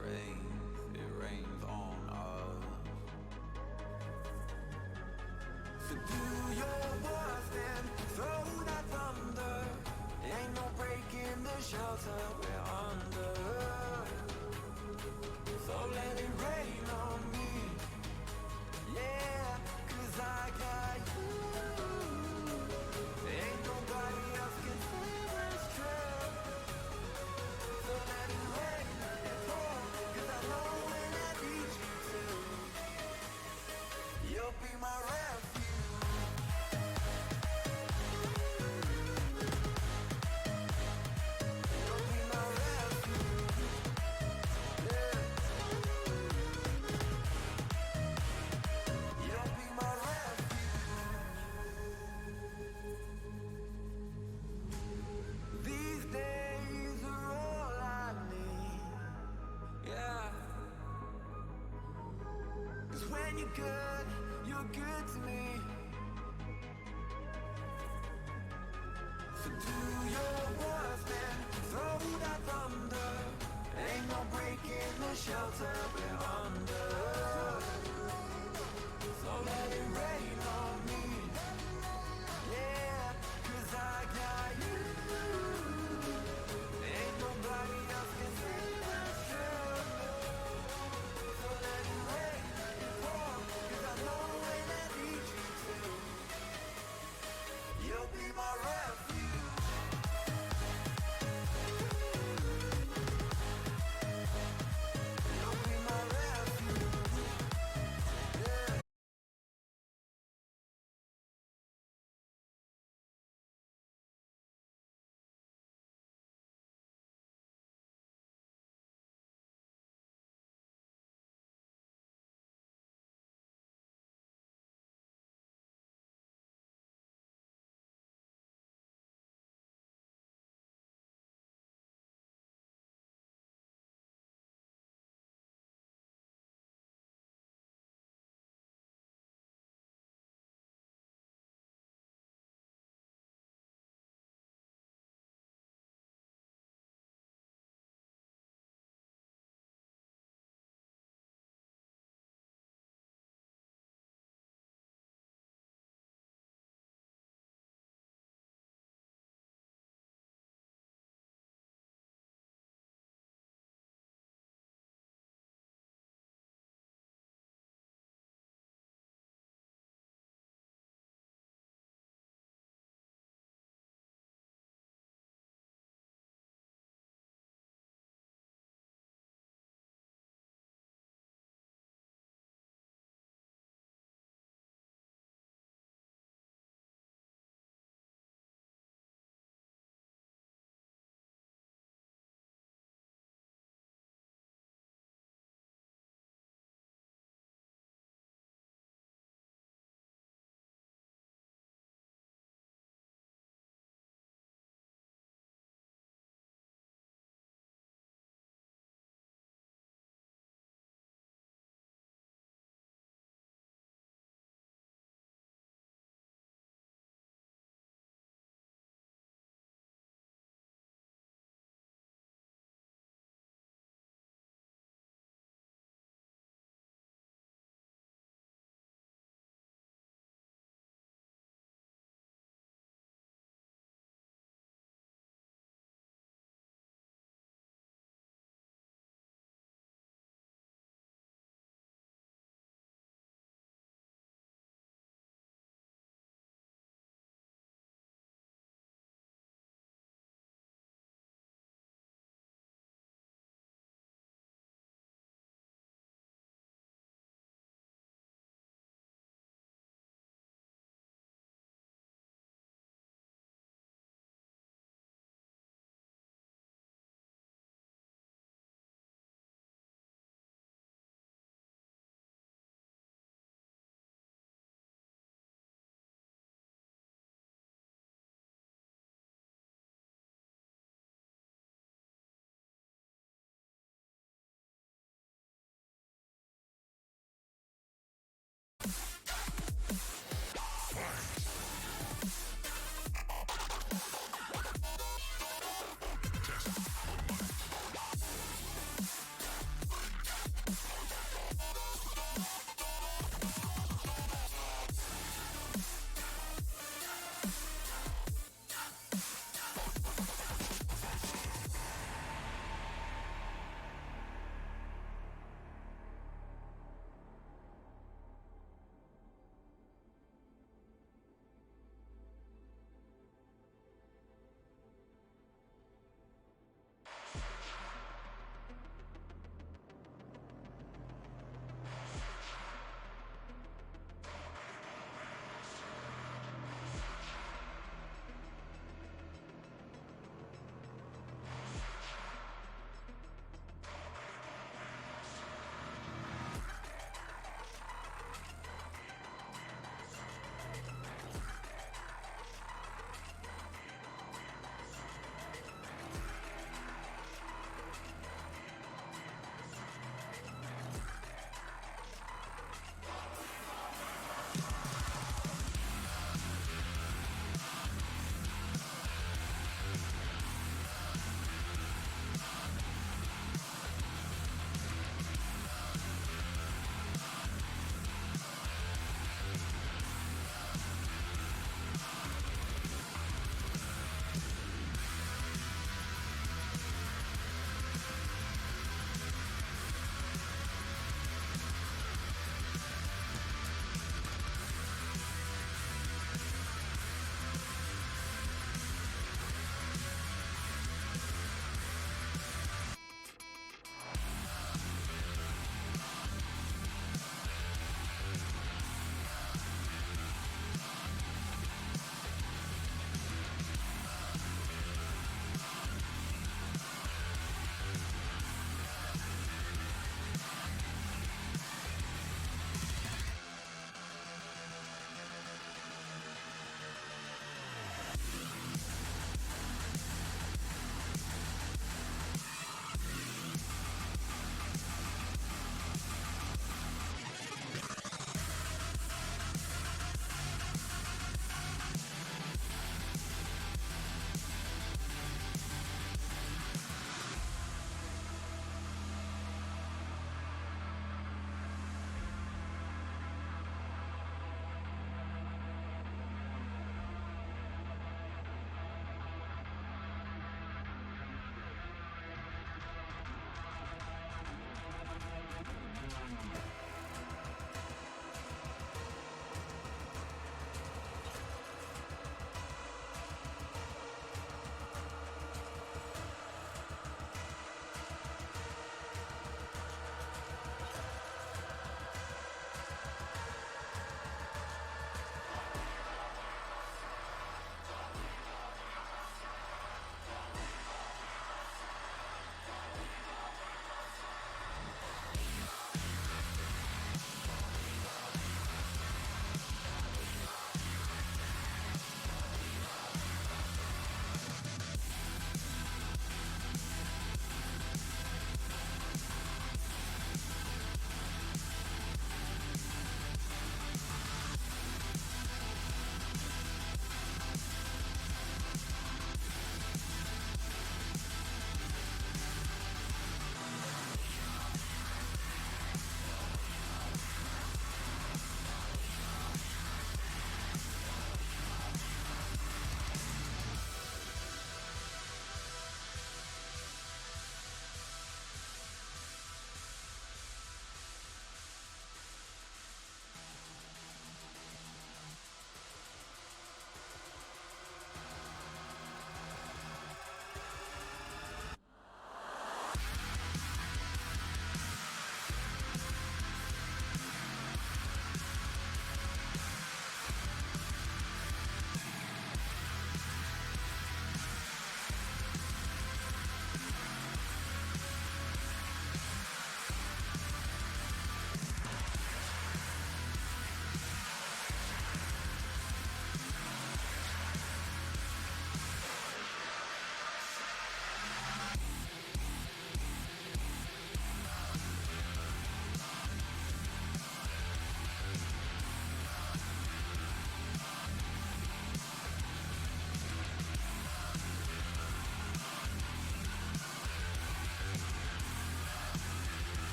rains on us. So do your worst and throw that thunder. Ain't no breaking the shelter we're under. So let it rain on me. Yeah, 'cause I got you. Ain't nobody else can see this trip. So let it rain and pour, 'cause I know when I need you to. You'll be my refuge. You'll be my refuge. Yeah. You'll be my refuge. These days are all I need. Yeah. 'Cause when you're good to me. So do your worst and throw that thunder. Ain't no breaking the shelter we're under. So let it rain on me. Yeah, 'cause I got you. Ain't nobody else can see this truth. So let it rain and pour, 'cause I know when I need you to. You'll be my refuge. You'll be my refuge.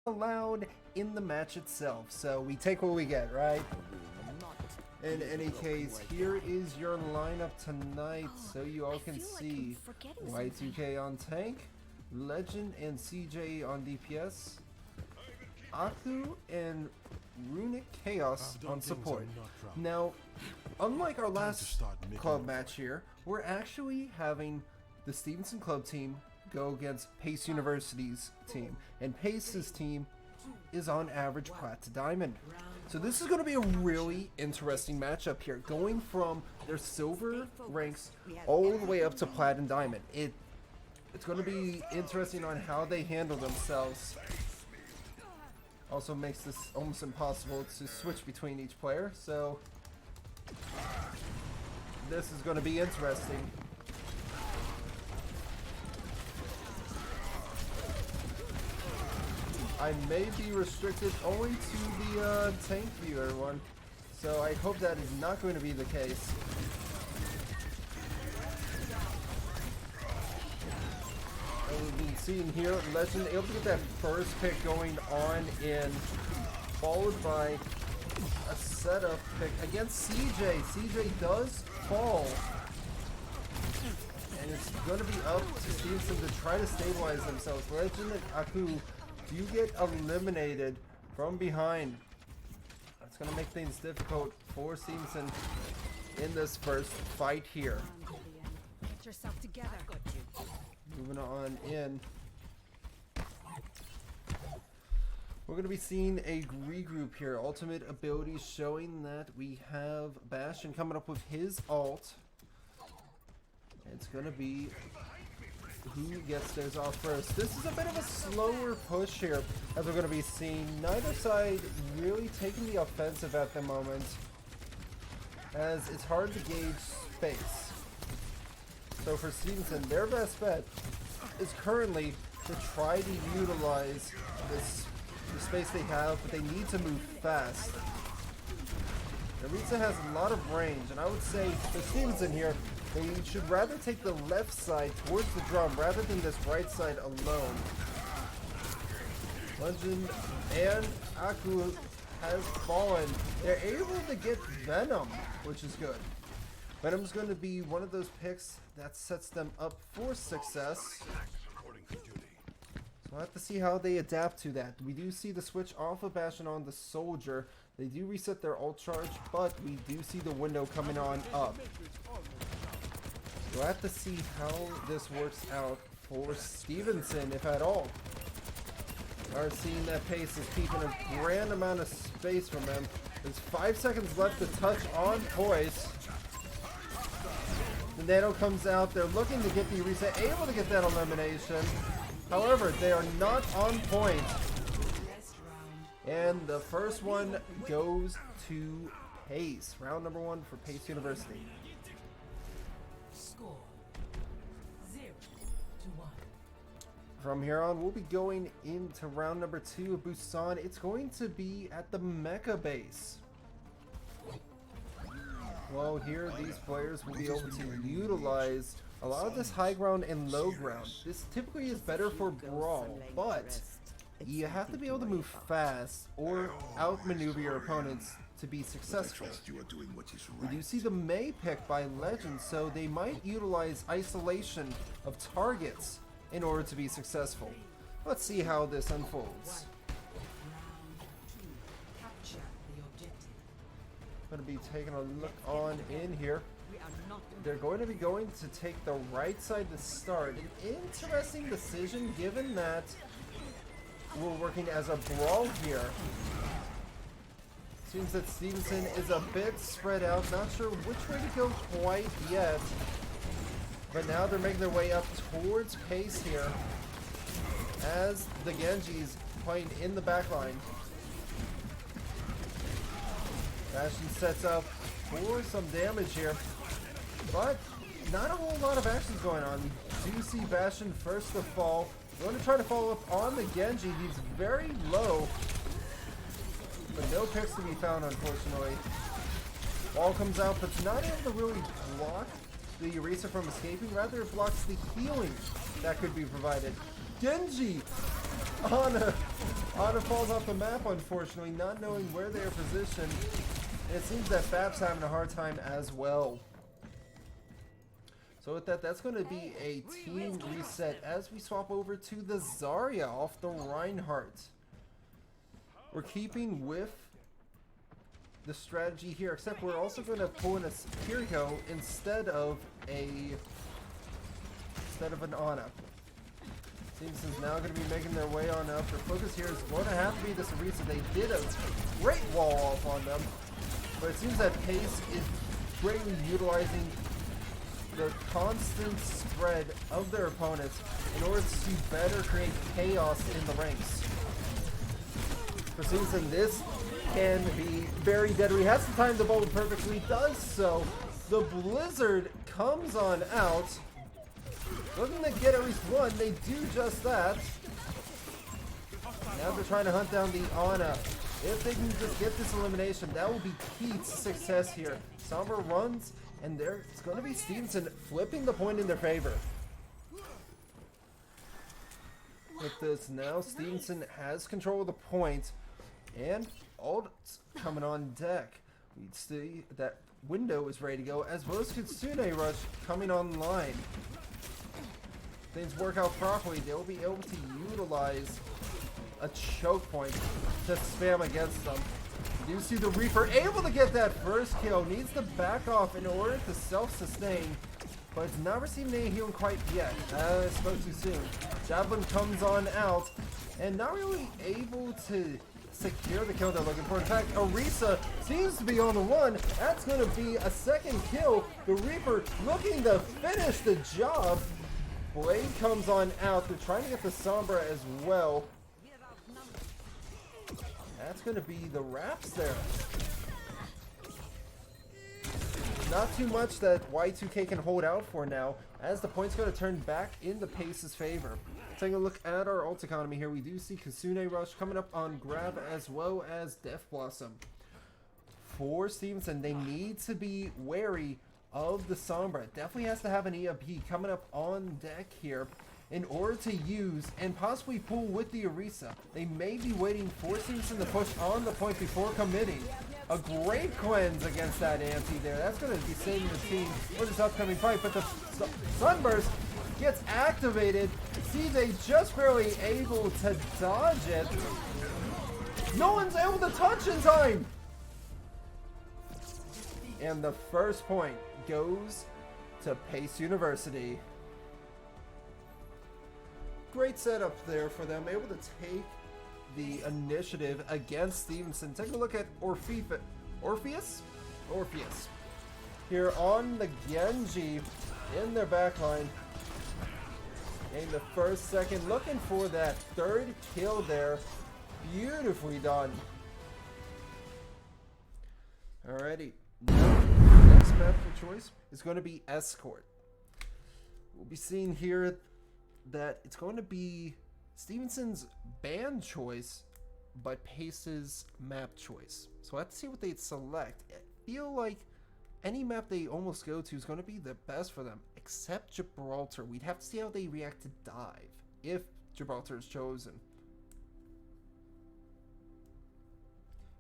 allowed in the match itself, so we take what we get, right? In any case, here is your lineup tonight, so you all can see Y2K on tank, Legend and CJ on DPS, Aku and Runic Chaos on support. Now, unlike our last club match here, we're actually having the Stevenson Club team go against Pace University's team, and Pace's team is on average Plat to Diamond. So this is going to be a really interesting matchup here, going from their silver ranks all the way up to Plat and Diamond. It's going to be interesting on how they handle themselves. Also makes this almost impossible to switch between each player, so this is going to be interesting. I may be restricted only to the tank viewer one, so I hope that is not going to be the case. And we've been seeing here, Legend able to get that first pick going on in, followed by a setup pick against CJ. CJ does fall. And it's going to be up to Stevenson to try to stabilize themselves. Legend and Aku do get eliminated from behind. That's going to make things difficult for Stevenson in this first fight here. Get yourself together. Moving on in. We're going to be seeing a regroup here. Ultimate abilities showing that we have Bastion coming up with his ult. It's going to be who gets theirs off first. This is a bit of a slower push here, as we're going to be seeing neither side really taking the offensive at the moment, as it's hard to gauge space. So for Stevenson, their best bet is currently to try to utilize the space they have, but they need to move fast. Narita has a lot of range, and I would say for Stevenson here, they should rather take the left side towards the drum rather than this right side alone. Legend and Aku has fallen. They're able to get Venom, which is good. Venom's going to be one of those picks that sets them up for success. So we'll have to see how they adapt to that. We do see the switch off of Bastion on the Soldier. They do reset their ult charge, but we do see the window coming on up. We'll have to see how this works out for Stevenson, if at all. Are seeing that Pace is keeping a grand amount of space from him. There's 5 seconds left to touch on Poise. The Nano comes out. They're looking to get the reset, able to get that elimination. However, they are not on point. And the first one goes to Pace. Round number 1 for Pace University. Score 0-1. From here on, we'll be going into round number 2 of Busan. It's going to be at the Mecha base. Well, here these players will be able to utilize a lot of this high ground and low ground. This typically is better for Brawl, but you have to be able to move fast or outmaneuver your opponents to be successful. We do see the Mei pick by Legend, so they might utilize isolation of targets in order to be successful. Let's see how this unfolds. Capture the objective. Going to be taking a look on in here. They're going to be going to take the right side to start. An interesting decision given that we're working as a Brawl here. Seems that Stevenson is a bit spread out, not sure which way to go quite yet. But now they're making their way up towards Pace here, as the Genji's playing in the backline. Bastion sets up for some damage here, but not a whole lot of actions going on. We do see Bastion first to fall. We're going to try to follow up on the Genji. He's very low, but no picks to be found, unfortunately. Wall comes out, but it's not able to really block the Orisa from escaping. Rather, it blocks the healing that could be provided. Genji on a Anna falls off the map, unfortunately, not knowing where they are positioned. And it seems that Fab's having a hard time as well. So with that, that's going to be a team reset as we swap over to the Zarya off the Reinhardt. We're keeping with the strategy here, except we're also going to pull in a Kiriko instead of an Ana. Stevenson's now going to be making their way on up. Their focus here is going to have to be this Orisa. They did a great wall off on them, but it seems that Pace is greatly utilizing the constant spread of their opponents in order to better create chaos in the ranks. For Stevenson, this can be very deadly. Has to time the bubble perfectly, does so. The Blizzard comes on out. Looking to get at least one, they do just that. Now they're trying to hunt down the Ana. If they can just get this elimination, that will be key to success here. Sombra runs, and it's going to be Stevenson flipping the point in their favor. With this now, Stevenson has control of the point, and ult coming on deck. We see that window is ready to go, as well as Kitsune Rush coming online. Things work out properly, they'll be able to utilize a choke point to spam against them. You see the Reaper able to get that first kill, needs to back off in order to self-sustain, but it's not receiving any healing quite yet. I spoke too soon. Javelin comes on out, and not really able to secure the kill they're looking for. In fact, Orisa seems to be on the run. That's going to be a second kill. The Reaper looking to finish the job. Blade comes on out. They're trying to get the Sombra as well. That's going to be the wraps there. Not too much that Y2K can hold out for now, as the point's going to turn back in the Pace's favor. Taking a look at our ult economy here, we do see Kitsune Rush coming up on grab, as well as Death Blossom. For Stevenson, they need to be wary of the Sombra. Definitely has to have an EMP coming up on deck here in order to use and possibly pull with the Orisa. They may be waiting for Stevenson to push on the point before committing. A great cleanse against that anti there. That's going to be saving the team for this upcoming fight, but the Sunburst gets activated. See, they just barely able to dodge it. No one's able to touch in time! And the first point goes to Pace University. Great setup there for them, able to take the initiative against Stevenson. Take a look at Orpheus here on the Genji in their backline. Getting the first, second, looking for that third kill there. Beautifully done. Alrighty, now next map for choice is going to be Escort. We'll be seeing here that it's going to be Stevenson's band choice, but Pace's map choice. So I have to see what they'd select. I feel like any map they almost go to is going to be the best for them, except Gibraltar. We'd have to see how they react to dive, if Gibraltar is chosen.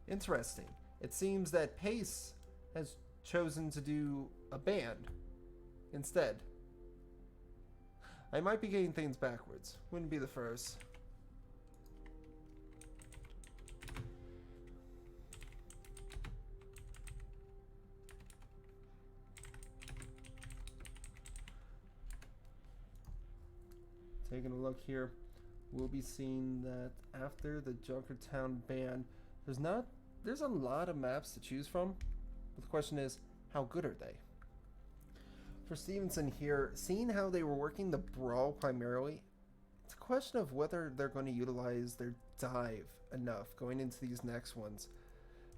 Interesting. It seems that Pace has chosen to do a band instead. I might be getting things backwards. Wouldn't be the first. Taking a look here, we'll be seeing that after the Junkertown ban, there's a lot of maps to choose from. But the question is, how good are they? For Stevenson here, seeing how they were working the Brawl primarily, it's a question of whether they're going to utilize their dive enough going into these next ones.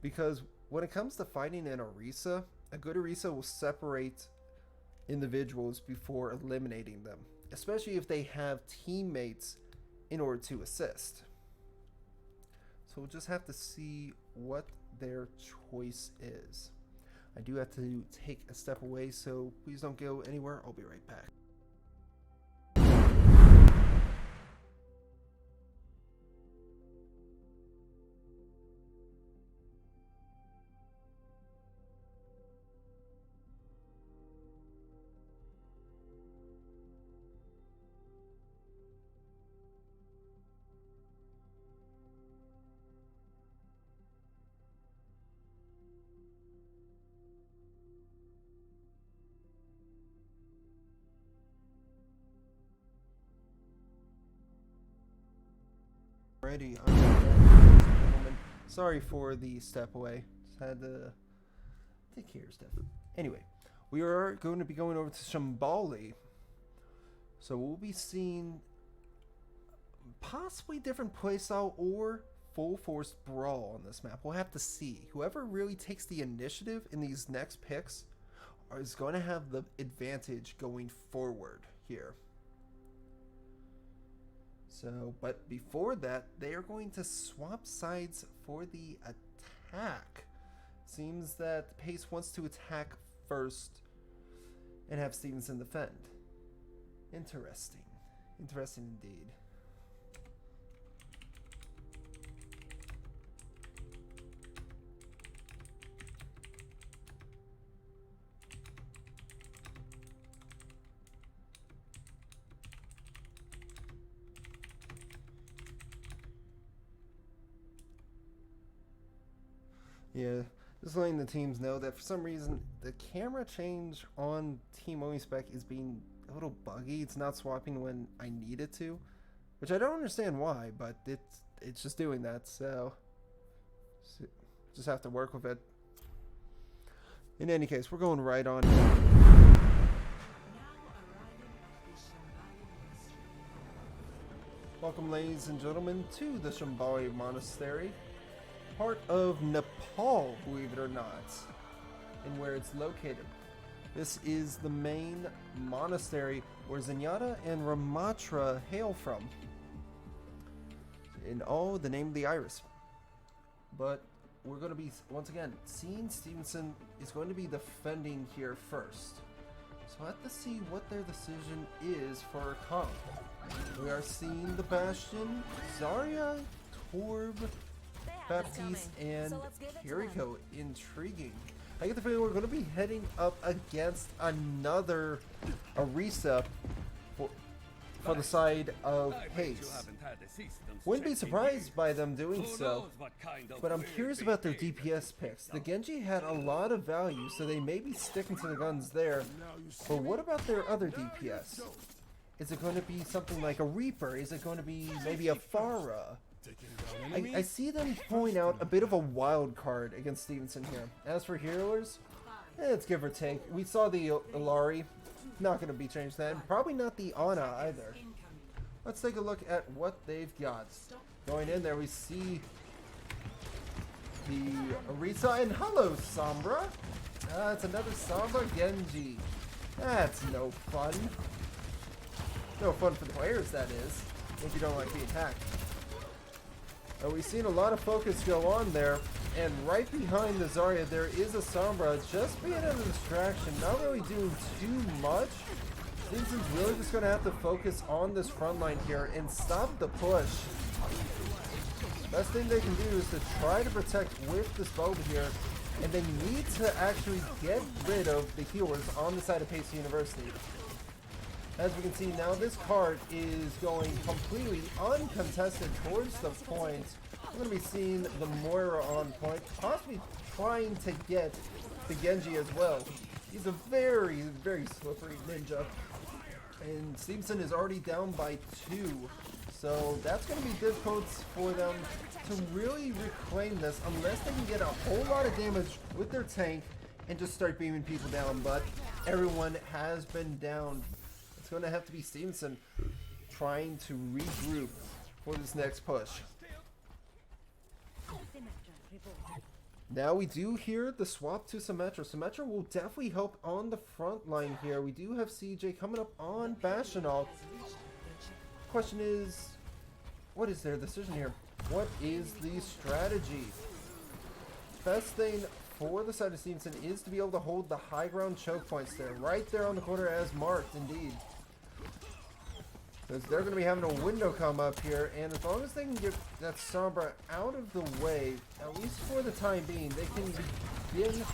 Because when it comes to fighting an Orisa, a good Orisa will separate individuals before eliminating them, especially if they have teammates in order to assist. So we'll just have to see what their choice is. I do have to take a step away, so please don't go anywhere. I'll be right back. Alrighty, I'm back, ladies and gentlemen. Sorry for the step away. Just had to take care of stuff. Anyway, we are going to be going over to Shambali. So we'll be seeing possibly different playstyle or full force brawl on this map. We'll have to see. Whoever really takes the initiative in these next picks is going to have the advantage going forward here. So, but before that, they are going to swap sides for the attack. Seems that Pace wants to attack first and have Stevenson defend. Interesting. Interesting indeed. Yeah, just letting the teams know that for some reason the camera change on Team Omi Spec is being a little buggy. It's not swapping when I need it to, which I don't understand why, but it's just doing that. So just have to work with it. In any case, we're going right on. Welcome, ladies and gentlemen, to the Shambali Monastery. Part of Nepal, believe it or not, and where it's located. This is the main monastery where Zenyatta and Ramatra hail from. In the name of the Iris. But we're going to be, once again, seeing Stevenson is going to be defending here first. So I have to see what their decision is for comp. We are seeing the Bastion, Zarya, Torb, Baptiste, and Kiriko. Intriguing. I get the feeling we're going to be heading up against another Arisa for the side of Pace. Wouldn't be surprised by them doing so, but I'm curious about their DPS picks. The Genji had a lot of value, so they may be sticking to the guns there, but what about their other DPS? Is it going to be something like a Reaper? Is it going to be maybe a Pharah? I see them pulling out a bit of a wild card against Stevenson here. As for healers, it's give or take. We saw the Ilari. Not going to be changed then. Probably not the Ana either. Let's take a look at what they've got. Going in there, we see the Arisa. And hello, Sombra. It's another Sombra Genji. That's no fun. No fun for the players, that is, if you don't like being hacked. We've seen a lot of focus go on there, and right behind the Zarya there is a Sombra just being a distraction, not really doing too much. Stevenson's really just going to have to focus on this front line here and stop the push. Best thing they can do is to try to protect with this bulb here, and they need to actually get rid of the healers on the side of Pace University. As we can see now, this card is going completely uncontested towards the point. We're going to be seeing the Moira on point, possibly trying to get the Genji as well. He's a very, very slippery ninja. And Stevenson is already down by 2. So that's going to be difficult for them to really reclaim this unless they can get a whole lot of damage with their tank and just start beaming people down. But everyone has been down. It's going to have to be Stevenson trying to regroup for this next push. Now we do hear the swap to Symmetra. Symmetra will definitely help on the front line here. We do have CJ coming up on Bastionov. Question is, what is their decision here? What is the strategy? Best thing for the side of Stevenson is to be able to hold the high ground choke points there, right there on the corner as marked, indeed. Because they're going to be having a window come up here, and as long as they can get that Sombra out of the way, at least for the time being, they can begin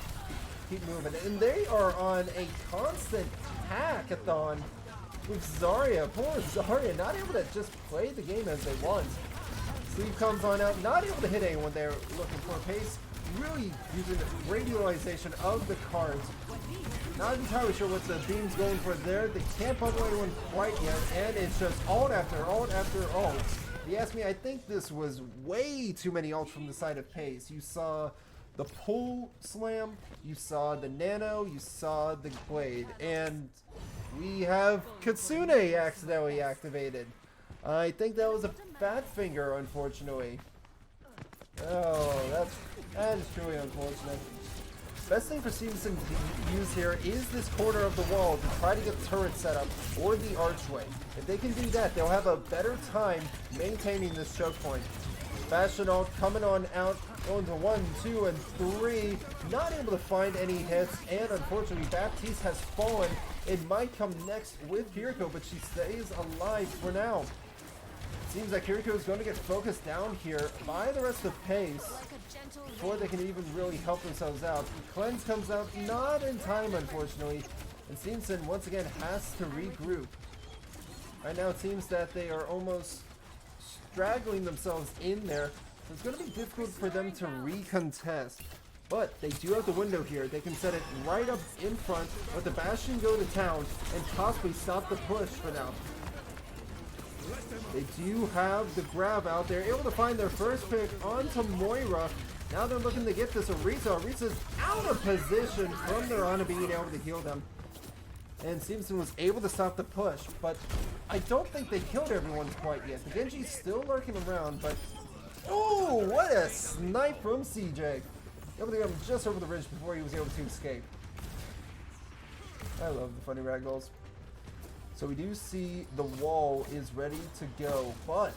keep moving. And they are on a constant hackathon with Zarya. Poor Zarya, not able to just play the game as they want. Sleeve comes on out, not able to hit anyone there looking for Pace. Really using radioization of the cards. Not entirely sure what the beam's going for there. They can't bubble anyone quite yet, and it's just ult after ult after ult. If you ask me, I think this was way too many ults from the side of Pace. You saw the pull slam, you saw the nano, you saw the blade, and we have Kitsune accidentally activated. I think that was a fat finger, unfortunately. Oh, that is truly unfortunate. Best thing for Stevenson to use here is this corner of the wall to try to get the turret set up or the archway. If they can do that, they'll have a better time maintaining this choke point. Fashion ult coming on out, going to 1, 2, and 3. Not able to find any hits, and unfortunately Baptiste has fallen. It might come next with Kiriko, but she stays alive for now. Seems like Kiriko is going to get focused down here by the rest of Pace before they can even really help themselves out. Cleanse comes out not in time, unfortunately, and Stevenson once again has to regroup. Right now it seems that they are almost straggling themselves in there, so it's going to be difficult for them to recontest. But they do have the window here. They can set it right up in front, let the Bastion go to town, and possibly stop the push for now. They do have the grab out there, able to find their first pick onto Moira. Now they're looking to get this Arisa. Arisa's out of position from their Ana being able to heal them. And Stevenson was able to stop the push, but I don't think they killed everyone quite yet. The Genji's still lurking around, but... Oh, what a snipe from CJ. Able to get him just over the ridge before he was able to escape. I love the funny ragdolls. So we do see the wall is ready to go, but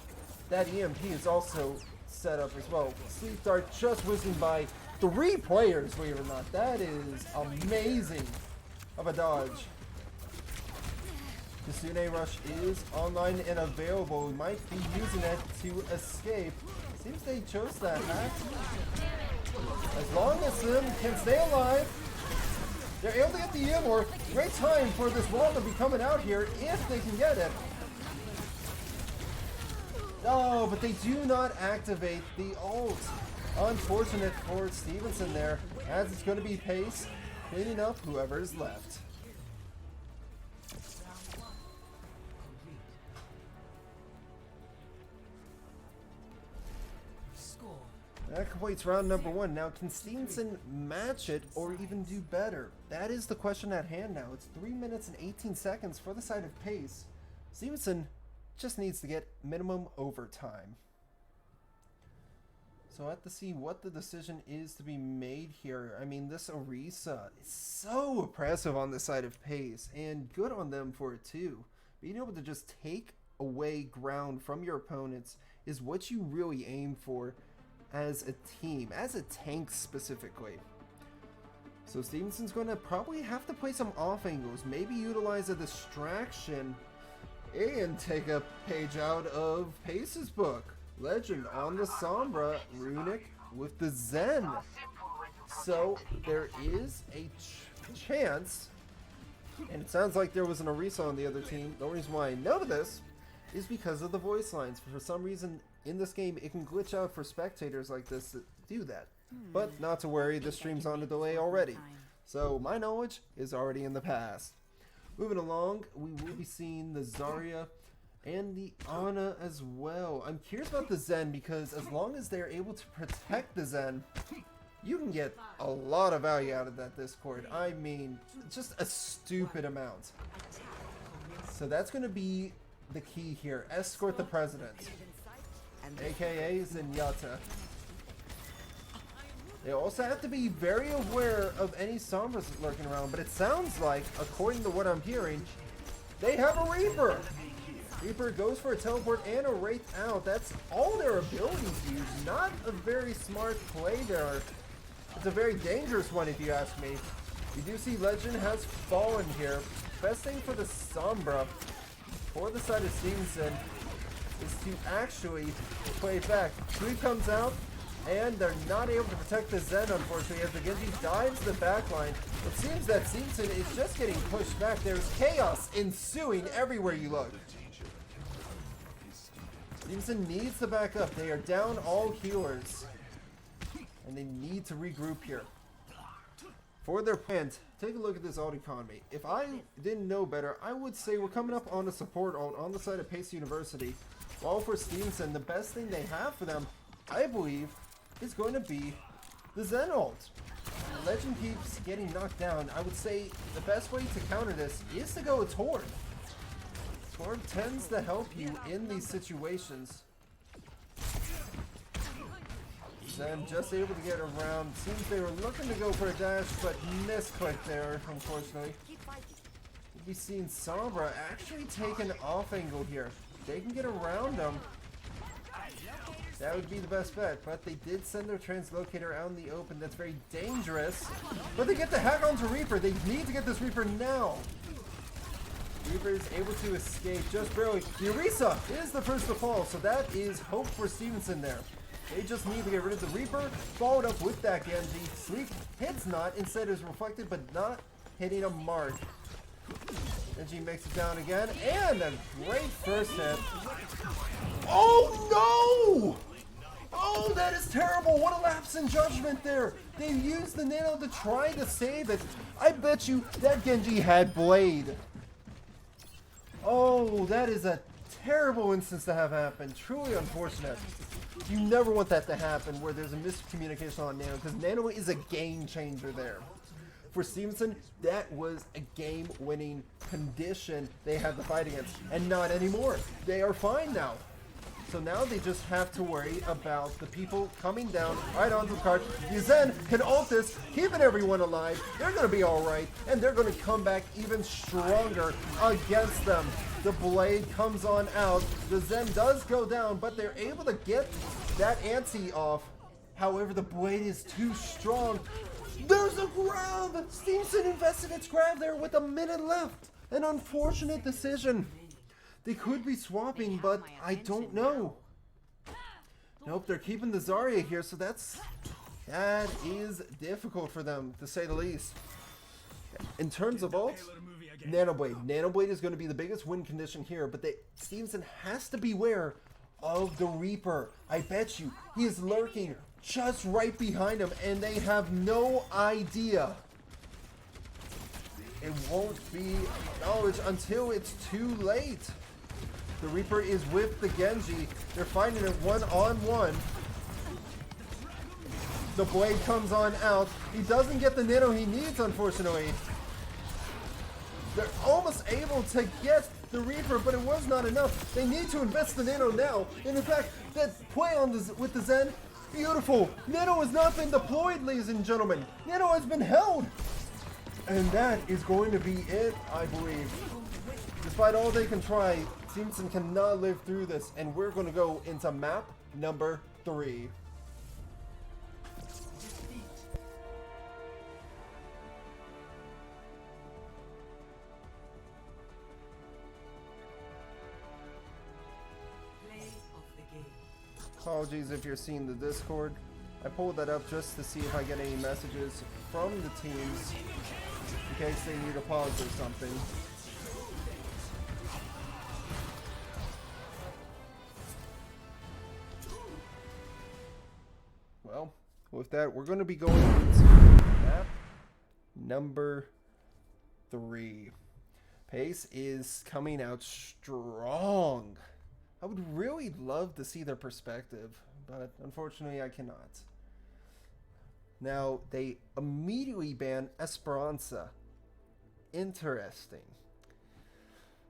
that EMP is also set up as well. Sleep Dart just whizzing by 3 players, believe it or not. That is amazing of a dodge. The Kitsune Rush is online and available. We might be using it to escape. Seems they chose that hack. As long as Sim can stay alive, they're able to get the Yamor. Great time for this wall to be coming out here if they can get it. Oh, but they do not activate the ult. Unfortunate for Stevenson there, as it's going to be Pace cleaning up whoever's left. That completes round number 1. Now, can Stevenson match it or even do better? That is the question at hand now. It's 3 minutes and 18 seconds for the side of Pace. Stevenson just needs to get minimum overtime. So I have to see what the decision is to be made here. I mean, this Orisa is so oppressive on the side of Pace, and good on them for it too. Being able to just take away ground from your opponents is what you really aim for as a team, as a tank specifically. So Stevenson's going to probably have to play some off angles, maybe utilize a distraction, and take a page out of Pace's book. Legend on the Sombra, Runic with the Zen. So there is a chance, and it sounds like there was an Orisa on the other team. The only reason why I know this is because of the voice lines. For some reason in this game it can glitch out for spectators like this that do that. But not to worry, the stream's on a delay already, so my knowledge is already in the past. Moving along, we will be seeing the Zarya and the Ana as well. I'm curious about the Zen because as long as they're able to protect the Zen, you can get a lot of value out of that Discord. I mean, just a stupid amount. So that's going to be the key here. Escort the President, aka Zenyatta. They also have to be very aware of any Sombras lurking around, but it sounds like, according to what I'm hearing, they have a Reaper. Reaper goes for a teleport and a Wraith out. That's all their abilities use. Not a very smart play there. It's a very dangerous one if you ask me. You do see Legend has fallen here. Best thing for the Sombra, for the side of Stevenson, is to actually play it back. Sweep comes out, and they're not able to protect the Zen, unfortunately, as the Genji dives the backline. It seems that Stevenson is just getting pushed back. There's chaos ensuing everywhere you look. Stevenson needs to back up. They are down all healers, and they need to regroup here. For their plans, take a look at this alt economy. If I didn't know better, I would say we're coming up on a support alt on the side of Pace University. While for Stevenson, the best thing they have for them, I believe, is going to be the Zen ult. The Legend keeps getting knocked down. I would say the best way to counter this is to go with Torb. Torb tends to help you in these situations. Zen just able to get around. Seems they were looking to go for a dash, but misclick there, unfortunately. We'll be seeing Sombra actually take an off angle here. They can get around them. That would be the best bet, but they did send their translocator out in the open. That's very dangerous. But they get the hack onto Reaper. They need to get this Reaper now. Reaper is able to escape just barely. Eureka is the first to fall, so that is hope for Stevenson there. They just need to get rid of the Reaper, followed up with that Genji. Sleep hits not, instead is reflected, but not hitting a mark. Genji makes it down again, and a great first hit. Oh no! Oh, that is terrible. What a lapse in judgment there. They used the nano to try to save it. I bet you that Genji had Blade. Oh, that is a terrible instance to have happen. Truly unfortunate. You never want that to happen where there's a miscommunication on Nano, because Nano is a game changer there. For Stevenson, that was a game-winning condition they had to fight against, and not anymore. They are fine now. So now they just have to worry about the people coming down right onto the card. Zen can ult this, keeping everyone alive. They're going to be alright, and they're going to come back even stronger against them. The Blade comes on out. The Zen does go down, but they're able to get that anti off. However, the Blade is too strong. There's a grab! Stevenson invested its grab there with a minute left. An unfortunate decision. They could be swapping, but I don't know. Nope, they're keeping the Zarya here, so that is difficult for them, to say the least. In terms of ult, Nanoblade. Nanoblade is going to be the biggest win condition here, but Stevenson has to beware of the Reaper. I bet you he is lurking just right behind him, and they have no idea. It won't be acknowledged until it's too late. The Reaper is with the Genji. They're fighting it one-on-one. The Blade comes on out. He doesn't get the nano he needs, unfortunately. They're almost able to get the Reaper, but it was not enough. They need to invest the nano now. And in fact, that play on with the Zen, beautiful. Nano has not been deployed, ladies and gentlemen. Nano has been held. And that is going to be it, I believe. Despite all they can try, Stevenson cannot live through this, and we're going to go into map number 3. Apologies if you're seeing the Discord. I pulled that up just to see if I get any messages from the teams in case they need a pause or something. Well, with that, we're going to be going into map number 3. Pace is coming out strong. I would really love to see their perspective, but unfortunately I cannot. Now, they immediately ban Esperanza. Interesting.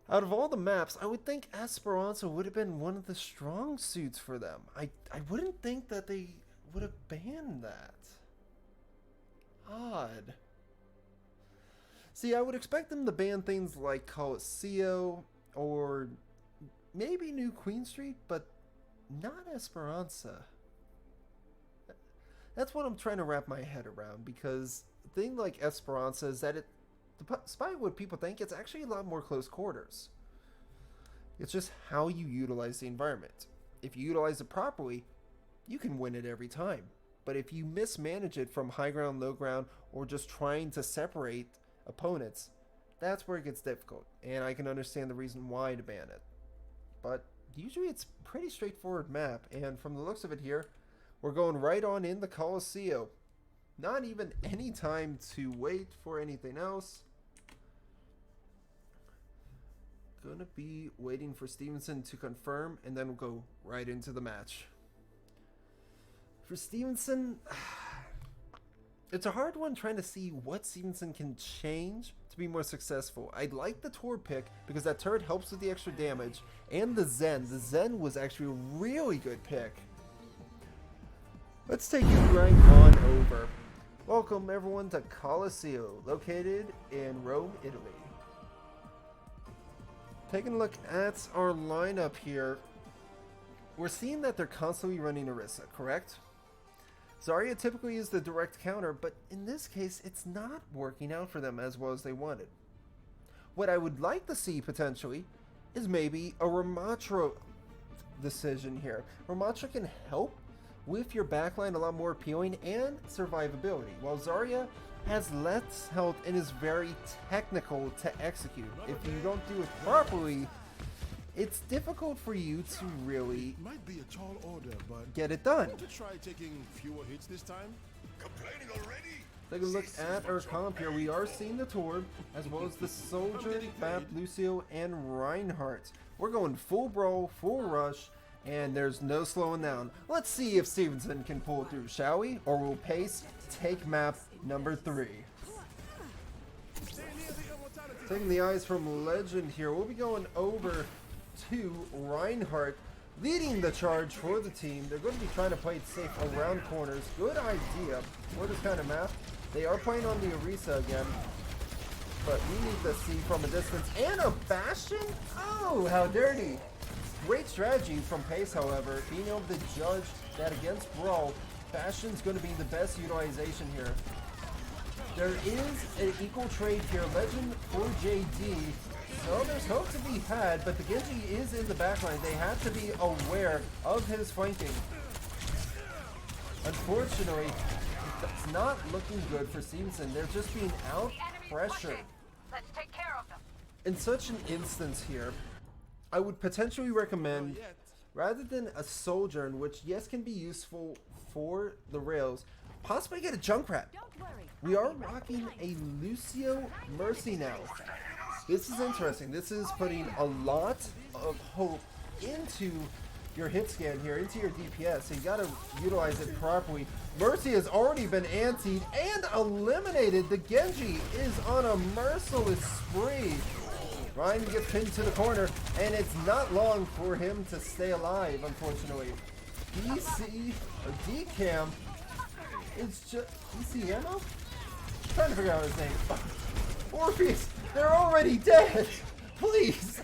Out of all the maps, I would think Esperanza would have been one of the strong suits for them. I wouldn't think that they would have banned that. Odd. See, I would expect them to ban things like Coliseum or maybe New Queen Street, but not Esperanza. That's what I'm trying to wrap my head around, because the thing like Esperanza is that despite what people think, it's actually a lot more close quarters. It's just how you utilize the environment. If you utilize it properly, you can win it every time. But if you mismanage it from high ground, low ground, or just trying to separate opponents, that's where it gets difficult. And I can understand the reason why to ban it. But usually it's a pretty straightforward map, and from the looks of it here, we're going right on in the Coliseum. Not even any time to wait for anything else. Gonna be waiting for Stevenson to confirm, and then we'll go right into the match. For Stevenson, it's a hard one trying to see what Stevenson can change to be more successful. I like the Tor pick because that turret helps with the extra damage, and the Zen. The Zen was actually a really good pick. Let's take you right on over. Welcome everyone to Colosseo, located in Rome, Italy. Taking a look at our lineup here, we're seeing that they're constantly running Orisa, correct? Zarya typically is the direct counter, but in this case, it's not working out for them as well as they wanted. What I would like to see potentially is maybe a Ramatra decision here. Ramatra can help with your backline a lot more appealing and survivability, while Zarya has less health and is very technical to execute. If you don't do it properly, it's difficult for you to really Might be a tall order, but get it done. want to try taking fewer hits this time? Complaining already? Take a look at our comp here. We are seeing the Torb, as well as the Soldier, Bap, Lucio, and Reinhardt. We're going full brawl, full rush, and there's no slowing down. Let's see if Stevenson can pull through, shall we? Or will Pace take map number 3. Taking the eyes from Legend here, we'll be going over to Reinhardt, leading the charge for the team. They're going to be trying to play it safe around corners. Good idea for this kind of map. They are playing on the Orisa again, but we need to see from a distance. And a Bastion? Oh, how dirty. Great strategy from Pace, however, being able to judge that against Brawl, Bastion's going to be the best utilization here. There is an equal trade here, Legend for JD, so there's hope to be had, but the Genji is in the backline. They have to be aware of his flanking. Unfortunately, it's not looking good for Stevenson. They're just being out pressured. Let's take care of them. In such an instance here, I would potentially recommend, rather than a Soldier, in which yes can be useful for the rails, possibly get a Junkrat. We are rocking a Lucio Mercy now. This is interesting. This is putting a lot of hope into your hit scan here, into your DPS, so you gotta utilize it properly. Mercy has already been antied and eliminated. The Genji is on a merciless spree. Ryan gets pinned to the corner, and it's not long for him to stay alive, unfortunately. DC, or DCAM, it's just, DC Ammo? I'm trying to figure out his name. Orpheus, they're already dead! Please!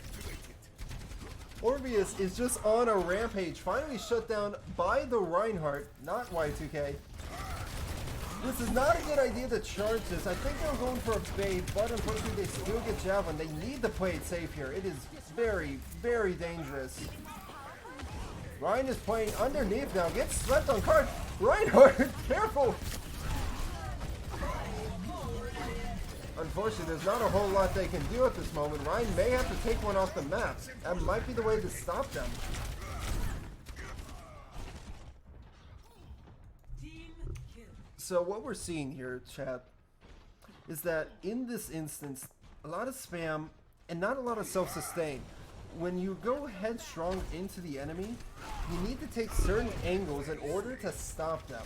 Orpheus is just on a rampage, finally shut down by the Reinhardt, not Y2K. This is not a good idea to charge this. I think they're going for a bait, but unfortunately they still get Javelin. They need to play it safe here. It is very, very dangerous. Ryan is playing underneath now. Gets swept on card. Reinhardt, careful! Unfortunately, there's not a whole lot they can do at this moment. Ryan may have to take one off the map. That might be the way to stop them. So what we're seeing here, chat, is that in this instance, a lot of spam and not a lot of self-sustain. When you go headstrong into the enemy, you need to take certain angles in order to stop them.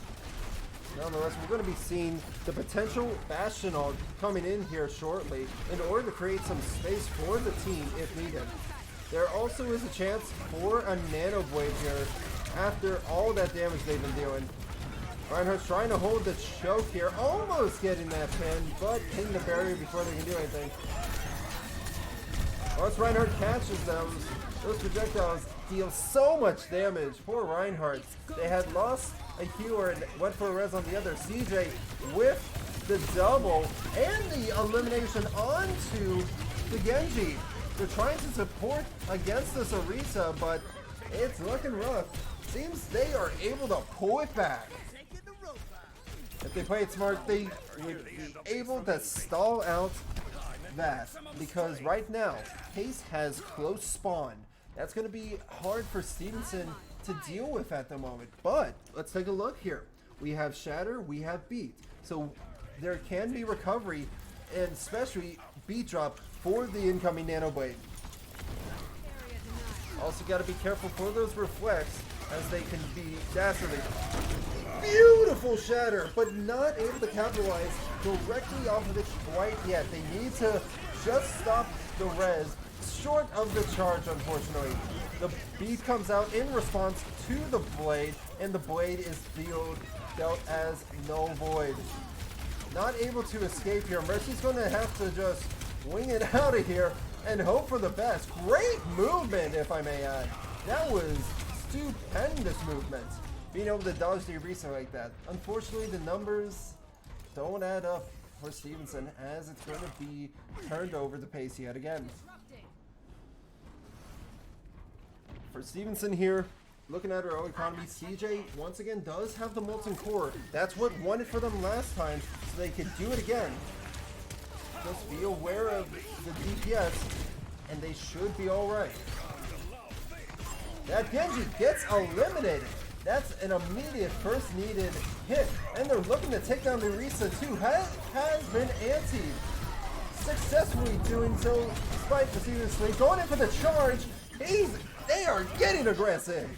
Nonetheless, we're going to be seeing the potential Bastion ult coming in here shortly in order to create some space for the team if needed. There also is a chance for a Nano Blade here after all that damage they've been doing. Reinhardt's trying to hold the choke here, almost getting that pin, but hitting the barrier before they can do anything. Once Reinhardt catches those projectiles deal so much damage. Poor Reinhardt. They had lost a healer and went for a res on the other. CJ with the double and the elimination onto the Genji. They're trying to support against this Orisa, but it's looking rough. Seems they are able to pull it back. If they play it smart, they would be able to stall out that, because right now, Pace has close spawn. That's going to be hard for Stevenson to deal with at the moment. But let's take a look here. we have Shatter, we have Beat. So there can be recovery, and especially Beat drop for the incoming Nano Blade. Also got to be careful for those reflects, as they can be dastardly. Beautiful Shatter, but not able to capitalize directly off of it quite yet. They need to just stop the res short of the charge, unfortunately. The beat comes out in response to the blade, and the blade is dealt as no void. Not able to escape here. Mercy's going to have to just wing it out of here and hope for the best. Great movement, if I may add. That was stupendous movement. Being able to dodge the Orisa like that. Unfortunately, the numbers don't add up for Stevenson, as it's going to be turned over to pace yet again. For Stevenson here, looking at her own economy, CJ once again does have the Molten Core. That's what won it for them last time, so they could do it again. Just be aware of the DPS, and they should be alright. That Genji gets eliminated. That's an immediate first needed hit. And they're looking to take down the Orisa too. Has been antied. Successfully doing so despite the Stevenson sleep. Going in for the charge. They are getting aggressive.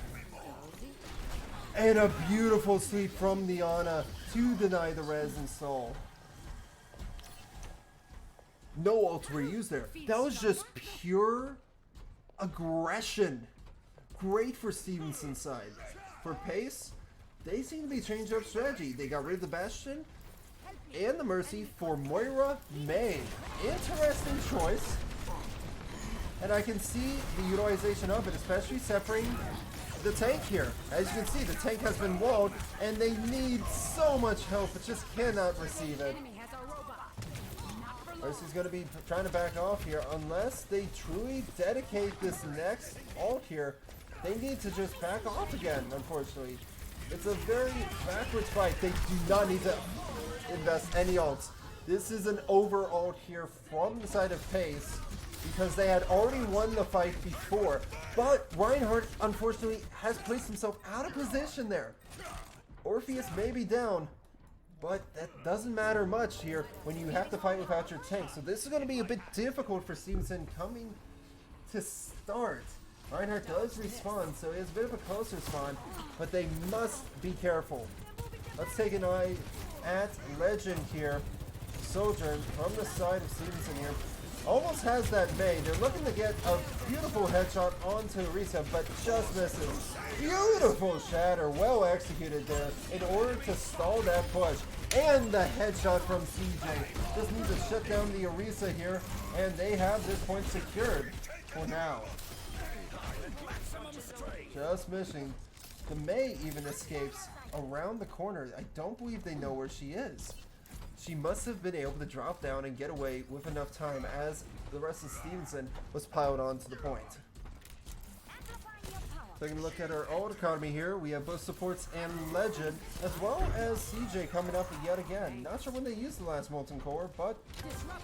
And a beautiful sweep from the Ana to deny the res and soul. No ult were used there. That was just pure aggression. Great for Stevenson's side. For pace, they seem to be changing up strategy. They got rid of the Bastion and the Mercy for Moira May. Interesting choice. And I can see the utilization of it, especially separating the tank here. As you can see, the tank has been walled, and they need so much help, but just cannot receive it. Mercy's going to be trying to back off here, unless they truly dedicate this next ult here. They need to just back off again, unfortunately. It's a very backwards fight. They do not need to invest any ults. This is an over ult here from the side of Pace, because they had already won the fight before. But Reinhardt, unfortunately, has placed himself out of position there. Orpheus may be down, but that doesn't matter much here when you have to fight without your tank. So this is going to be a bit difficult for Stevenson coming to start. Reinhardt does respawn, so he has a bit of a close respawn, but they must be careful. Let's take an eye at Legend here. Sojourn from the side of Stevenson here. Almost has that May. They're looking to get a beautiful headshot onto Orisa, but just misses. Beautiful Shatter, well executed there in order to stall that push. And the headshot from CJ. Just need to shut down the Orisa here, and they have this point secured for now. Just missing. The May even escapes around the corner. I don't believe they know where she is. She must have been able to drop down and get away with enough time, as the rest of Stevenson was piled onto the point. Taking a look at our old economy here, we have both supports and Legend, as well as CJ coming up yet again. Not sure when they used the last Molten Core, but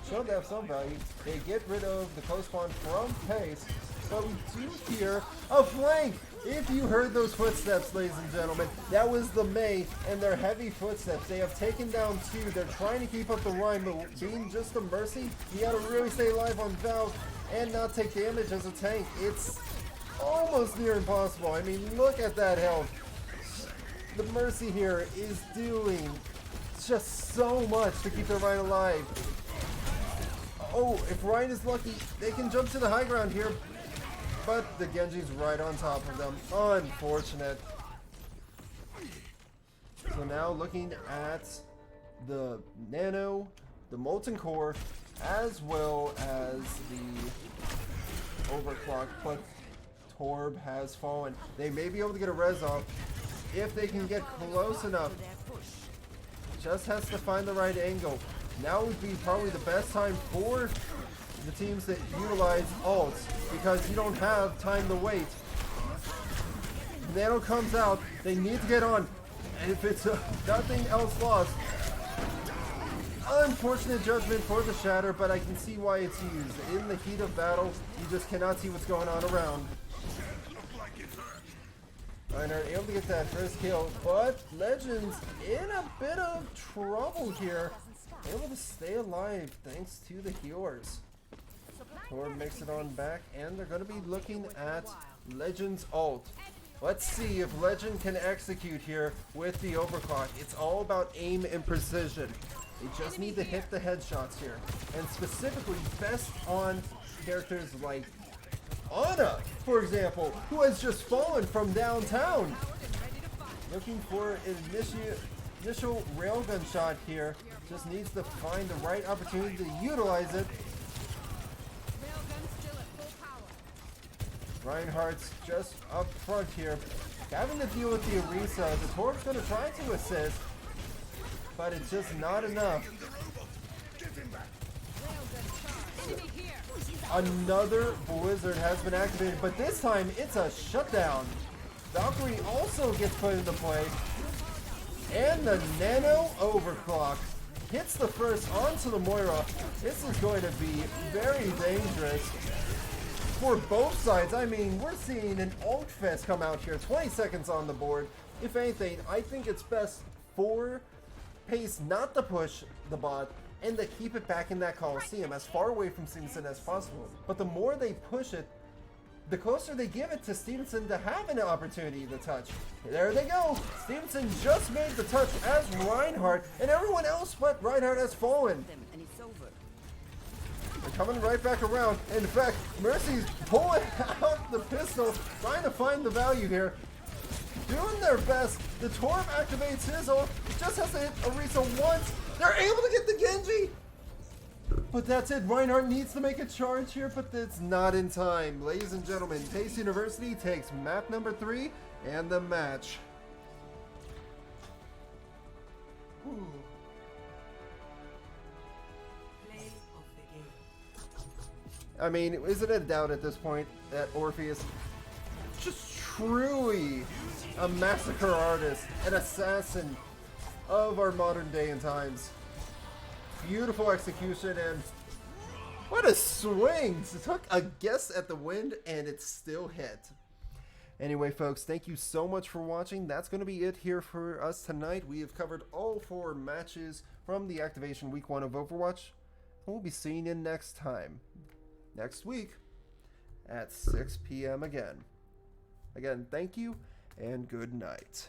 showed to have some value. They get rid of the close spawn from Pace, but we do hear a flank. If you heard those footsteps, ladies and gentlemen, that was the May and their heavy footsteps. They have taken down two. They're trying to keep up the line, but being just a Mercy, you gotta really stay alive on Valve and not take damage as a tank. It's almost near impossible. I mean, look at that health. The Mercy here is doing just so much to keep their Ryan alive. Oh, if Ryan is lucky, they can jump to the high ground here. But the Genji's right on top of them. Unfortunate. So now looking at the Nano, the Molten Core, as well as the Overclock, but Torb has fallen. They may be able to get a res off if they can get close enough. Just has to find the right angle. Now would be probably the best time for the teams that utilize ults, because you don't have time to wait. Nano comes out, they need to get on, and if it's nothing else lost, unfortunate judgment for the Shatter, but I can see why it's used. In the heat of battle, you just cannot see what's going on around. Reinhardt able to get that first kill, but Legends in a bit of trouble here. Able to stay alive thanks to the healers. Thor makes it on back, and they're going to be looking at Legend's ult. Let's see if Legend can execute here with the overclock. It's all about aim and precision. They just need to hit the headshots here. And specifically, best on characters like Ana, for example, who has just fallen from downtown. Looking for an initial railgun shot here. Just needs to find the right opportunity to utilize it. Reinhardt's just up front here. Having to deal with the Orisa. The Torque's going to try to assist, but it's just not enough. Another Blizzard has been activated, but this time it's a shutdown. Valkyrie also gets put into play. And the Nano Overclock hits the first onto the Moira. This is going to be very dangerous for both sides. I mean, we're seeing an ult fest come out here. 20 seconds on the board. If anything, I think it's best for Pace not to push the bot and to keep it back in that Coliseum as far away from Stevenson as possible. But the more they push it, the closer they give it to Stevenson to have an opportunity to touch. There they go. Stevenson just made the touch as Reinhardt, and everyone else but Reinhardt has fallen. And it's over. They're coming right back around. In fact, Mercy's pulling out the pistol, trying to find the value here. Doing their best. The Torb activates his ult. Just has to hit Orisa once. They're able to get the Genji. But that's it. Reinhardt needs to make a charge here, but it's not in time. Ladies and gentlemen, Stevenson University takes map number 3 and the match. Ooh. Play of the game. I mean, is it a doubt at this point that Orpheus just truly a massacre artist, an assassin of our modern day and times? Beautiful execution, and what a swing! It took a guess at the wind and it still hit. Anyway, folks, thank you so much for watching. That's going to be it here for us tonight. We have covered all 4 matches from the activation week 1 of Overwatch. We'll be seeing you next time, next week at 6 p.m. again. Again, thank you and good night.